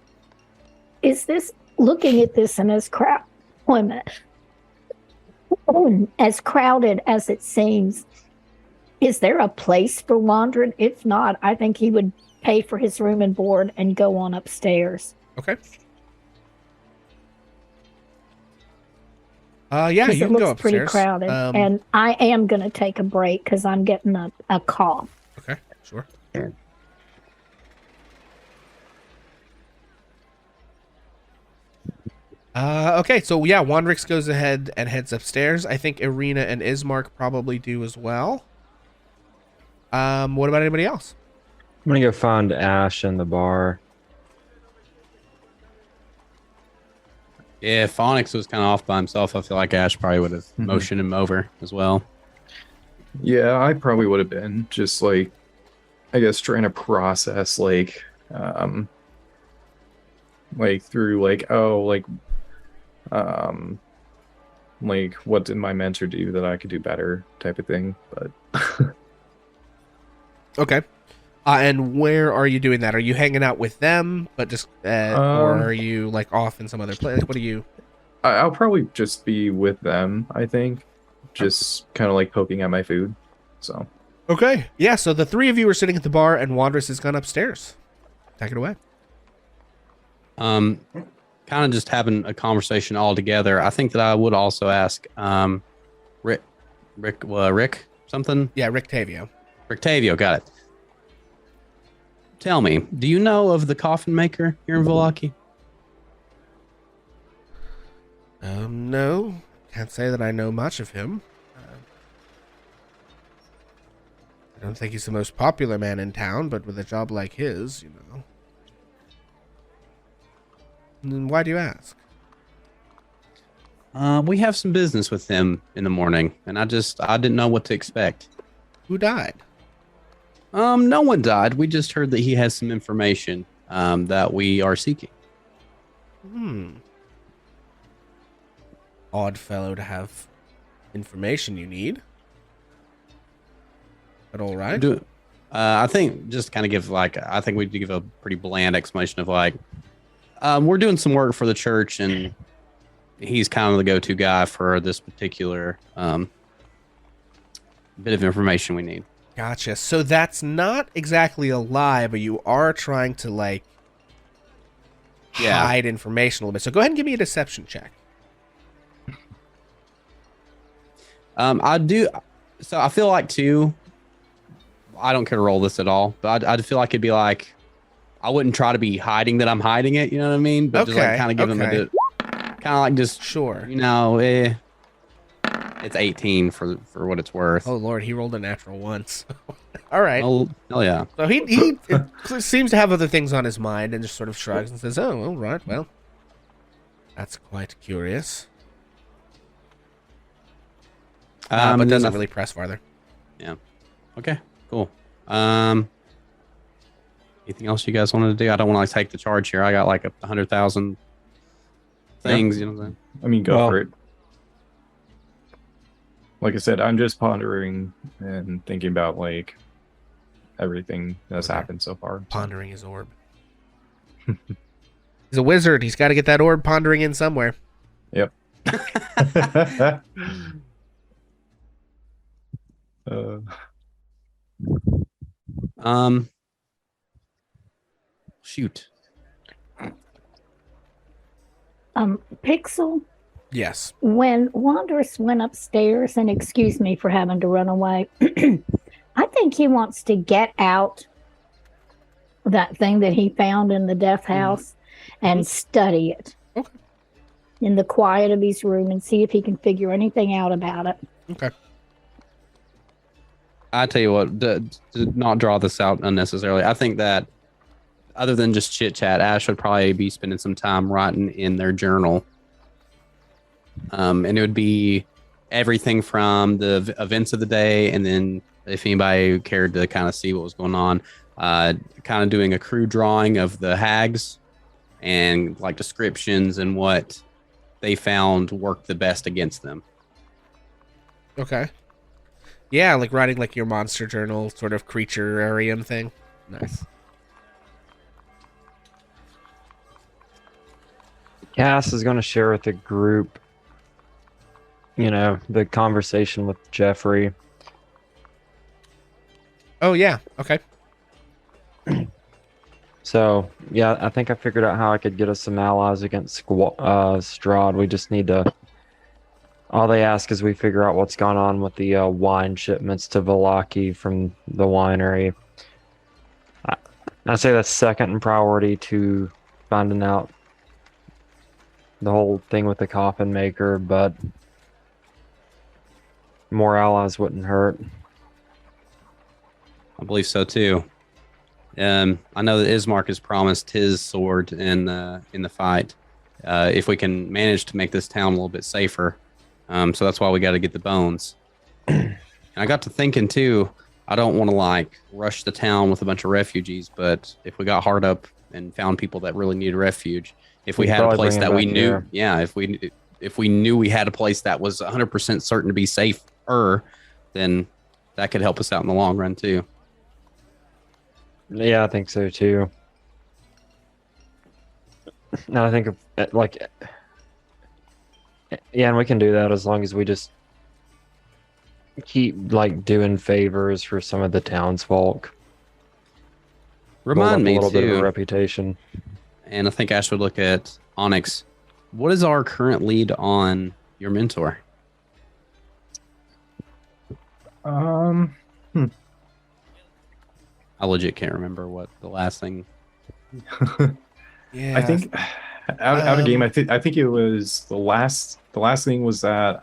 Is this looking at this and as as crowded as it seems? Is there a place for Wandering? If not, I think he would pay for his room and board and go on upstairs. Okay. Yeah, 'Cause you it can go looks pretty upstairs. crowded, and I am going to take a break because I'm getting a cough. Okay, sure. Okay, so yeah, Wandrix goes ahead and heads upstairs. I think Irina and Ismark probably do as well. What about anybody else? I'm gonna go find Ash in the bar. If Onyx was kind of off by himself, I feel like Ash probably would have Mhm. motioned him over as well. Yeah, I probably would have been just like, I guess, trying to process like through um, like what did my mentor do that I could do better type of thing. But Okay. And where are you doing that? Are you hanging out with them, but just, or are you like off in some other place? What are you? I'll probably just be with them, I think, just kind of like poking at my food. So Okay. Yeah. So the three of you are sitting at the bar, and Wanderous has gone upstairs. Take it away. Kind of just having a conversation all together. I think that I would also ask Rick something. Yeah, Rick Tavio. Rick Tavio, got it. Tell me, do you know of the coffin maker here in Vallaki? No, can't say that I know much of him. I don't think he's the most popular man in town, but with a job like his, you know. And why do you ask? We have some business with him in the morning, and I didn't know what to expect. Who died? No one died. We just heard that he has some information that we are seeking. Odd fellow to have information you need. But all right. I think just kind of give I think we give a pretty bland explanation of we're doing some work for the church, and he's kind of the go-to guy for this particular bit of information we need. Gotcha. So that's not exactly a lie, but you are trying to hide information a little bit. So go ahead and give me a deception check. I do. So I feel like too. I don't care to roll this at all, but I'd feel like it'd be I wouldn't try to be hiding that I'm hiding it. You know what I mean? But just kind of give them kind of just sure. It's 18 for what it's worth. Oh Lord, he rolled a natural once. All right. Oh yeah. So he seems to have other things on his mind and just sort of shrugs and says, "Oh, all right. Well, that's quite curious." But doesn't really press farther. Yeah. Okay. Cool. Anything else you guys wanted to do? I don't want to take the charge here. I got 100,000 things. You know what I'm saying? I mean, go for it. Like I said, I'm just pondering and thinking about everything that's happened so far. Pondering his orb. He's a wizard. He's got to get that orb pondering in somewhere. Yep. Shoot. Pixel, Yes. when Wanderous went upstairs, and excuse me for having to run away, I think he wants to get out that thing that he found in the death house and study it in the quiet of his room and see if he can figure anything out about it. Okay. I tell you what, to not draw this out unnecessarily, I think that other than just chit chat, Ash would probably be spending some time writing in their journal. And it would be everything from the events of the day, and then if anybody cared to kind of see what was going on, kind of doing a crude drawing of the hags and descriptions and what they found worked the best against them. Okay. Yeah, writing your monster journal sort of creaturarium thing. Nice. Cass is going to share with the group, the conversation with Jeffrey. Oh, yeah. Okay. So, yeah, I think I figured out how I could get us some allies against Strahd. We just need to... All they ask is we figure out what's gone on with the wine shipments to Vallaki from the winery. I say that's second in priority to finding out the whole thing with the coffin maker, but more allies wouldn't hurt. I believe so too. I know that Ismark has promised his sword in the fight. if we can manage to make this town a little bit safer. So that's why we got to get the bones. And I got to thinking too, I don't want to like rush the town with a bunch of refugees, but if we got hard up and found people that really needed refuge, if we We'd had a probably place bring that them we back knew, here. yeah, if we knew we had a place that was 100% certain to be safer, then that could help us out in the long run too. Yeah, I think so too. Now I think of like, yeah, and we can do that as long as we just keep like doing favors for some of the townsfolk. Build up Remind me a little bit of a too, reputation. and I think Ash would look at Onyx. What is our current lead on your mentor? I legit can't remember what the last thing. Yeah. I think out of game. I think it was the last thing was that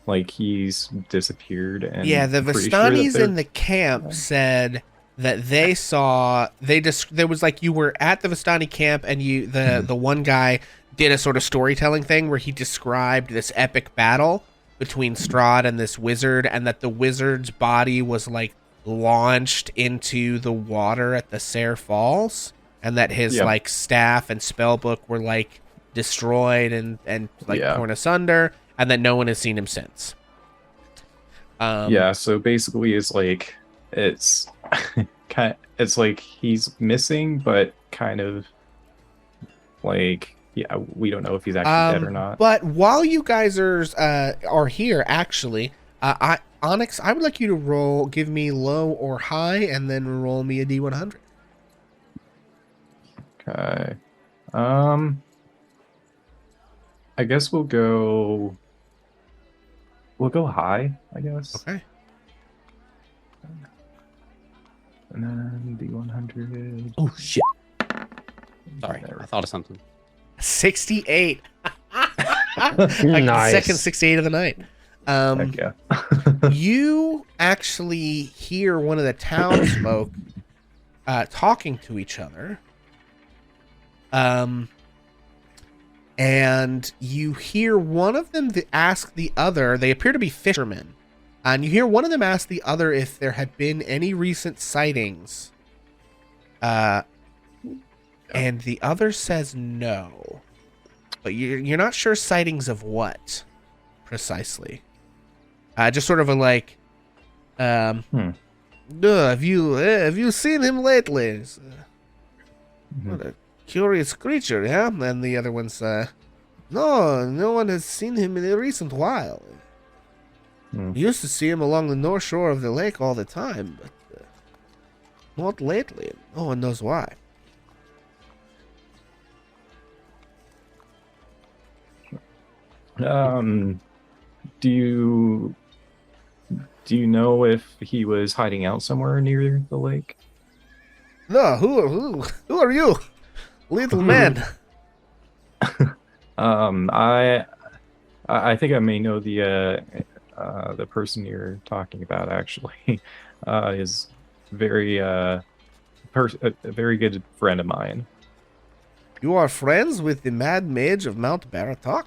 like he's disappeared, and Yeah, the I'm pretty sure that Vistanis they're- in the camp said that they saw there was like you were at the Vistani camp and the one guy did a sort of storytelling thing where he described this epic battle between Strahd and this wizard, and that the wizard's body was like launched into the water at the Sayre Falls, and that his Yeah. like staff and spell book were like destroyed and like Yeah. torn asunder, and that no one has seen him since. Yeah, so basically it's like it's it's like he's missing, but kind of like, yeah, we don't know if he's actually dead or not. But while you guys are here, actually, Onyx, I would like you to give me low or high, and then roll me a D100. Okay. I guess we'll go high, I guess. Okay. And then D100. Oh shit! Sorry, There. I thought of something. 68. Like the Nice. second 68 of the night. Heck yeah. You actually hear one of the townsfolk talking to each other. And you hear one of them ask the other, they appear to be fishermen, and you hear one of them ask the other if there had been any recent sightings. And the other says no. But you're not sure sightings of what precisely. Just sort of a like, have you seen him lately? It's, what a curious creature, yeah? And the other one's, no one has seen him in a recent while. We used to see him along the north shore of the lake all the time, but not lately. No one knows why. Do you know if he was hiding out somewhere near the lake? No, who are you, little man? I think I may know the person you're talking about, actually. Is very a very good friend of mine. You are friends with the Mad Mage of Mount Baratok?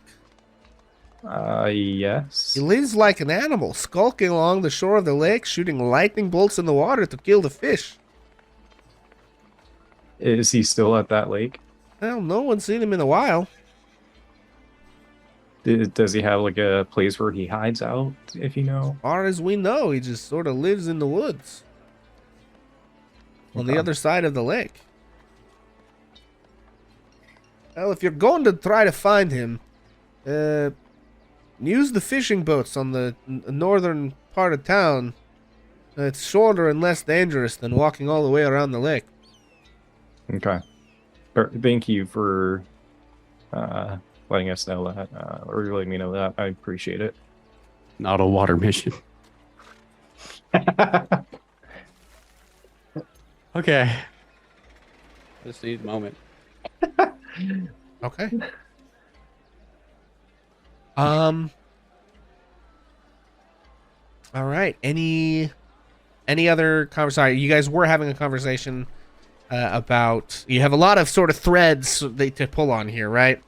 Yes. He lives like an animal, skulking along the shore of the lake, shooting lightning bolts in the water to kill the fish. Is he still at that lake? Well, no one's seen him in a while. Does he have like a place where he hides out, if you know? As far as we know, he just sort of lives in the woods. On the Okay. other side of the lake. Well, if you're going to try to find him, use the fishing boats on the northern part of town. It's shorter and less dangerous than walking all the way around the lake. Okay. Thank you for letting us know that, or letting me know that. I appreciate it. Not a water mission. Okay. Just need a moment. Okay. All right. Any other conversation? You guys were having a conversation about. You have a lot of sort of threads to pull on here, right?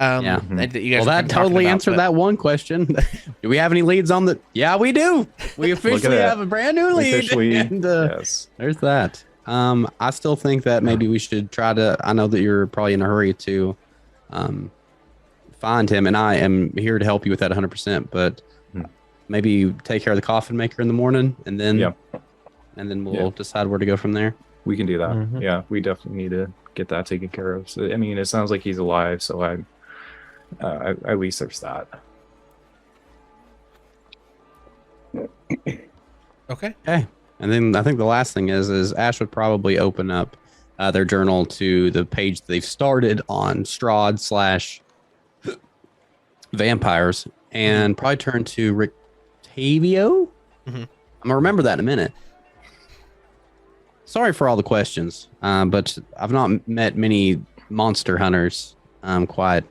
Yeah. That you guys Well, are that kinda talking totally about, answered but- that one question. Do we have any leads on the? Yeah, we do. We officially that. have a brand new lead. Officially, and, yes. There's that. I still think that maybe we should try to. I know that you're probably in a hurry to find him, and I am here to help you with that 100%. But maybe take care of the coffin maker in the morning, and then we'll decide where to go from there. We can do that. Yeah, we definitely need to get that taken care of. So, I mean, it sounds like he's alive, so at least there's that. Okay. Okay. And then I think the last thing is Ash would probably open up their journal to the page they've started on Strahd / vampires and probably turn to Rictavio. I'm going to remember that in a minute. Sorry for all the questions, but I've not met many monster hunters quite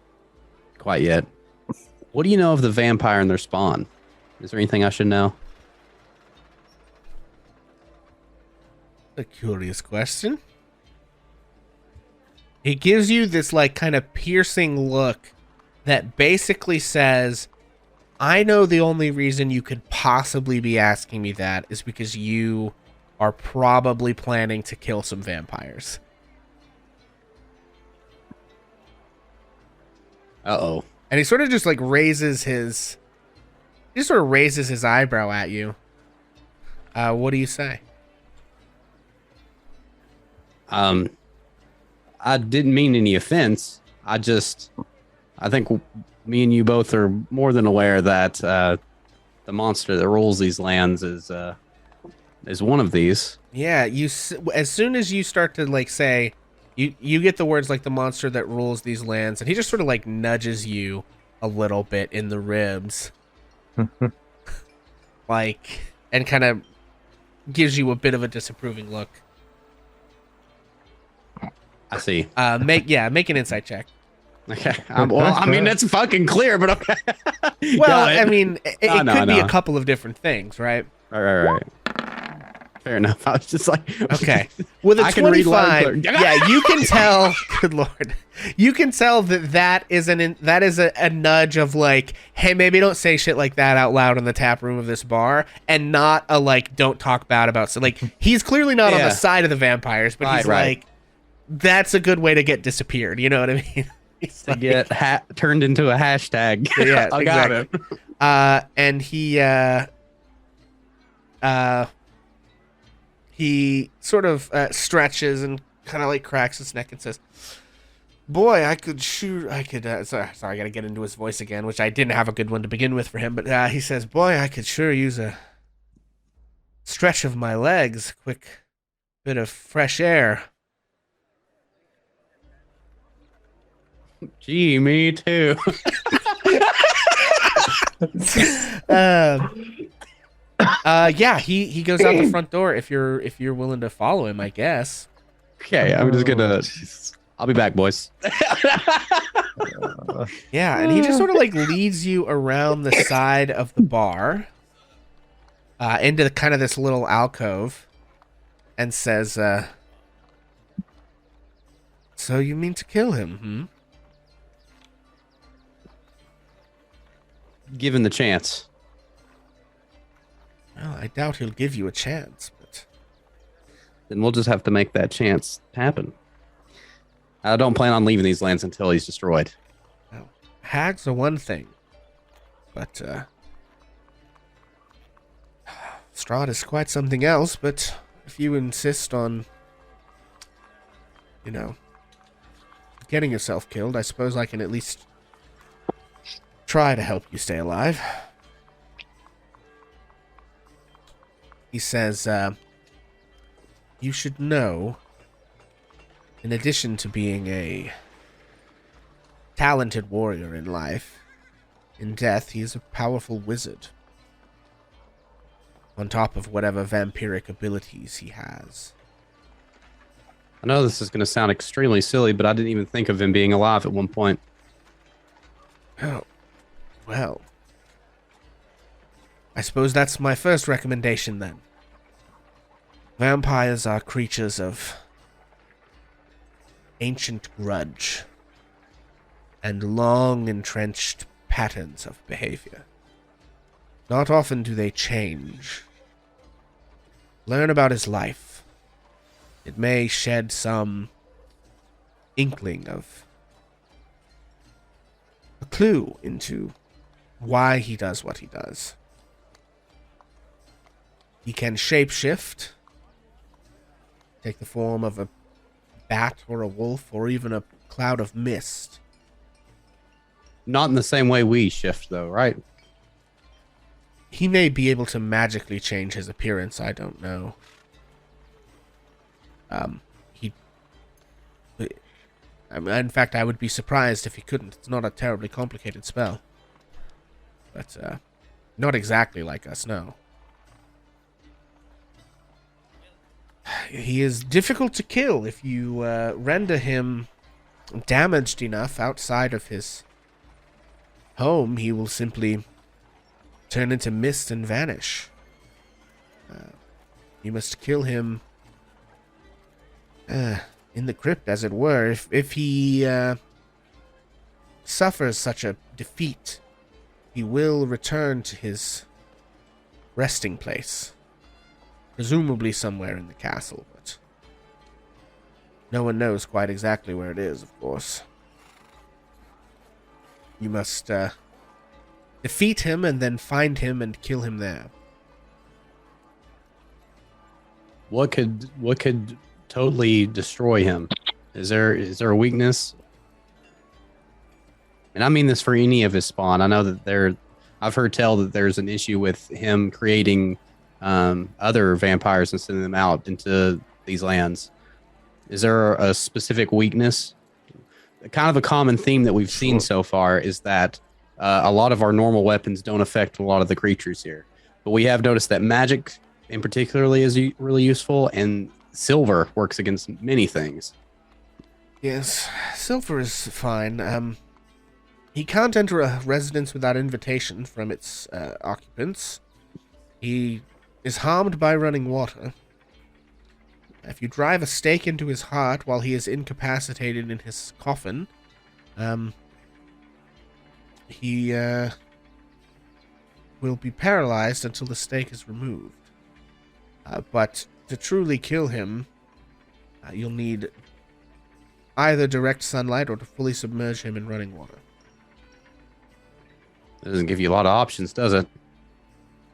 yet. What do you know of the vampire and their spawn? Is there anything I should know? A curious question. He gives you this like kind of piercing look that basically says, I know the only reason you could possibly be asking me that is because you are probably planning to kill some vampires. Uh-oh. And he sort of just like raises his eyebrow at you. What do you say? I didn't mean any offense. I think me and you both are more than aware that the monster that rules these lands is one of these. Yeah, as soon as you start to like say, you get the words like the monster that rules these lands, and he just sort of like nudges you a little bit in the ribs, like, and kind of gives you a bit of a disapproving look. I see. Make an insight check. Okay. Well, I mean, that's fucking clear, but okay. Well, I mean, it could be No. a couple of different things, right? Right. Fair enough. I was just like, okay. With a I can read loud 25, and clear. yeah, you can tell. Good lord, you can tell that is a nudge of like, hey, maybe don't say shit like that out loud in the tap room of this bar, and not a like, don't talk bad about. So like, he's clearly not on the side of the vampires, but he's like, that's a good way to get disappeared. You know what I mean? To get turned into a hashtag. Yeah, I got it. And he sort of stretches and kind of like cracks his neck and says, boy, I could sorry, I gotta get into his voice again, which I didn't have a good one to begin with for him, but he says, boy, I could sure use a stretch of my legs, quick bit of fresh air. Gee, me too. Yeah, he goes out the front door if you're willing to follow him, I guess. Okay, I'm just gonna. I'll be back, boys. Yeah, and he just sort of like leads you around the side of the bar, into kind of this little alcove, and says, "So you mean to kill him, hmm?" Given the chance. Well, I doubt he'll give you a chance, but Then we'll just have to make that chance happen. I don't plan on leaving these lands until he's destroyed. well, hags are one thing, but Strahd is quite something else. But if you insist on, getting yourself killed, I suppose I can at least try to help you stay alive. He says, you should know, in addition to being a talented warrior in life, in death, he is a powerful wizard. On top of whatever vampiric abilities he has. I know this is going to sound extremely silly, but I didn't even think of him being alive at one point. Oh, well. I suppose that's my first recommendation then. Vampires are creatures of ancient grudge and long entrenched patterns of behavior. Not often do they change. Learn about his life. It may shed some inkling of a clue into why he does what he does. He can shapeshift, take the form of a bat or a wolf or even a cloud of mist. Not in the same way we shift, though, right? He may be able to magically change his appearance, I don't know. In fact, I would be surprised if he couldn't. It's not a terribly complicated spell. But, not exactly like us, no. He is difficult to kill if you render him damaged enough outside of his home. He will simply turn into mist and vanish. You must kill him in the crypt, as it were. If he suffers such a defeat, he will return to his resting place. Presumably somewhere in the castle, but no one knows quite exactly where it is, of course. You must defeat him and then find him and kill him there. What could totally destroy him? Is there a weakness? And I mean this for any of his spawn. I know that I've heard tell that there's an issue with him creating other vampires and sending them out into these lands. Is there a specific weakness? Kind of a common theme that we've seen so far is that a lot of our normal weapons don't affect a lot of the creatures here. But we have noticed that magic in particularly is really useful, and silver works against many things. Yes, silver is fine. He can't enter a residence without invitation from its occupants. He is harmed by running water. If you drive a stake into his heart while he is incapacitated in his coffin, he will be paralyzed until the stake is removed. But to truly kill him, you'll need either direct sunlight or to fully submerge him in running water. Doesn't give you a lot of options, does it?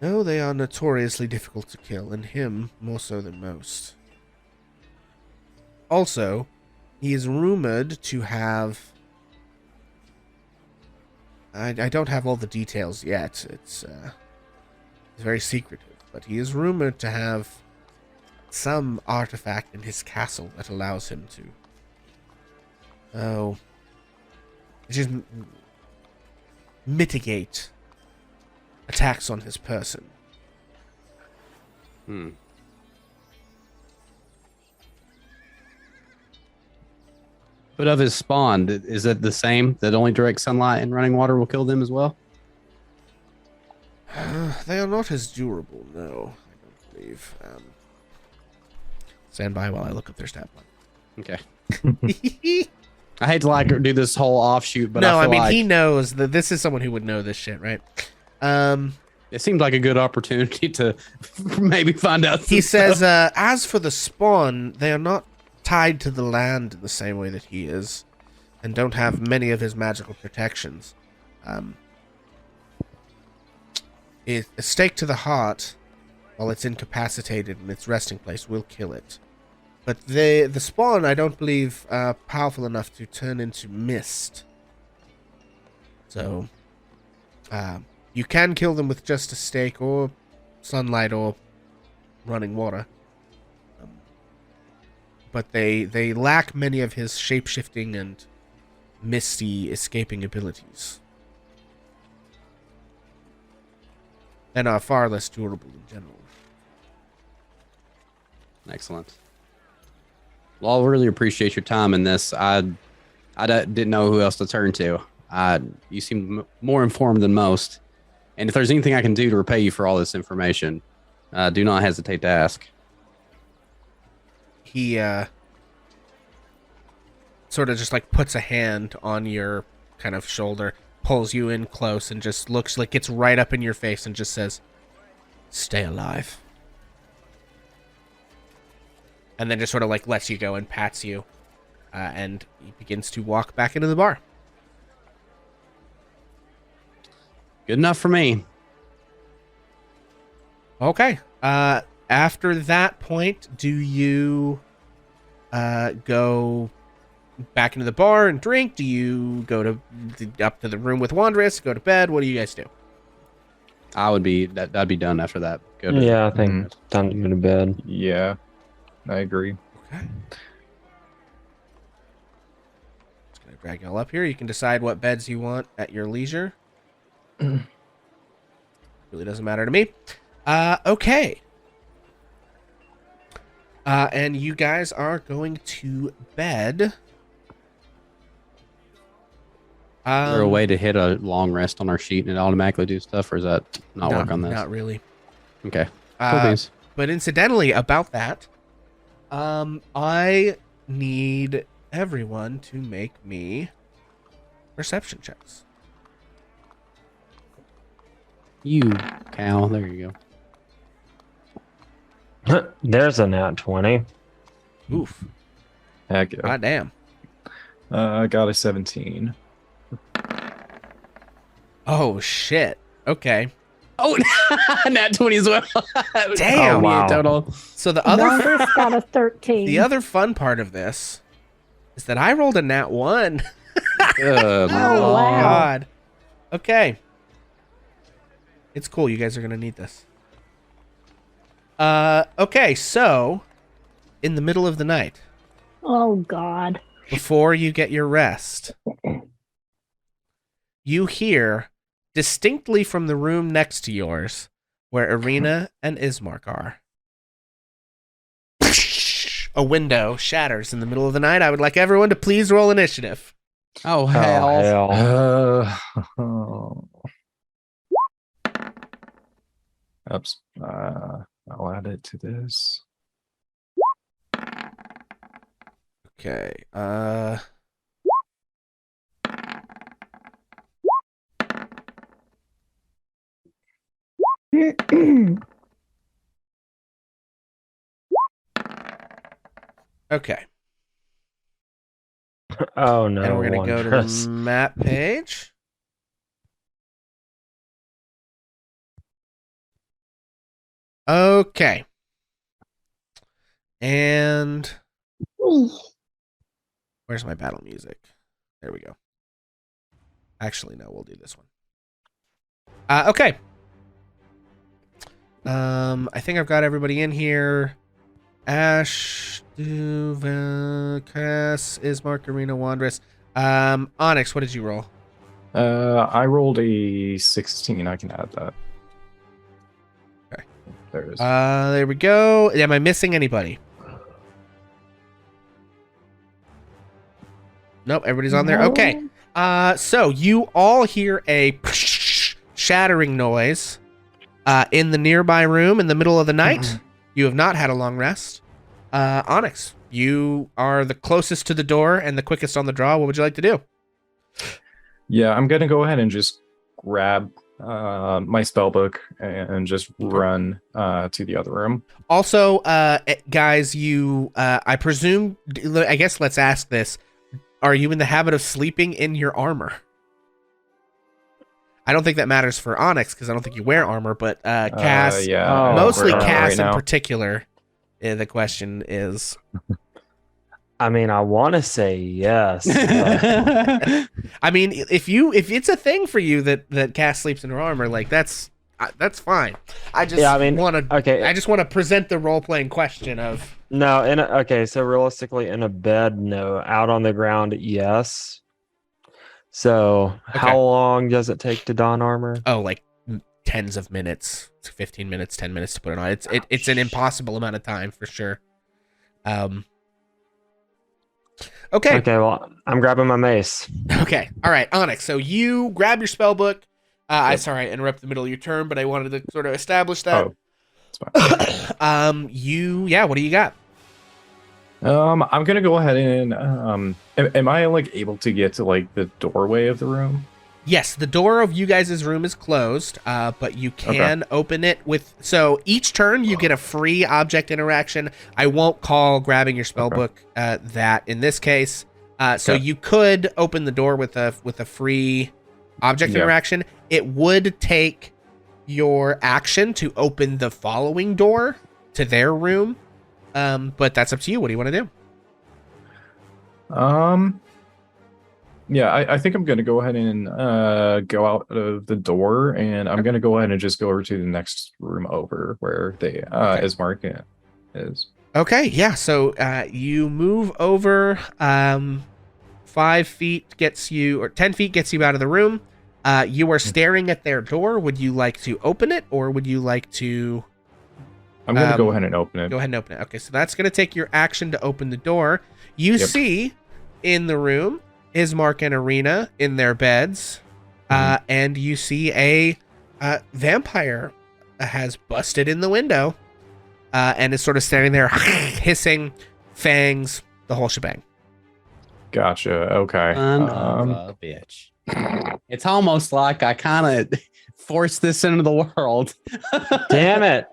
No, they are notoriously difficult to kill, and him more so than most. Also, he is rumored to have... I don't have all the details yet. It's very secretive, but he is rumored to have some artifact in his castle that allows him to... just mitigate attacks on his person. But of his spawn, is it the same? That only direct sunlight and running water will kill them as well? They are not as durable, no. I don't believe. Stand by while I look up their stat line. Okay. I hate to do this whole offshoot, but no, I feel he knows that this is someone who would know this shit, right? It seemed like a good opportunity to maybe find out. He says, as for the spawn, they are not tied to the land in the same way that he is, and don't have many of his magical protections. A stake to the heart, while it's incapacitated in its resting place, will kill it. But the spawn, I don't believe, powerful enough to turn into mist. So, you can kill them with just a stake or sunlight or running water. But they lack many of his shape-shifting and misty escaping abilities. And are far less durable in general. Excellent. Well, I really appreciate your time in this. I didn't know who else to turn to. You seem more informed than most. And if there's anything I can do to repay you for all this information, do not hesitate to ask. He sort of just like puts a hand on your kind of shoulder, pulls you in close, and just looks like gets right up in your face and just says, "Stay alive." And then just sort of like lets you go and pats you, and he begins to walk back into the bar. Good enough for me. Okay. After that point, do you go back into the bar and drink? Do you go up to the room with Wandress? Go to bed? What do you guys do? That'd be done after that. Yeah, I think it's time to go to bed. Yeah, I agree. Okay. Just gonna drag y'all up here. You can decide what beds you want at your leisure. Really doesn't matter to me. Okay. And you guys are going to bed. Is there a way to hit a long rest on our sheet and it automatically do stuff, or does that not work on this? Not really. Okay. Cool beans. But incidentally, about that, I need everyone to make me perception checks. You cow. There you go. There's a nat 20. Oof. Heck yeah. God damn. I got a 17. Oh, shit. Okay. Oh, nat 20 as well. Damn. Oh, wow. Total. So the other Wondrous got a 13. the other fun part of this is that I rolled a nat 1. Good Oh, wow. God. Okay. It's cool. You guys are going to need this. Okay, so in the middle of the night, Oh, God. before you get your rest, you hear distinctly from the room next to yours where Irina and Ismark are. A window shatters in the middle of the night. I would like everyone to please roll initiative. Oh, hell. Hell. Oops. I'll add it to this. Okay. Okay. Oh, no. And we're going to go to the Wondrous. map page. Okay. And where's my battle music? There we go. Actually, no, we'll do this one. Okay. I think I've got everybody in here. Ash, Cass, Ismark, Arena, Wandress. Onyx, what did you roll? I rolled a 16. I can add that. Okay. There it is. There we go. Am I missing anybody? Nope, everybody's on there. No. Okay. So you all hear a shattering noise in the nearby room in the middle of the night. You have not had a long rest. Onyx, you are the closest to the door and the quickest on the draw. What would you like to do? Yeah, I'm gonna go ahead and just grab my spellbook and just run to the other room. Also, guys, you, I presume, I guess let's ask this. Are you in the habit of sleeping in your armor? I don't think that matters for Onyx because I don't think you wear armor, but Cass, yeah, mostly we're Cass right in now. particular, the question is... I mean, I want to say yes. but- I mean, if it's a thing for you that Cass sleeps in her armor, like that's fine. I just want to okay. I just want to present the role playing question of No, okay, so realistically, in a bed, no. Out on the ground, yes. So, how long does it take to don armor? like tens of minutes, 15 minutes, 10 minutes to put it on. It's an impossible amount of time for sure. Okay. Okay, well, I'm grabbing my mace. Okay. All right, Onyx. So you grab your spell book. I'm sorry, I interrupt the middle of your turn, but I wanted to sort of establish that. Oh, it's fine. What do you got? I'm gonna go ahead and am I like able to get to like the doorway of the room? Yes, the door of you guys' room is closed, but you can open it with... So each turn, you get a free object interaction. I won't call grabbing your spell book that in this case. So you could open the door with a free object interaction. It would take your action to open the following door to their room, but that's up to you. What do you want to do? Yeah, I think I'm going to go ahead and go out of the door, and I'm going to go ahead and just go over to the next room over where they Ismark is. Okay, yeah. So you move over. 5 feet gets you, or 10 feet gets you out of the room. You are staring at their door. Would you like to open it, or would you like to... I'm going to go ahead and open it. Go ahead and open it. Okay, so that's going to take your action to open the door. You see in the room Ismark and Arena in their beds, and you see a vampire has busted in the window and is sort of standing there hissing, fangs, the whole shebang. Gotcha. Okay. Son of a bitch. It's almost like I kind of forced this into the world. Damn it.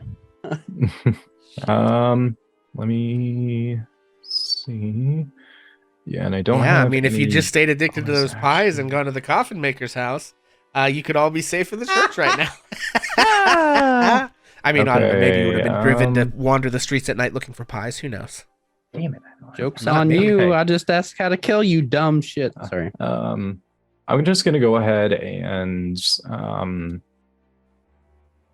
Let me see. Yeah, and I don't Yeah, have I mean, if you any just stayed addicted to those bonus pies and action. gone to the coffin maker's house, you could all be safe in the church right now. I mean, I don't know, maybe you would have been driven to wander the streets at night looking for pies. Who knows? Damn it. Joke's Not on me. you. Okay. I just asked how to kill you, dumb shit. Sorry. I'm just gonna go ahead and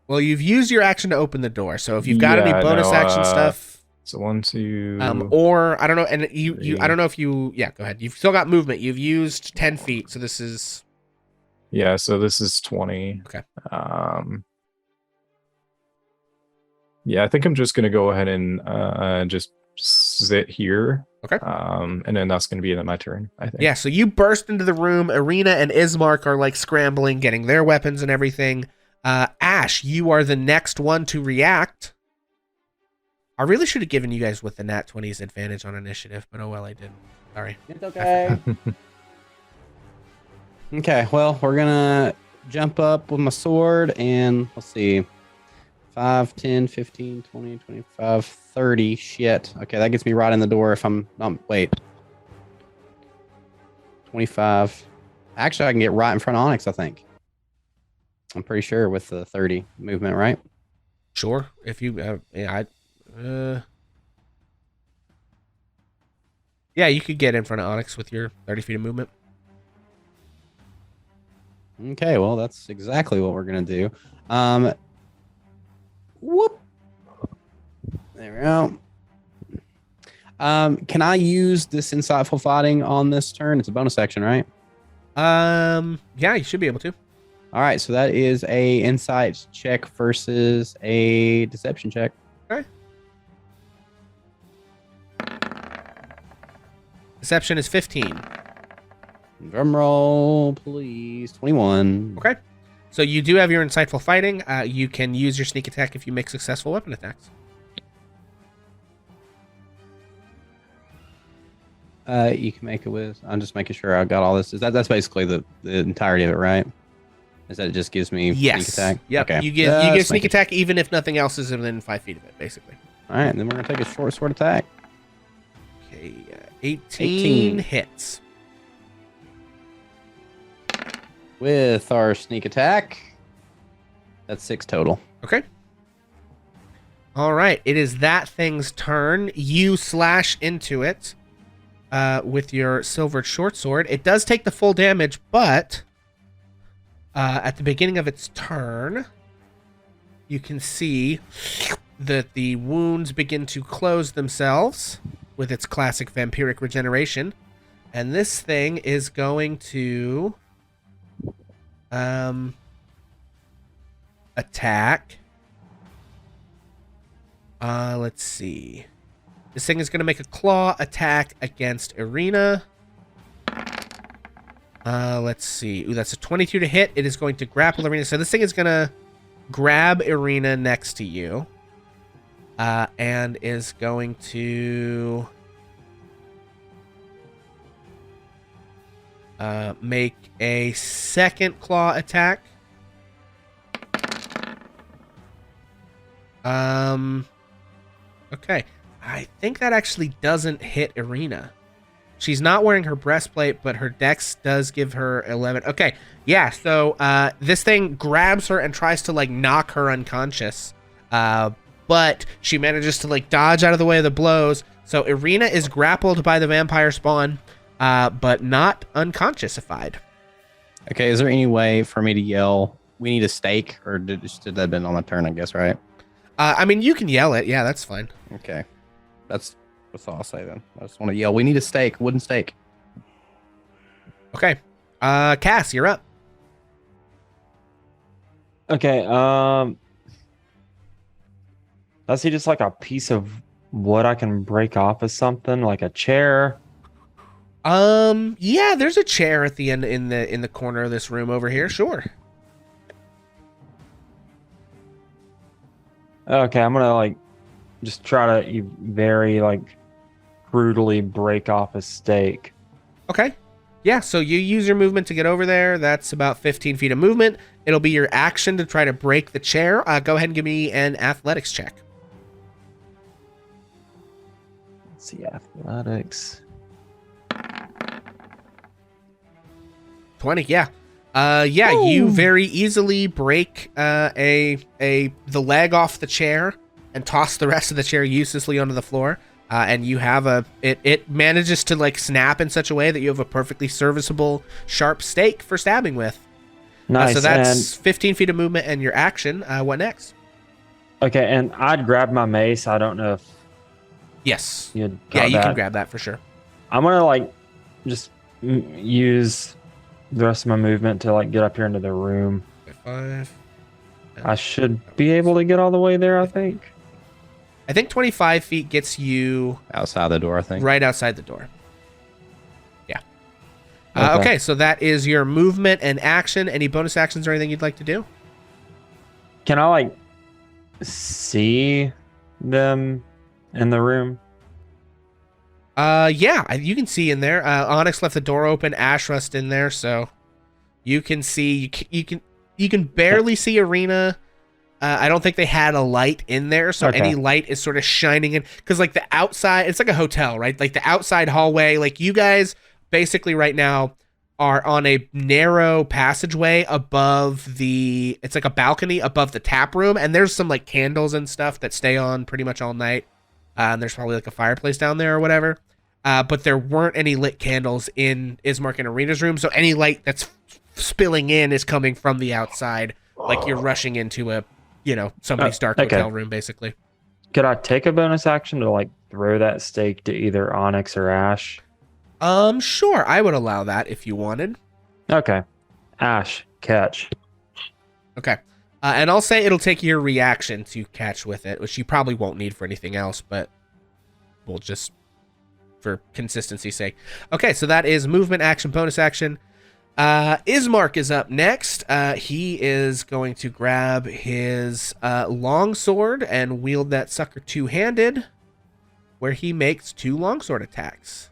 Well, you've used your action to open the door, so if you've got any bonus action stuff, so 1, 2 or I don't know, and you three. I don't know if you, yeah, go ahead. You've still got movement. You've used 10 feet, so this is yeah, so this is 20. Okay. Yeah, I think I'm just gonna go ahead and just sit here. Okay. And then that's gonna be my turn, I think. yeah. So you burst into the room. Arena and Ismark are like scrambling, getting their weapons and everything. Ash, you are the next one to react. I really should have given you guys with the nat 20s advantage on initiative, but oh well, I didn't. Sorry. It's okay. Okay, well, we're gonna jump up with my sword and let's see. 5, 10, 15, 20, 25, 30. Shit. Okay, that gets me right in the door if I'm not. Wait. 25. Actually, I can get right in front of Onyx, I think. I'm pretty sure with the 30 movement, right? Sure. If you, yeah, yeah, you could get in front of Onyx with your 30 feet of movement. Okay, well, that's exactly what we're gonna do. Whoop. There we go. Can I use this insightful fighting on this turn? It's a bonus action, right? Yeah, you should be able to. All right, so that is a insight check versus a deception check. Okay. Deception is 15. Drum roll, please. 21. Okay. So you do have your insightful fighting. You can use your sneak attack if you make successful weapon attacks. You can make it with. I'm just making sure I got all this. That's basically the entirety of it, right? Is that it just gives me Yes. sneak attack? Yep. Okay. You get sneak attack even if nothing else is within 5 feet of it, basically. All right, then we're gonna take a short sword attack. Okay. 18 hits. With our sneak attack. That's 6 total. Okay. All right. It is that thing's turn. You slash into it with your silvered short sword. It does take the full damage, but at the beginning of its turn, you can see that the wounds begin to close themselves with its classic vampiric regeneration. And this thing is going to attack. Let's see. This thing is going to make a claw attack against Arena. Let's see. Ooh, that's a 22 to hit. It is going to grapple Arena. So this thing is going to grab Arena next to you. And is going to Make a second claw attack. Okay. I think that actually doesn't hit Irina. She's not wearing her breastplate, but her dex does give her 11. Okay. Yeah, so this thing grabs her and tries to like knock her unconscious. But she manages to like dodge out of the way of the blows. So Irina is grappled by the vampire spawn, but not unconsciousified. Okay, is there any way for me to yell, we need a stake? Or did that have been on my turn, I guess, right? I mean, you can yell it. Yeah, that's fine. Okay. That's all I'll say then. I just want to yell, we need a stake, wooden stake. Okay. Cass, you're up. Okay, I see just like a piece of wood I can break off of something, like a chair. Yeah, there's a chair at the end in the corner of this room over here. Sure. Okay, I'm gonna like just try to very like brutally break off a stake. Okay. Yeah, so you use your movement to get over there. That's about 15 feet of movement. It'll be your action to try to break the chair. Go ahead and give me an athletics check. Let's see, athletics. 20, yeah. Yeah, Ooh. you very easily break the leg off the chair and toss the rest of the chair uselessly onto the floor. And you have it manages to like snap in such a way that you have a perfectly serviceable sharp stake for stabbing with. Nice. So that's 15 feet of movement and your action. What next? Okay, and I'd grab my mace. I don't know if Yes. you'd Yeah, got you can that. grab that for sure. I'm gonna like just use the rest of my movement to like get up here into the room. 5. I should be able to get all the way there, I think. I think 25 feet gets you Outside the door, I think. right outside the door. Yeah. Okay. Okay, so that is your movement and action. Any bonus actions or anything you'd like to do? Can I like see them in the room? Yeah, you can see in there. Onyx left the door open. Ashrust in there, so you can see. You can barely see Irina. I don't think they had a light in there, so Okay. any light is sort of shining in. Because like the outside, it's like a hotel, right? Like the outside hallway. Like you guys basically right now are on a narrow passageway above the. It's like a balcony above the tap room, and there's some like candles and stuff that stay on pretty much all night. And there's probably like a fireplace down there or whatever. But there weren't any lit candles in Ismark and Irina's room, so any light that's spilling in is coming from the outside, like you're rushing into a, somebody's dark okay. hotel room, basically. Could I take a bonus action to like throw that stake to either Onyx or Ash? Sure, I would allow that if you wanted. Okay. Ash, catch. Okay. And I'll say it'll take your reaction to catch with it, which you probably won't need for anything else, but we'll just for consistency's sake. Okay, so that is movement, action, bonus action. Ismark is up next. He is going to grab his longsword and wield that sucker two-handed, where he makes 2 longsword attacks.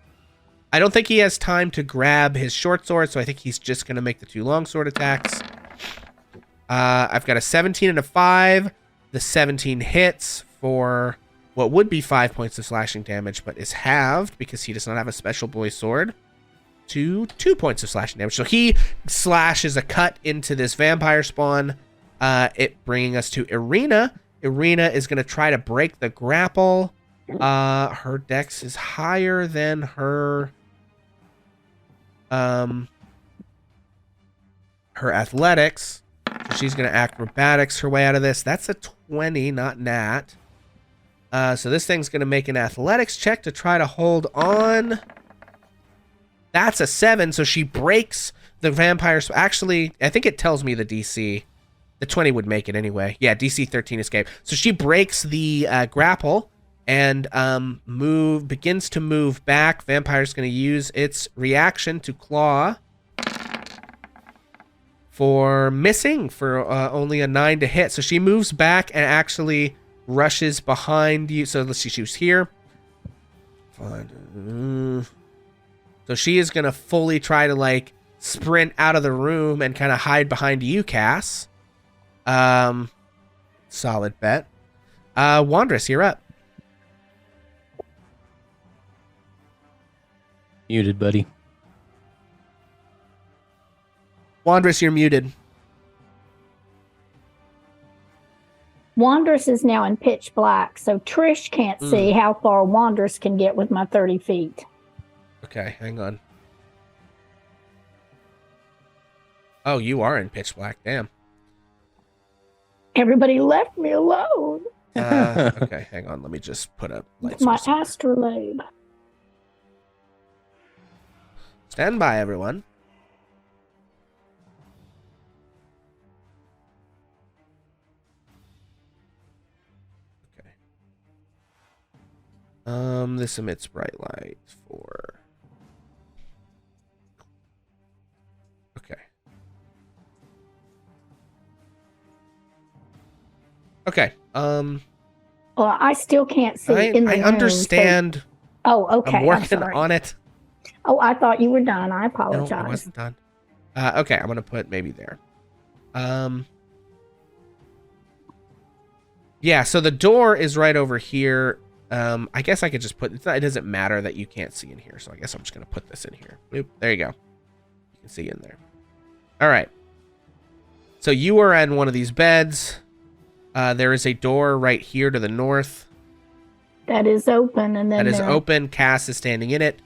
I don't think he has time to grab his short sword, so I think he's just going to make the 2 longsword attacks. I've got a 17 and a 5. The 17 hits for what would be 5 points of slashing damage, but is halved because he does not have a special boy sword to 2 points of slashing damage. So he slashes a cut into this vampire spawn, it bringing us to Irina. Irina is going to try to break the grapple. Her dex is higher than her athletics. So she's going to acrobatics her way out of this. That's a 20, not nat. So this thing's going to make an athletics check to try to hold on. That's a 7, so she breaks the vampire. Actually, I think it tells me the DC. The 20 would make it anyway. Yeah, DC 13 escape. So she breaks the grapple and begins to move back. Vampire's going to use its reaction to claw for missing for only a 9 to hit. So she moves back and actually rushes behind you. So let's see, she was here. So she is going to fully try to like sprint out of the room and kind of hide behind you, Cass. Solid bet. Wandress, you're up. Muted, buddy. Wandress, you're muted. Wandress is now in pitch black, so Trish can't see how far Wandress can get with my 30 feet. Okay, hang on. Oh, you are in pitch black. Damn. Everybody left me alone. Okay, hang on. Let me just put a light My source. astrolabe. Stand by, everyone. Okay. This emits bright light for... Okay. Okay. Well, I still can't see in the I room, understand. So... Oh, okay. I'm working sorry. on it. Oh, I thought you were done. I No, apologize. I wasn't done. Okay, I'm gonna put maybe there. Yeah. So the door is right over here. I guess I could just put. It doesn't matter that you can't see in here. So I guess I'm just gonna put this in here. Boop, there you go. You can see in there. All right. So you are in one of these beds. There is a door right here to the north. That is open, and then That is open. Cass is standing in it.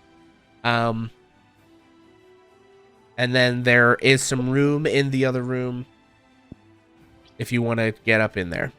And then there is some room in the other room if you want to get up in there.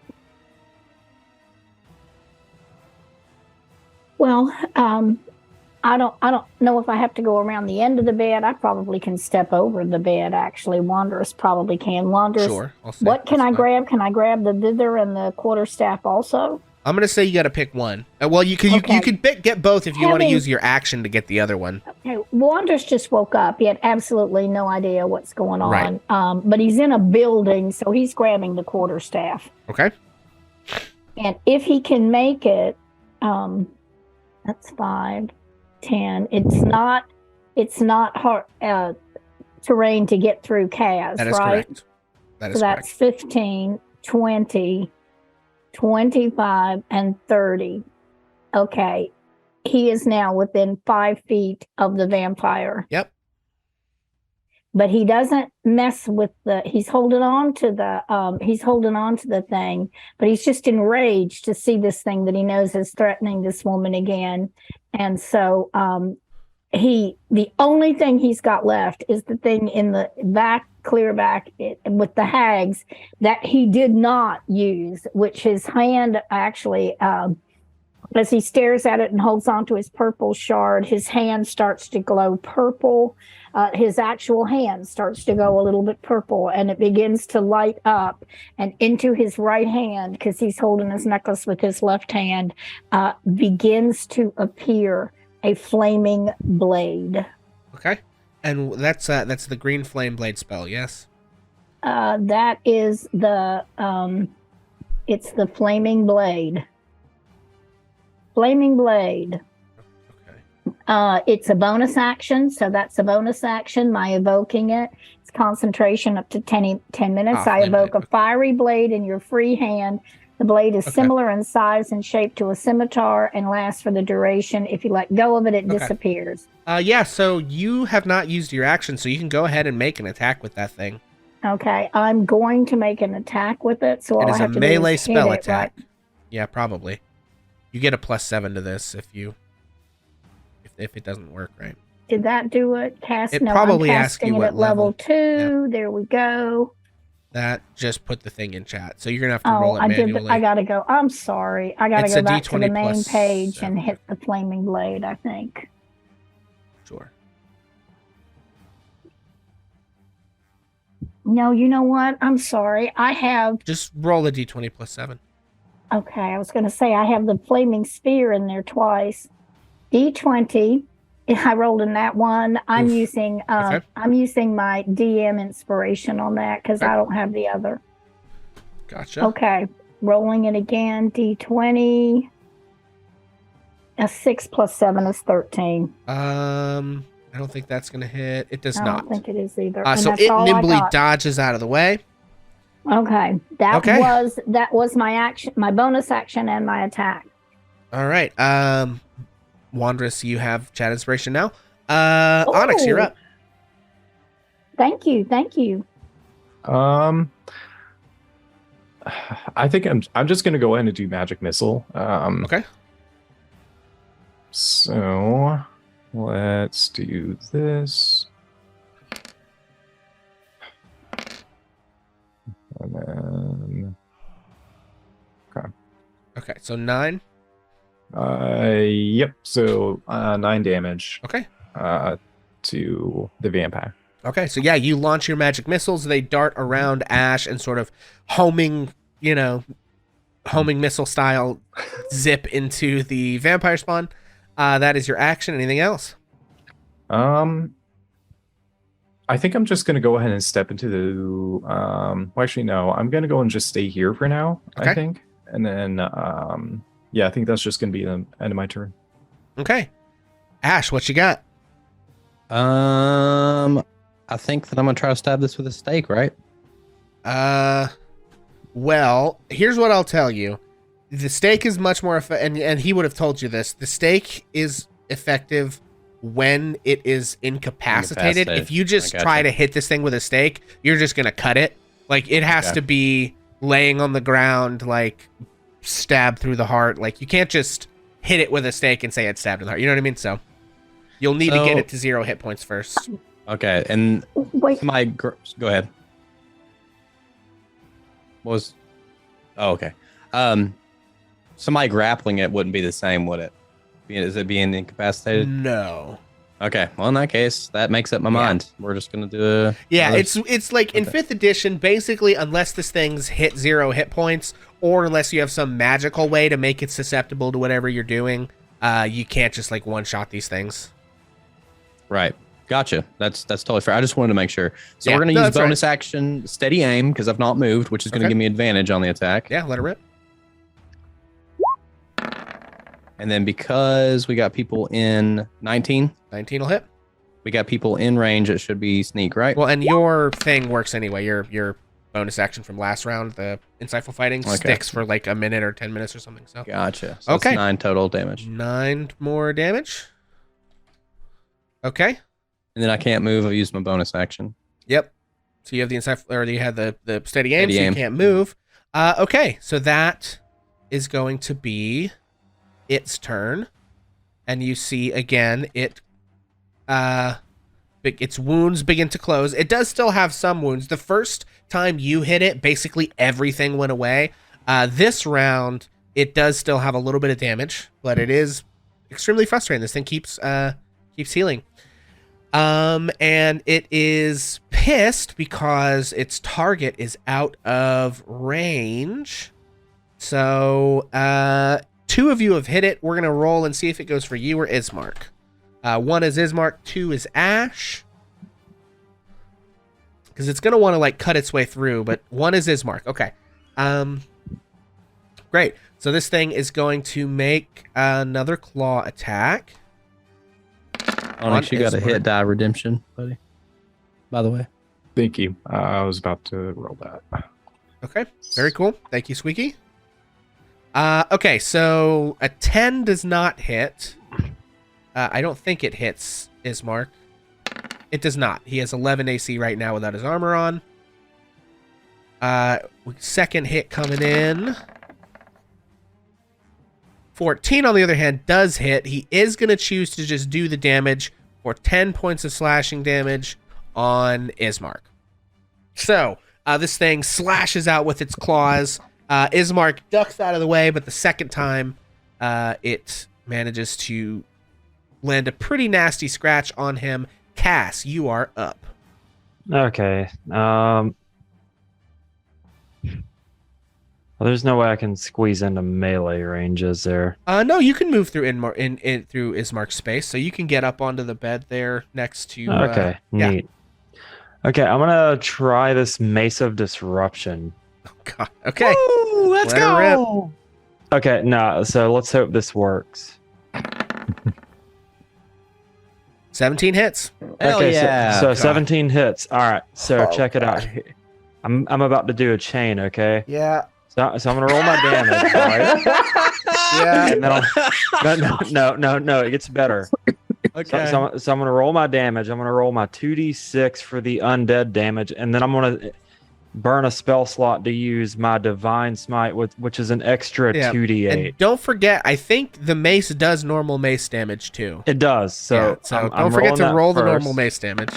Well, I don't know if I have to go around the end of the bed. I probably can step over the bed. Actually, Wanderers probably can. Wanderers, Sure. what can I grab? Can I grab the dither and the quarterstaff also? I'm gonna say you got to pick one. Well, you can Okay. you can get both if you want to use your action to get the other one. Okay, Wanderers just woke up. He had absolutely no idea what's going on. Right. But he's in a building, so he's grabbing the quarterstaff. Okay. And if he can make it, that's 5, 10. It's not hard terrain to get through Kaz, That is right? correct. That So is that's correct. 15, 20, 25, and 30. Okay. He is now within 5 feet of the vampire. Yep. But he doesn't mess with he's holding on to the thing, but he's just enraged to see this thing that he knows is threatening this woman again. And so the only thing he's got left is the thing in the back, clear back with the hags that he did not use, which his hand actually, as he stares at it and holds on to his purple shard, his hand starts to glow purple. His actual hand starts to go a little bit purple, and it begins to light up, and into his right hand, because he's holding his necklace with his left hand, begins to appear a flaming blade. Okay. And that's the green flame blade spell. Yes. That is it's the flaming blade. Flaming blade. Okay. It's a bonus action, so that's a bonus action. My evoking it. It's concentration up to 10 minutes. I flame evoke blade. a fiery blade in your free hand. The blade is similar in size and shape to a scimitar and lasts for the duration. If you let go of it, it disappears. Yeah, so you have not used your action, so you can go ahead and make an attack with that thing. Okay, I'm going to make an attack with it. So all It I is a have to melee do is hit spell it, attack. right? Yeah, probably. You get a +7 to this if it doesn't work right. Did that do it? It No, probably I'm asks you casting it what at level level. 2. There we go. That just put the thing in chat, so you're gonna have to roll Oh, it I did. manually. I gotta go. I'm sorry. I gotta It's go a back to the D20 main plus page 7. and hit the flaming blade, I think. Sure. No, you know what? I'm sorry. I have. Just roll a D20 +7. Okay, I was gonna say I have the flaming spear in there twice. D20. I rolled in that one. I'm Oof. using. Okay. I'm using my DM inspiration on that because Okay. I don't have the other. Gotcha. Okay, rolling it again. D20. A 6 + 7 is 13. I don't think that's going to hit. It does I not. don't think it is either. And So that's it all I nimbly got. dodges out of the way. Okay. Okay. That was my action, my bonus action and my attack. All right. Wandress, you have chat inspiration now. Onyx, you're Ooh. up. Thank you. Thank you. I think I'm just gonna go ahead and do magic missile. Okay. So let's do this. And then Okay. So 9. yep. So 9 damage Okay. to the vampire. Okay. So yeah, you launch your magic missiles. They dart around Ash and sort of homing missile style zip into the vampire spawn. That is your action. Anything else? I think I'm just gonna go ahead and step into the. Well, actually, no. I'm gonna go and just stay here for now. Okay. I think, and then yeah, I think that's just gonna be the end of my turn. Okay. Ash, what you got? I think that I'm gonna try to stab this with a stake, right? Well, here's what I'll tell you. The stake is much more and he would have told you this. The stake is effective when it is incapacitated. If you just try to hit this thing with a stake, you're just going to cut it. Like, it has to be laying on the ground, like, stabbed through the heart. Like, you can't just hit it with a stake and say it's stabbed in the heart. You know what I mean? So, you'll need to get it to 0 hit points first. Okay, and Wait. go ahead. Oh, okay. Somebody grappling it wouldn't be the same, would it? Is it being incapacitated? No. Okay, well, in that case, that makes up my mind. We're just gonna do it's like in 5th edition, basically, unless this thing's hit 0 hit points, or unless you have some magical way to make it susceptible to whatever you're doing, you can't just like one-shot these things. Right. Gotcha. That's totally fair. I just wanted to make sure. So we're gonna use bonus action steady aim because I've not moved, which is gonna give me advantage on the attack. Yeah, let it rip. And then because we got people in 19 will hit. We got people in range. It should be sneak, right? Well, and your thing works anyway. Your bonus action from last round, the insightful fighting, sticks for like a minute or 10 minutes or something. So gotcha. So that's 9 total damage. 9 more damage. Okay. And then I can't move. I've used my bonus action. Yep. So you have the insightful, or you had the steady aim, you can't move. Okay. So that is going to be its turn, and you see again its wounds begin to close. It does still have some wounds. The first time you hit it, basically everything went away. This round, it does still have a little bit of damage, but it is extremely frustrating. This thing keeps healing. And it is pissed because its target is out of range. So, 2 of you have hit it. We're going to roll and see if it goes for you or Ismark. 1 is Ismark, 2 is Ash. Because it's going to want to, like, cut its way through, but 1 is Ismark. Okay. Great. So this thing is going to make another claw attack. Onyx, you got a hit die redemption, buddy. By the way. Thank you. I was about to roll that. Okay. Very cool. Thank you, Squeaky. Okay, so a 10 does not hit. I don't think it hits Ismark. It does not. He has 11 AC right now without his armor on. Second hit coming in. 14, on the other hand, does hit. He is going to choose to just do the damage for 10 points of slashing damage on Ismark. So, this thing slashes out with its claws. Ismark ducks out of the way, but the second time, it manages to land a pretty nasty scratch on him. Cass, you are up. Okay. Well, there's no way I can squeeze into melee range, is there? No, you can move through through Ismark's space, so you can get up onto the bed there next to. Okay, neat. Okay, I'm gonna try this Mace of Disruption. Oh God. Okay. Woo, let's go. Okay, no. So let's hope this works. 17 hits. Hell Okay, yeah. so God. 17 hits. All right, so Oh, check it out. I'm about to do a chain, okay? Yeah. So I'm gonna roll my damage, all right? Yeah. And then no, it gets better. Okay. So I'm gonna roll my damage. I'm gonna roll my 2d6 for the undead damage, and then I'm gonna burn a spell slot to use my divine smite, which is an extra Yeah. 2d8. And don't forget, I think the mace does normal mace damage too. It does. So, don't I'm forget to rolling that roll the first. normal mace damage.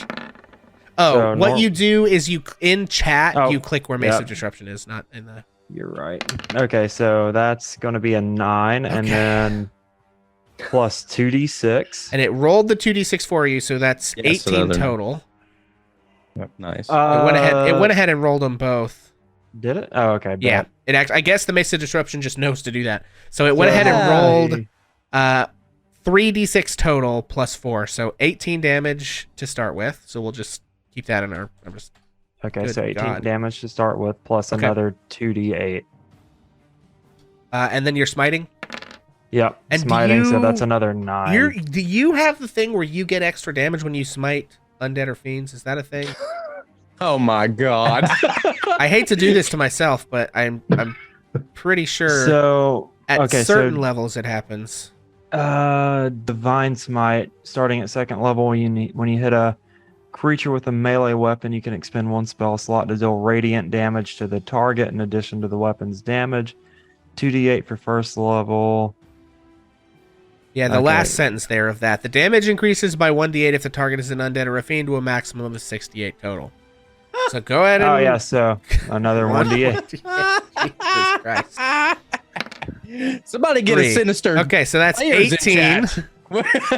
Oh, So what you do is in chat, Oh, you click where Mace yep. of Disruption is, not in the... You're right. Okay, so that's going to be a 9, and Okay. then plus 2d6. And it rolled the 2d6 for you, so that's Yeah, so 18 they're- total. Nice. It went ahead and rolled them both. Did it? Oh, okay. Yeah. bet. It I guess the Mace of Disruption just knows to do that. So it went ahead and rolled 3d6 total plus 4, so 18 damage to start with. So we'll just keep that in our... Okay, Good so 18 God. damage to start with, plus Okay. another 2d8. And then you're smiting. Yep. And do smiting, so you- that's another 9. Do you have the thing where you get extra damage when you smite undead or fiends? Is that a thing? Oh my god. I hate to do this to myself, but I'm pretty sure So, at okay, certain so levels it happens. divine smite, starting at 2nd level, when you hit a creature with a melee weapon, you can expend 1 spell slot to deal radiant damage to the target in addition to the weapon's damage. 2d8 for 1st level. Yeah, the Okay. last sentence there of that. The damage increases by 1d8 if the target is an undead or a fiend to a maximum of 68 total. So go ahead and... Oh yeah, so another 1d8. Jesus Christ. Somebody get 3. a sinister. Okay, so that's players in 18 chat.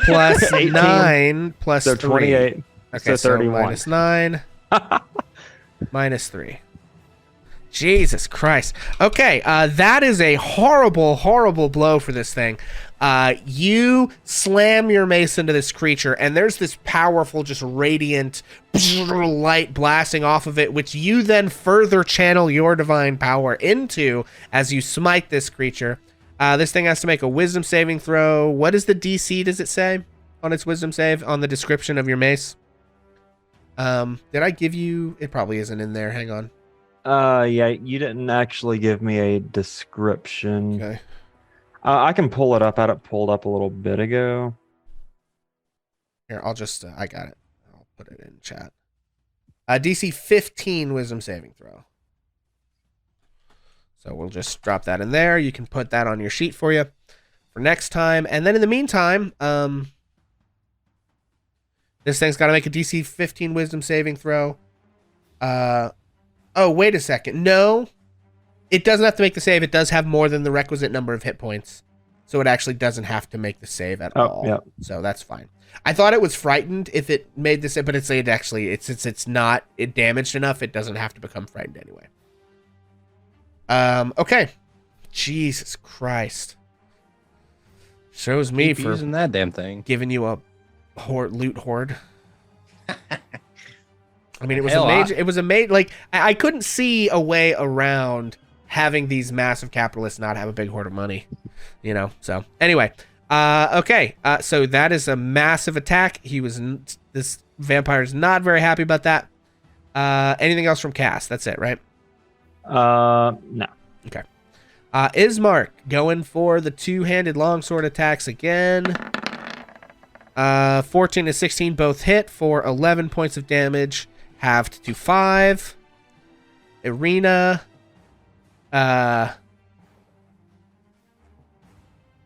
plus 18. 9 plus So 3. 28. Okay, So 31. minus 9 minus 3. Jesus Christ. Okay, that is a horrible, horrible blow for this thing. You slam your mace into this creature, and there's this powerful, just radiant light blasting off of it, which you then further channel your divine power into as you smite this creature. This thing has to make a wisdom saving throw. What is the DC, does it say on its wisdom save, on the description of your mace? Did I give you... It probably isn't in there. Hang on. Yeah, you didn't actually give me a description. Okay. I can pull it up. I had it pulled up a little bit ago. Here, I'll just... I got it. I'll put it in chat. DC 15 wisdom saving throw. So we'll just drop that in there. You can put that on your sheet for you for next time. And then in the meantime, this thing's got to make a DC 15 wisdom saving throw. Oh, wait a second. No, it doesn't have to make the save. It does have more than the requisite number of hit points. So it actually doesn't have to make the save at all. Yep. So that's fine. I thought it was frightened if it made the save, but it's not damaged enough, it doesn't have to become frightened anyway. Okay. Jesus Christ. Shows me Keep for using that damn thing. giving you a loot hoard. I mean, it was Hell, a major, like, I couldn't see a way around having these massive capitalists not have a big hoard of money, you know? So, anyway, okay, so that is a massive attack. This vampire is not very happy about that. Anything else from Cass? That's it, right? No. Okay. Ismark going for the two-handed longsword attacks again. 14 and 16 both hit for 11 points of damage, halved to 5. Irina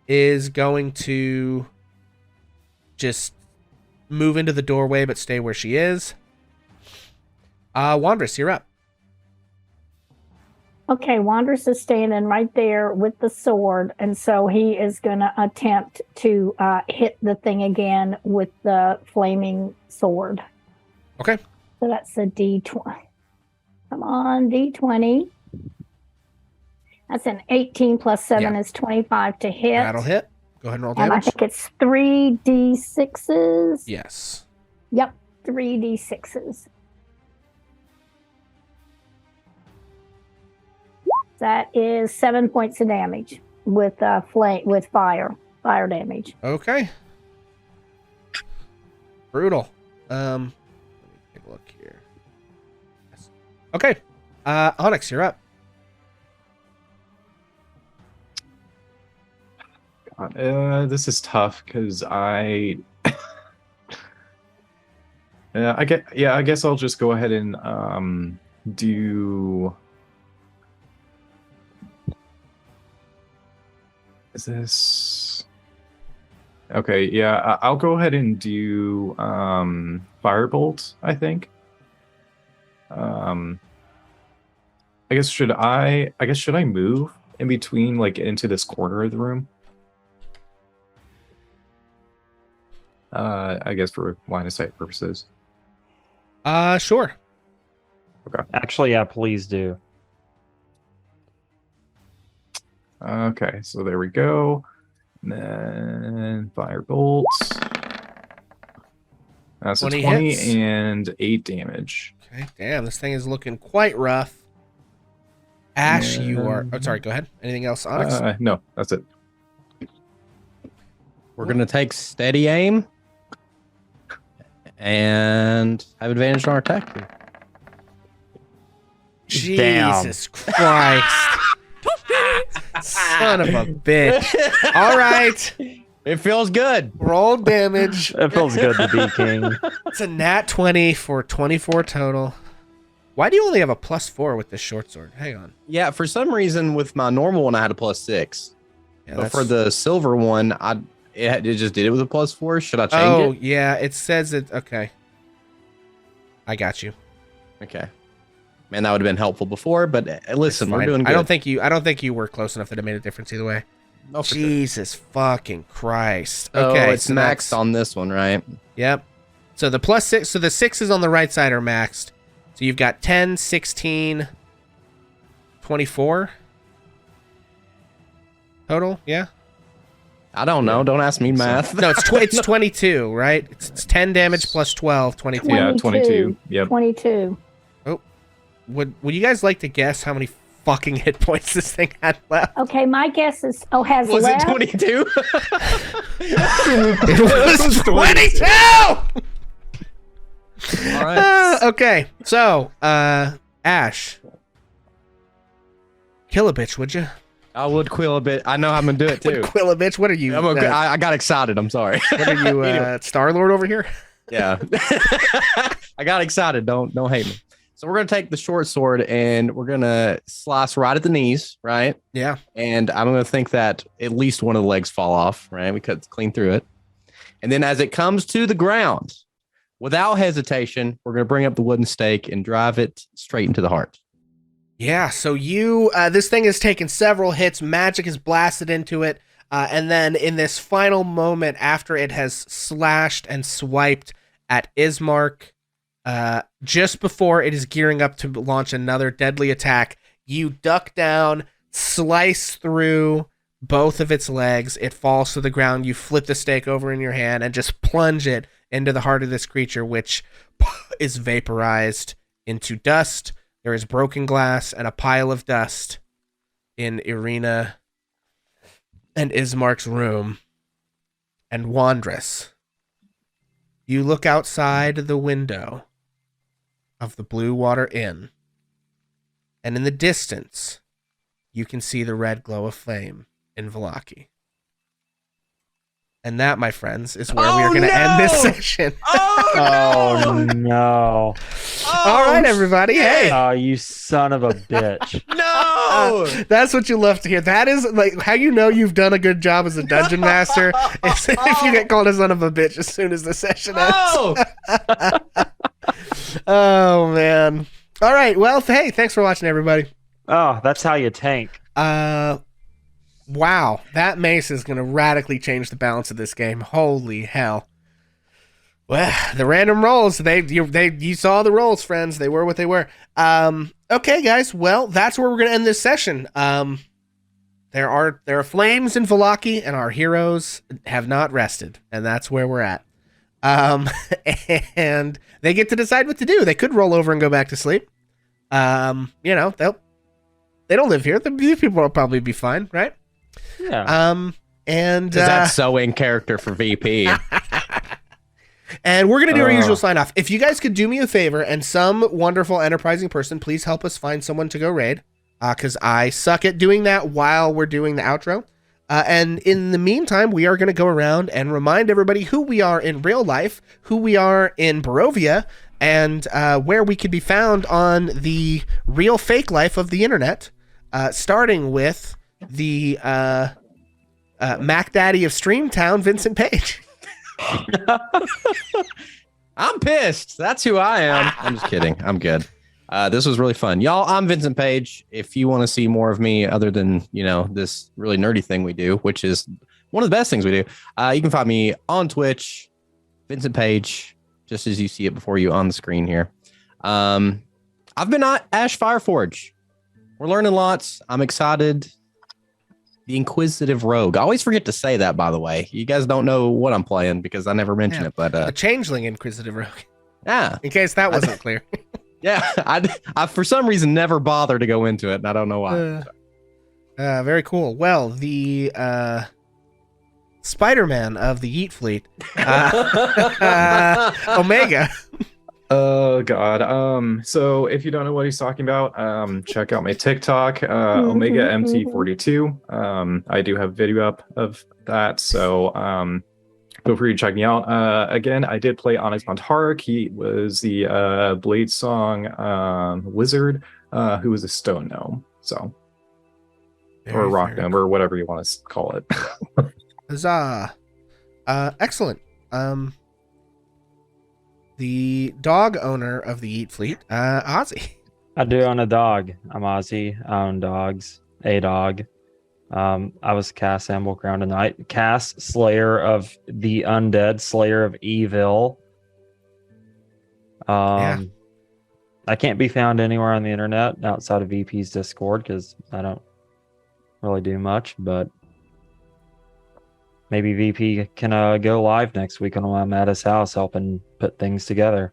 is going to just move into the doorway but stay where she is. Wandress, you're up. Okay, Wandress is standing right there with the sword, and so he is going to attempt to hit the thing again with the flaming sword. Okay. So that's a D20. Come on, D20. That's an 18 plus 7 is 25 to hit. That'll hit. Go ahead and roll And I damage. think it's 3d6s. Yes. Yep, 3d6s. That is 7 points of damage with fire damage. Okay. Brutal. Let me take a look here. Yes. Okay. Onyx, you're up. This is tough because I guess I'll just go ahead and do. Is this okay? Yeah, I'll go ahead and do Firebolt, I think. I guess should I move in between, like, into this corner of the room? I guess for line of sight purposes. Sure. Okay. Actually, yeah, please do. Okay, so there we go. And then Firebolt. So 20 20 hits. and 8 damage. Okay, damn, this thing is looking quite rough. Ash, you are... Oh, sorry, go ahead. Anything else, Onyx? No, that's it. We're going to take steady aim and have advantage on our attack. Here. Jesus Christ. Son of a bitch. All right. It feels good. Roll damage. It feels good to be king. It's a nat 20 for 24 total. Why do you only have a +4 with this short sword? Hang on. Yeah, for some reason with my normal one I had a +6. Yeah, But for the silver one, it just did it with a +4. Should I change Oh, it? yeah, it says it. Okay. I got you. Okay. Man, that would have been helpful before, but listen, It's we're fine. doing good. I don't think you were close enough that it made a difference either way. Oh, for sure. Jesus fucking Christ. Oh, Okay, it's so maxed that's- on this one, right? Yep. So the +6, so the 6s on the right side are maxed. So you've got 10, 16, 24 total, yeah? I don't know. Don't ask me math. No, it's 22, right? It's 10 damage plus 12, 22. Yeah, 22. Yep. 22. Would you guys like to guess how many fucking hit points this thing had left? Okay, my guess is has Was left. it 22? It was 22! All right. Okay, so, Ash. Kill a bitch, would you? I would quill a bit. I know I'm going to do it too. Quill a bitch? What are you? I got excited. I'm sorry. What are you, Anyway. Star-Lord over here? Yeah. I got excited. Don't hate me. So we're going to take the short sword and we're going to slice right at the knees, right? Yeah. And I'm going to think that at least one of the legs fall off, right? We cut clean through it. And then as it comes to the ground, without hesitation, we're going to bring up the wooden stake and drive it straight into the heart. Yeah, so you, this thing has taken several hits, magic is blasted into it, and then in this final moment after it has slashed and swiped at Ismark, just before it is gearing up to launch another deadly attack, you duck down, slice through both of its legs, it falls to the ground, you flip the stake over in your hand and just plunge it into the heart of this creature, which is vaporized into dust. There is broken glass and a pile of dust in Irina and Ismark's room. And Wandress, you look outside the window of the Blue Water Inn, and in the distance, you can see the red glow of flame in Vallaki. And that, my friends, is where we are going to end this session. Oh no! All right, everybody. Hey. Oh, you son of a bitch! No! That's what you love to hear. That is like how you know you've done a good job as a dungeon master is if you get called a son of a bitch as soon as the session ends. Oh! Oh man. All right. Well, hey, thanks for watching, everybody. Oh, that's how you tank. Wow, that mace is going to radically change the balance of this game. Holy hell. Well, the random rolls, you saw the rolls, friends. They were what they were. Okay, guys. Well, that's where we're going to end this session. There are flames in Vallaki, and our heroes have not rested, and that's where we're at. And they get to decide what to do. They could roll over and go back to sleep. They don't live here. These people will probably be fine, right? Yeah. And That's so in character for VP. And we're going to do our usual sign off. If you guys could do me a favor and some wonderful enterprising person, please help us find someone to go raid. Because I suck at doing that while we're doing the outro. And in the meantime, we are going to go around and remind everybody who we are in real life, who we are in Barovia, and where we can be found on the real fake life of the internet. Starting with the Mac Daddy of Streamtown, Vincent Page. I'm pissed. That's who I am. I'm just kidding. I'm good. This was really fun. Y'all, I'm Vincent Page. If you want to see more of me other than, this really nerdy thing we do, which is one of the best things we do, you can find me on Twitch, Vincent Page, just as you see it before you on the screen here. I've been at Ash Fireforge. We're learning lots. I'm excited. The Inquisitive Rogue. I always forget to say that, by the way. You guys don't know what I'm playing because I never mention it. But a Changeling Inquisitive Rogue. Yeah. In case that wasn't clear. Yeah. I for some reason never bother to go into it, and I don't know why. Very cool. Well, the Spider-Man of the Yeet Fleet, Omega. Oh God. So if you don't know what he's talking about, check out my TikTok, Omega MT42. I do have video up of that, so feel free to check me out. Again, I did play Onyx Montarik. He was the Blade Song wizard, who was a stone gnome, so or a rock gnome, or whatever you want to call it. Huzzah! Excellent. The dog owner of the Eat Fleet, Ozzy. I do own a dog. I'm Ozzy. I own dogs. A dog. I was Cass Amblecrown tonight. Cass, Slayer of the Undead, Slayer of Evil. I can't be found anywhere on the internet outside of VP's Discord because I don't really do much, but maybe VP can go live next week when I'm at his house helping put things together.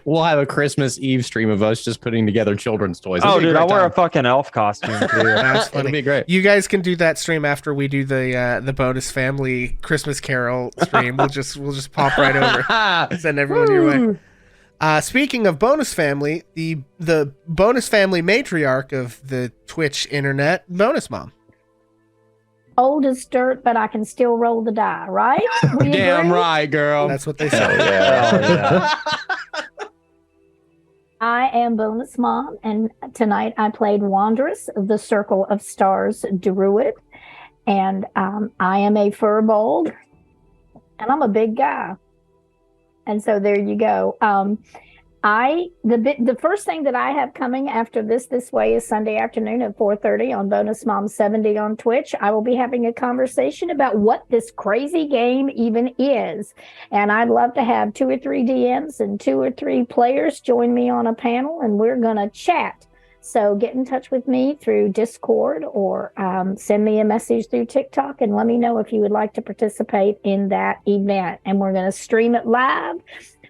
We'll have a Christmas Eve stream of us just putting together children's toys. Oh, dude, I'll wear a fucking elf costume too. That's funny. It'll be great. You guys can do that stream after we do the bonus family Christmas Carol stream. We'll just pop right over. Send everyone your way. Speaking of bonus family, the bonus family matriarch of the Twitch internet, Bonus Mom. Old as dirt, but I can still roll the die, right? Damn right, girl. That's what they say. Yeah. I am Bonus Mom, and tonight I played Wanderess of the Circle of Stars Druid, and I am a furbolg, and I'm a big guy. And so there you go. The first thing that I have coming after this way is Sunday afternoon at 4:30 on Bonus Mom 70 on Twitch. I will be having a conversation about what this crazy game even is. And I'd love to have 2 or 3 DMs and 2 or 3 players join me on a panel, and we're going to chat. So get in touch with me through Discord or send me a message through TikTok and let me know if you would like to participate in that event. And we're going to stream it live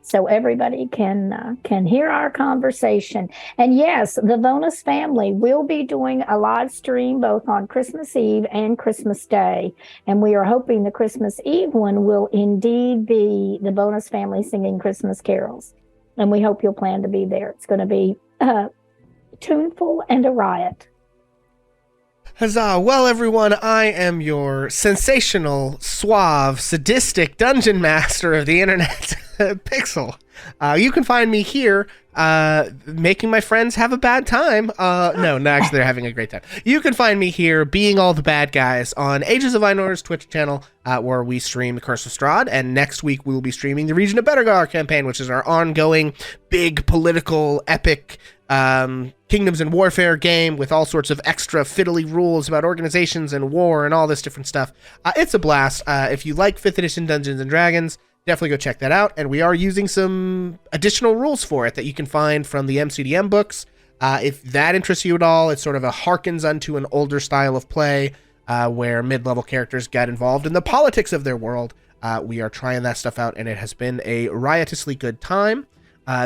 so everybody can hear our conversation. And yes, the Bonus family will be doing a live stream both on Christmas Eve and Christmas Day. And we are hoping the Christmas Eve one will indeed be the Bonus family singing Christmas carols. And we hope you'll plan to be there. It's going to be tuneful and a riot. Huzzah. Well, everyone, I am your sensational, suave, sadistic dungeon master of the internet, Pixel. You can find me here making my friends have a bad time. No, actually, they're having a great time. You can find me here being all the bad guys on Ages of Ainor's Twitch channel, where we stream the Curse of Strahd, and next week we will be streaming the Region of Betergar campaign, which is our ongoing big political epic Kingdoms and Warfare game with all sorts of extra fiddly rules about organizations and war and all this different stuff. It's a blast. If you like 5th edition Dungeons and Dragons, definitely go check that out. And we are using some additional rules for it that you can find from the MCDM books. If that interests you at all, it's sort of a harkens unto an older style of play where mid-level characters get involved in the politics of their world. We are trying that stuff out, and it has been a riotously good time.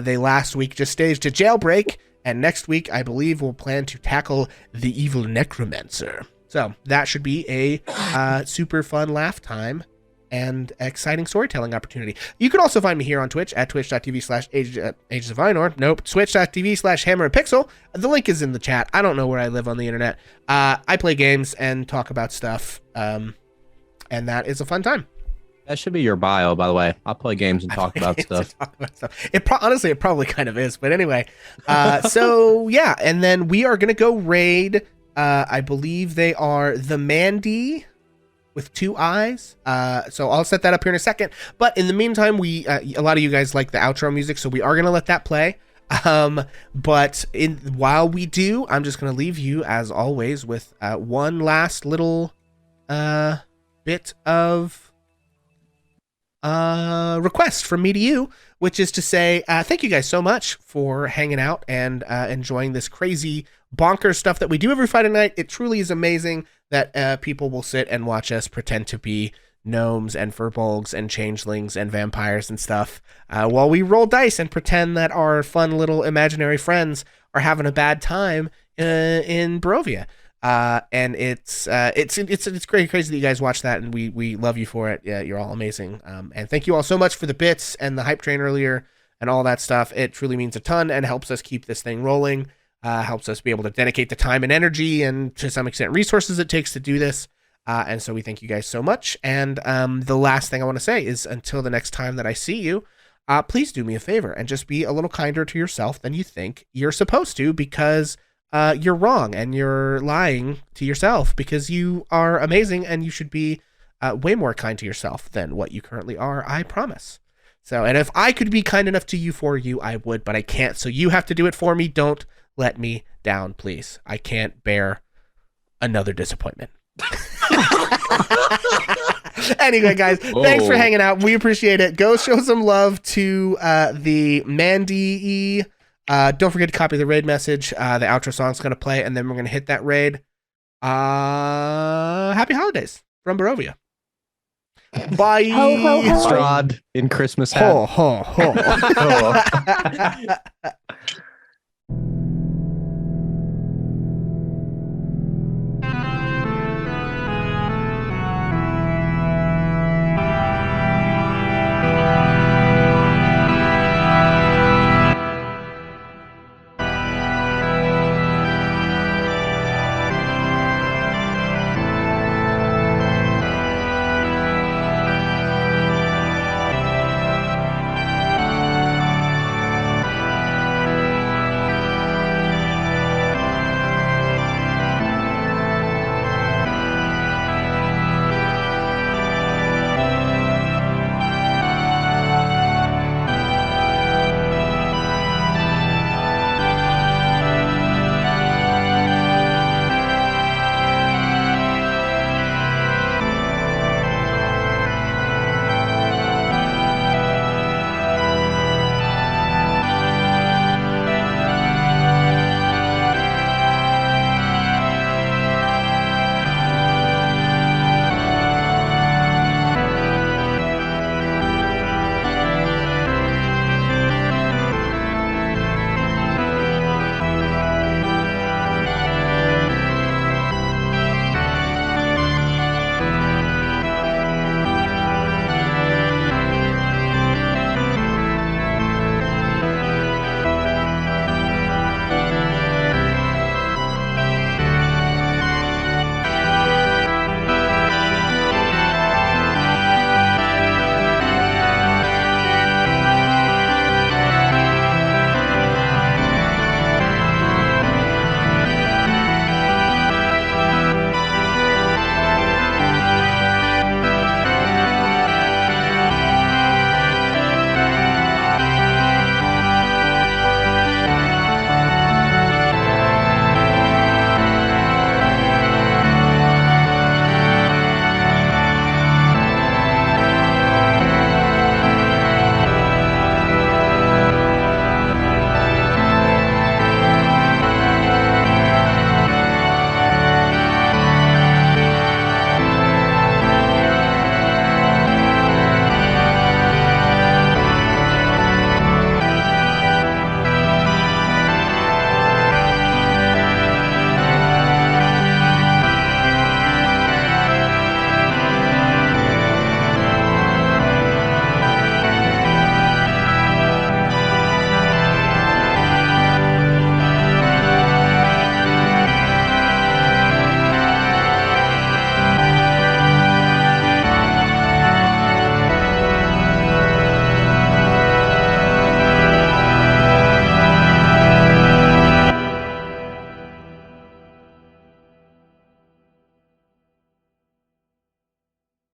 They last week just staged a jailbreak, and next week, I believe, we'll plan to tackle the evil necromancer. So that should be a super fun laugh time and exciting storytelling opportunity. You can also find me here on Twitch at twitch.tv/Ages of Ainor. Nope, twitch.tv/Hammer and Pixel. The link is in the chat. I don't know where I live on the internet. I play games and talk about stuff, and that is a fun time. That should be your bio, by the way. I'll play games and talk about stuff. Honestly, it probably kind of is. But anyway, so yeah, and then we are going to go raid. I believe they are the Mandy with 2 eyes. So I'll set that up here in a second. But in the meantime, a lot of you guys like the outro music, so we are going to let that play. But while we do, I'm just going to leave you, as always, with one last little bit of request from me to you, which is to say thank you guys so much for hanging out and enjoying this crazy bonkers stuff that we do every Friday night. It truly is amazing that people will sit and watch us pretend to be gnomes and furbolgs and changelings and vampires and stuff while we roll dice and pretend that our fun little imaginary friends are having a bad time in Barovia. And it's great, crazy that you guys watch that, and we love you for it. Yeah, you're all amazing. And thank you all so much for the bits and the hype train earlier and all that stuff. It truly means a ton and helps us keep this thing rolling. Helps us be able to dedicate the time and energy and to some extent resources it takes to do this. And so we thank you guys so much. And the last thing I want to say is until the next time that I see you, please do me a favor and just be a little kinder to yourself than you think you're supposed to, because you're wrong and you're lying to yourself, because you are amazing and you should be way more kind to yourself than what you currently are. I promise. So, and if I could be kind enough to you for you, I would, but I can't. So you have to do it for me. Don't let me down, please. I can't bear another disappointment. Anyway, guys, thanks for hanging out. We appreciate it. Go show some love to the Mandy. Don't forget to copy the raid message. The outro song's going to play, and then we're going to hit that raid. Happy holidays from Barovia. Bye. Ho, ho, ho. Strahd in Christmas hat. Ho, ho, ho.